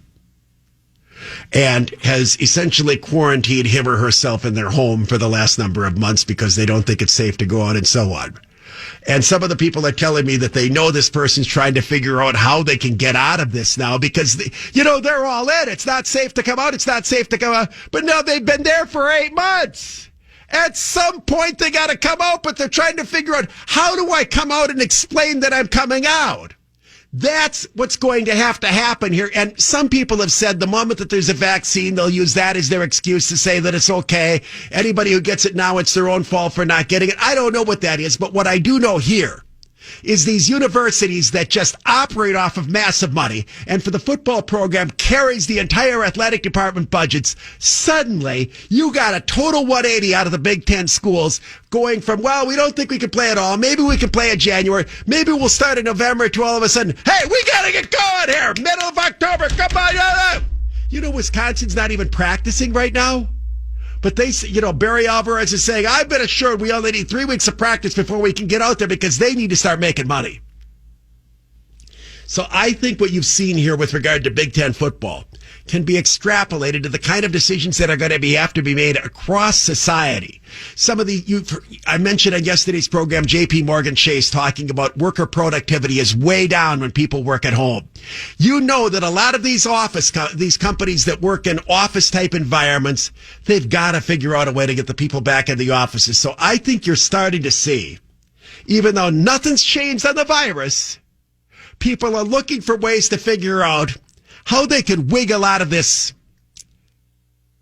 and has essentially quarantined him or herself in their home for the last number of months because they don't think it's safe to go out and so on. And some of the people are telling me that they know this person's trying to figure out how they can get out of this now because, they're all in. It's not safe to come out. It's not safe to come out. But now they've been there for 8 months. At some point, they got to come out, but they're trying to figure out, how do I come out and explain that I'm coming out? That's what's going to have to happen here. And some people have said the moment that there's a vaccine, they'll use that as their excuse to say that it's okay. Anybody who gets it now, it's their own fault for not getting it. I don't know what that is, but what I do know here is these universities that just operate off of massive money and for the football program carries the entire athletic department budgets. Suddenly, you got a total 180 out of the Big Ten schools going from, well, we don't think we can play at all. Maybe we can play in January. Maybe we'll start in November to all of a sudden, hey, we got to get going here. Middle of October. Come on. Wisconsin's not even practicing right now. But they, Barry Alvarez is saying, I've been assured we only need 3 weeks of practice before we can get out there because they need to start making money. So I think what you've seen here with regard to Big Ten football can be extrapolated to the kind of decisions that are going to have to be made across society. Some of I mentioned on yesterday's program, J.P. Morgan Chase talking about worker productivity is way down when people work at home. You know that a lot of these these companies that work in office type environments, they've got to figure out a way to get the people back in the offices. So I think you're starting to see, even though nothing's changed on the virus, people are looking for ways to figure out how they can wiggle out of this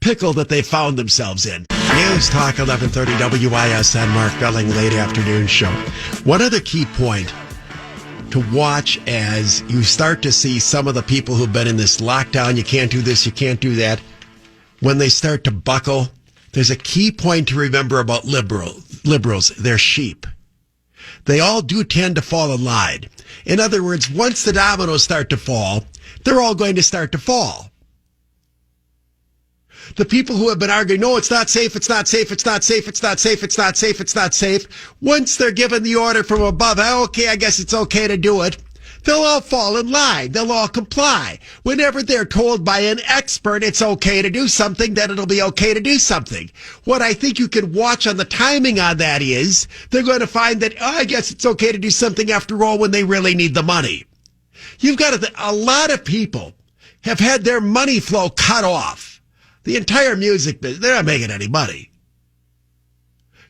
pickle that they found themselves in. News Talk 1130 WISN, Mark Belling, late afternoon show. One other key point to watch as you start to see some of the people who've been in this lockdown, you can't do this, you can't do that, when they start to buckle, there's a key point to remember about liberals. They're sheep. They all do tend to fall in line. In other words, once the dominoes start to fall, they're all going to start to fall. The people who have been arguing, no, it's not safe, it's not safe, it's not safe, it's not safe, it's not safe, it's not safe. Once they're given the order from above, okay, I guess it's okay to do it, they'll all fall in line. They'll all comply. Whenever they're told by an expert it's okay to do something, then it'll be okay to do something. What I think you can watch on the timing on that is they're going to find that, I guess it's okay to do something after all when they really need the money. You've got a lot of people have had their money flow cut off. The entire music business, they're not making any money.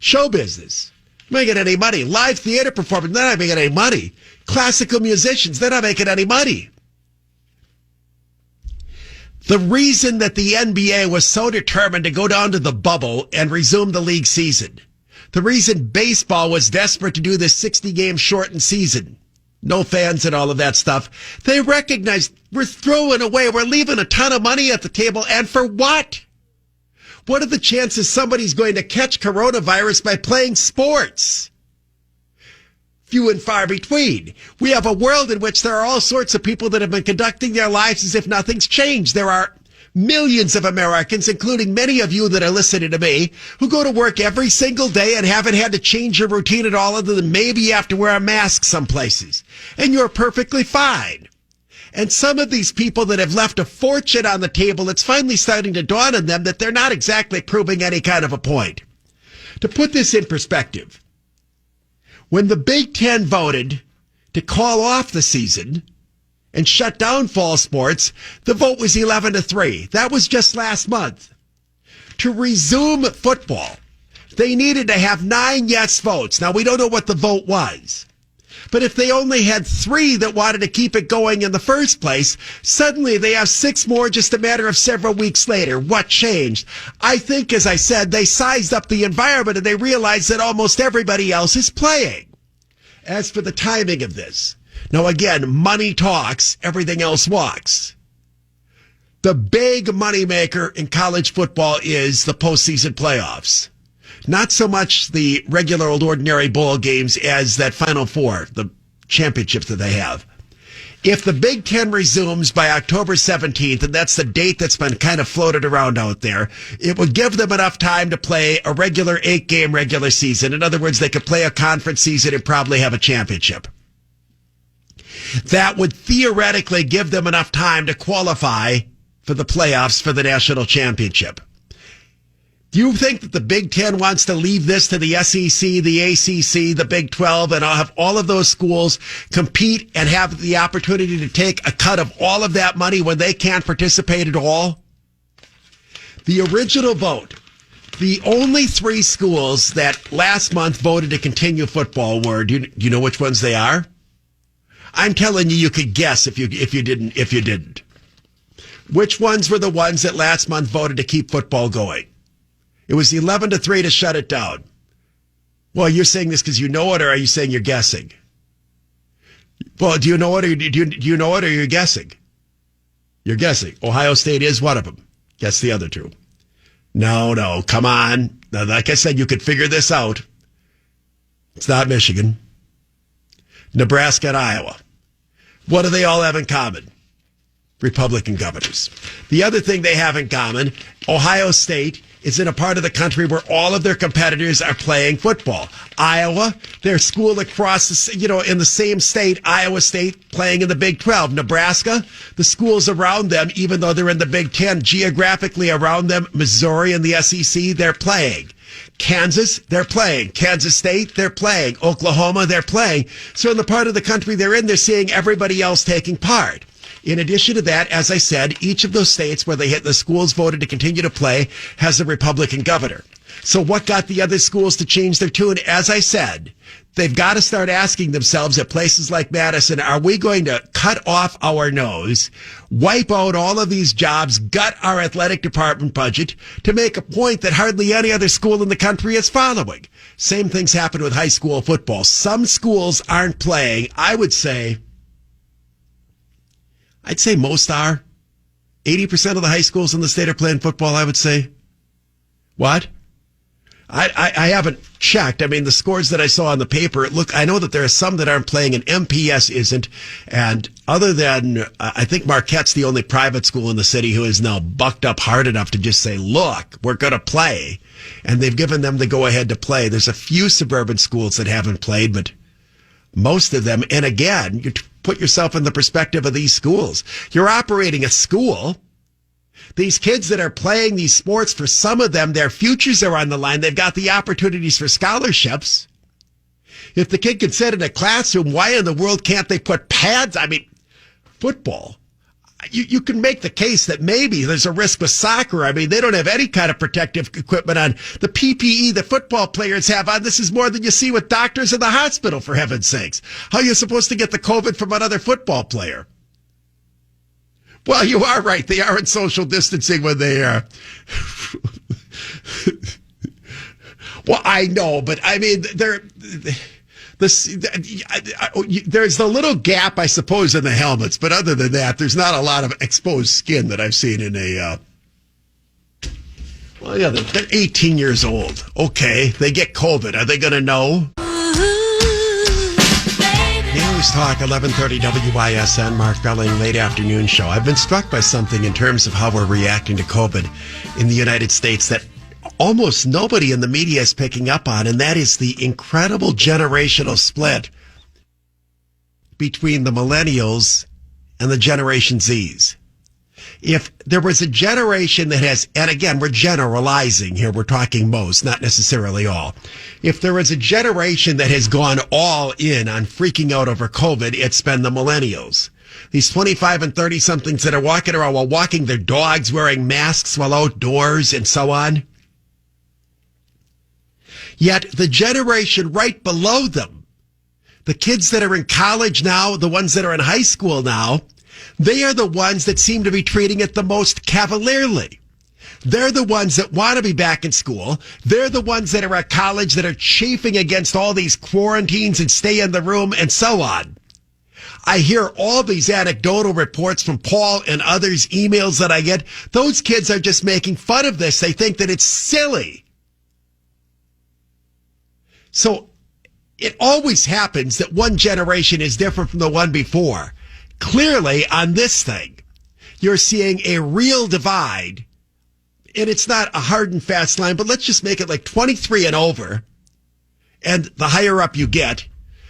Show business, making any money. Live theater performance, they're not making any money. Classical musicians, they're not making any money. The reason that the NBA was so determined to go down to the bubble and resume the league season, the reason baseball was desperate to do this 60-game shortened season, no fans and all of that stuff, they recognized we're throwing away, we're leaving a ton of money at the table, and for what? What are the chances somebody's going to catch coronavirus by playing sports? Few and far between. We have a world in which there are all sorts of people that have been conducting their lives as if nothing's changed. There are millions of Americans, including many of you that are listening to me, who go to work every single day and haven't had to change your routine at all, other than maybe you have to wear a mask some places. And you're perfectly fine. And some of these people that have left a fortune on the table, it's finally starting to dawn on them that they're not exactly proving any kind of a point. To put this in perspective, when the Big Ten voted to call off the season and shut down fall sports, the vote was 11-3. That was just last month. To resume football, they needed to have 9 yes votes. Now, we don't know what the vote was. But if they only had 3 that wanted to keep it going in the first place, suddenly they have 6 more just a matter of several weeks later. What changed? I think, as I said, they sized up the environment and they realized that almost everybody else is playing. As for the timing of this, now again, money talks, everything else walks. The big moneymaker in college football is the postseason playoffs. Not so much the regular old ordinary bowl games as that Final Four, the championships that they have. If the Big Ten resumes by October 17th, and that's the date that's been kind of floated around out there, it would give them enough time to play a regular 8-game regular season. In other words, they could play a conference season and probably have a championship. That would theoretically give them enough time to qualify for the playoffs for the national championship. Do you think that the Big Ten wants to leave this to the SEC, the ACC, the Big 12, and have all of those schools compete and have the opportunity to take a cut of all of that money when they can't participate at all? The original vote, the only 3 schools that last month voted to continue football were, do you know which ones they are? I'm telling you, you could guess if you didn't. Which ones were the ones that last month voted to keep football going? It was 11-3 to shut it down. Well, you're saying this because you know it, or are you saying you're guessing? Well, do you know it, or do you know it, or you're guessing? You're guessing. Ohio State is one of them. Guess the other 2. No, come on. Now, like I said, you could figure this out. It's not Michigan. Nebraska and Iowa. What do they all have in common? Republican governors. The other thing they have in common, Ohio State is in a part of the country where all of their competitors are playing football. Iowa, their school across, in the same state, Iowa State playing in the Big 12. Nebraska, the schools around them, even though they're in the Big 10, geographically around them, Missouri and the SEC, they're playing. Kansas, they're playing. Kansas State, they're playing. Oklahoma, they're playing. So in the part of the country they're in, they're seeing everybody else taking part. In addition to that, as I said, each of those states where the schools voted to continue to play has a Republican governor. So what got the other schools to change their tune? As I said, they've got to start asking themselves at places like Madison, are we going to cut off our nose, wipe out all of these jobs, gut our athletic department budget to make a point that hardly any other school in the country is following? Same things happen with high school football. Some schools aren't playing. I'd say most are. 80% of the high schools in the state are playing football, I would say. What? I haven't checked. I mean, the scores that I saw on the paper, I know that there are some that aren't playing, and MPS isn't. And other than, I think Marquette's the only private school in the city who is now bucked up hard enough to just say, look, we're going to play. And they've given them the go-ahead to play. There's a few suburban schools that haven't played, but most of them, and again, you put yourself in the perspective of these schools. You're operating a school. These kids that are playing these sports, for some of them, their futures are on the line. They've got the opportunities for scholarships. If the kid can sit in a classroom, why in the world can't they put pads? I mean, football. You can make the case that maybe there's a risk with soccer. I mean, they don't have any kind of protective equipment on. The PPE that football players have on, this is more than you see with doctors in the hospital, for heaven's sakes. How are you supposed to get the COVID from another football player? Well, you are right. They are in social distancing when they are. Well, I know, but I mean, there's the little gap, I suppose, in the helmets, but other than that, there's not a lot of exposed skin that I've seen in a. Well, yeah, they're 18 years old. Okay, they get COVID. Are they going to know? Yeah, News Talk 1130 WISN, Mark Belling, late afternoon show. I've been struck by something in terms of how we're reacting to COVID in the United States that almost nobody in the media is picking up on, and that is the incredible generational split between the millennials and the Generation Zs. If there was a generation that has, and again, we're generalizing here, we're talking most, not necessarily all. If there is a generation that has gone all in on freaking out over COVID, it's been the millennials. These 25 and 30 somethings that are walking around while walking their dogs, wearing masks while outdoors and so on. Yet the generation right below them, the kids that are in college now, the ones that are in high school now, they are the ones that seem to be treating it the most cavalierly. They're the ones that want to be back in school. They're the ones that are at college that are chafing against all these quarantines and stay in the room and so on. I hear all these anecdotal reports from Paul and others, emails that I get. Those kids are just making fun of this. They think that it's silly. So it always happens that one generation is different from the one before. Clearly, on this thing, you're seeing a real divide, and it's not a hard and fast line, but let's just make it like 23 and over, and the higher up you get,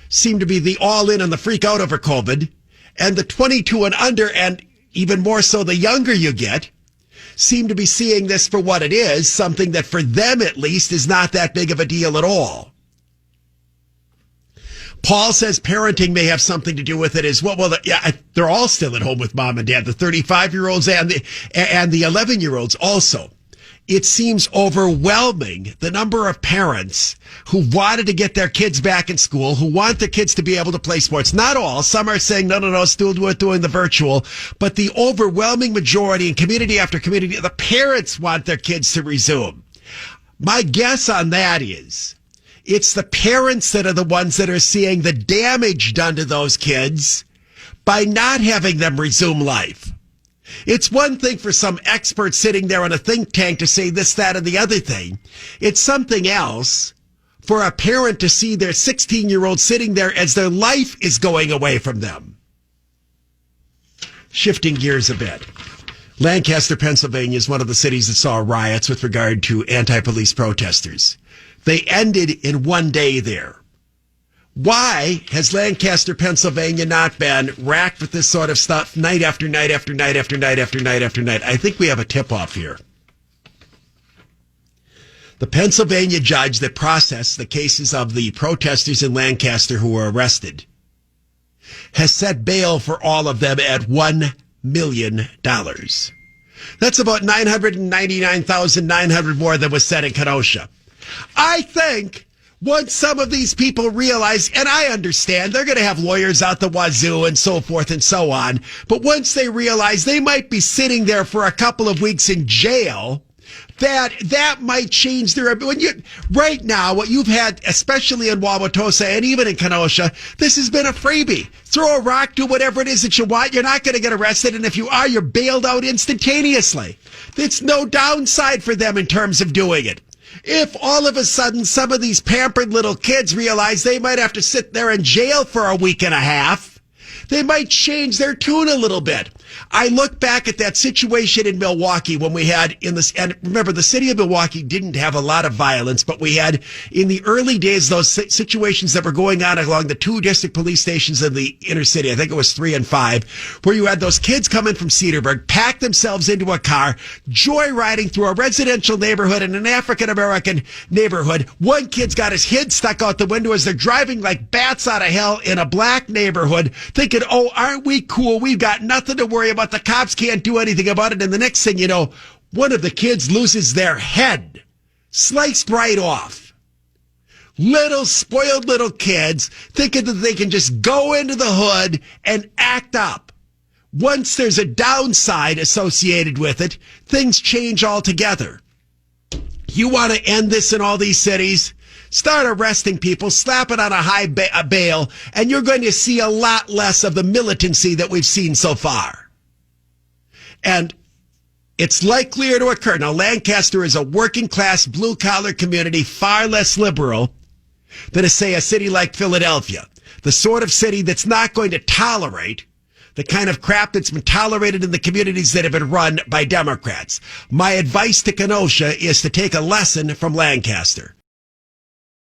seem to be the all-in and the freak out over COVID, and the 22 and under, and even more so the younger you get, seem to be seeing this for what it is, something that for them at least is not that big of a deal at all. Paul says parenting may have something to do with it as well. Well, yeah, they're all still at home with mom and dad, the 35-year-olds and the 11-year-olds also. It seems overwhelming, the number of parents who wanted to get their kids back in school, who want their kids to be able to play sports. Not all. Some are saying, no, still doing the virtual. But the overwhelming majority, in community after community, the parents want their kids to resume. My guess on that is it's the parents that are the ones that are seeing the damage done to those kids by not having them resume life. It's one thing for some expert sitting there in a think tank to say this, that, and the other thing. It's something else for a parent to see their 16-year-old sitting there as their life is going away from them. Shifting gears a bit. Lancaster, Pennsylvania is one of the cities that saw riots with regard to anti-police protesters. They ended in one day there. Why has Lancaster, Pennsylvania not been racked with this sort of stuff night after night after night after night after night after night? I think we have a tip-off here. The Pennsylvania judge that processed the cases of the protesters in Lancaster who were arrested has set bail for all of them at $1 million. That's about $999,900 more than was set in Kenosha. I think once some of these people realize, and I understand they're going to have lawyers out the wazoo and so forth and so on, but once they realize they might be sitting there for a couple of weeks in jail, that might change their, right now, what you've had, especially in Wauwatosa and even in Kenosha, this has been a freebie. Throw a rock, do whatever it is that you want. You're not going to get arrested. And if you are, you're bailed out instantaneously. It's no downside for them in terms of doing it. If all of a sudden some of these pampered little kids realize they might have to sit there in jail for a week and a half, they might change their tune a little bit. I look back at that situation in Milwaukee when we had and remember, the city of Milwaukee didn't have a lot of violence, but we had in the early days those situations that were going on along the 2 district police stations in the inner city. I think it was 3 and 5, where you had those kids come in from Cedarburg, pack themselves into a car, joyriding through a residential neighborhood in an African-American neighborhood. One kid's got his head stuck out the window as they're driving like bats out of hell in a black neighborhood, thinking, oh, aren't we cool? We've got nothing to worry about. The cops can't do anything about it. And the next thing you know, one of the kids loses their head, sliced right off. Little spoiled little kids thinking that they can just go into the hood and act up. Once there's a downside associated with it, things change altogether. You want to end this in all these cities? Start arresting people, slap it on a high bail, and you're going to see a lot less of the militancy that we've seen so far. And it's likelier to occur. Now, Lancaster is a working-class, blue-collar community, far less liberal than, say, a city like Philadelphia. the sort of city that's not going to tolerate the kind of crap that's been tolerated in the communities that have been run by Democrats. My advice to Kenosha is to take a lesson from Lancaster.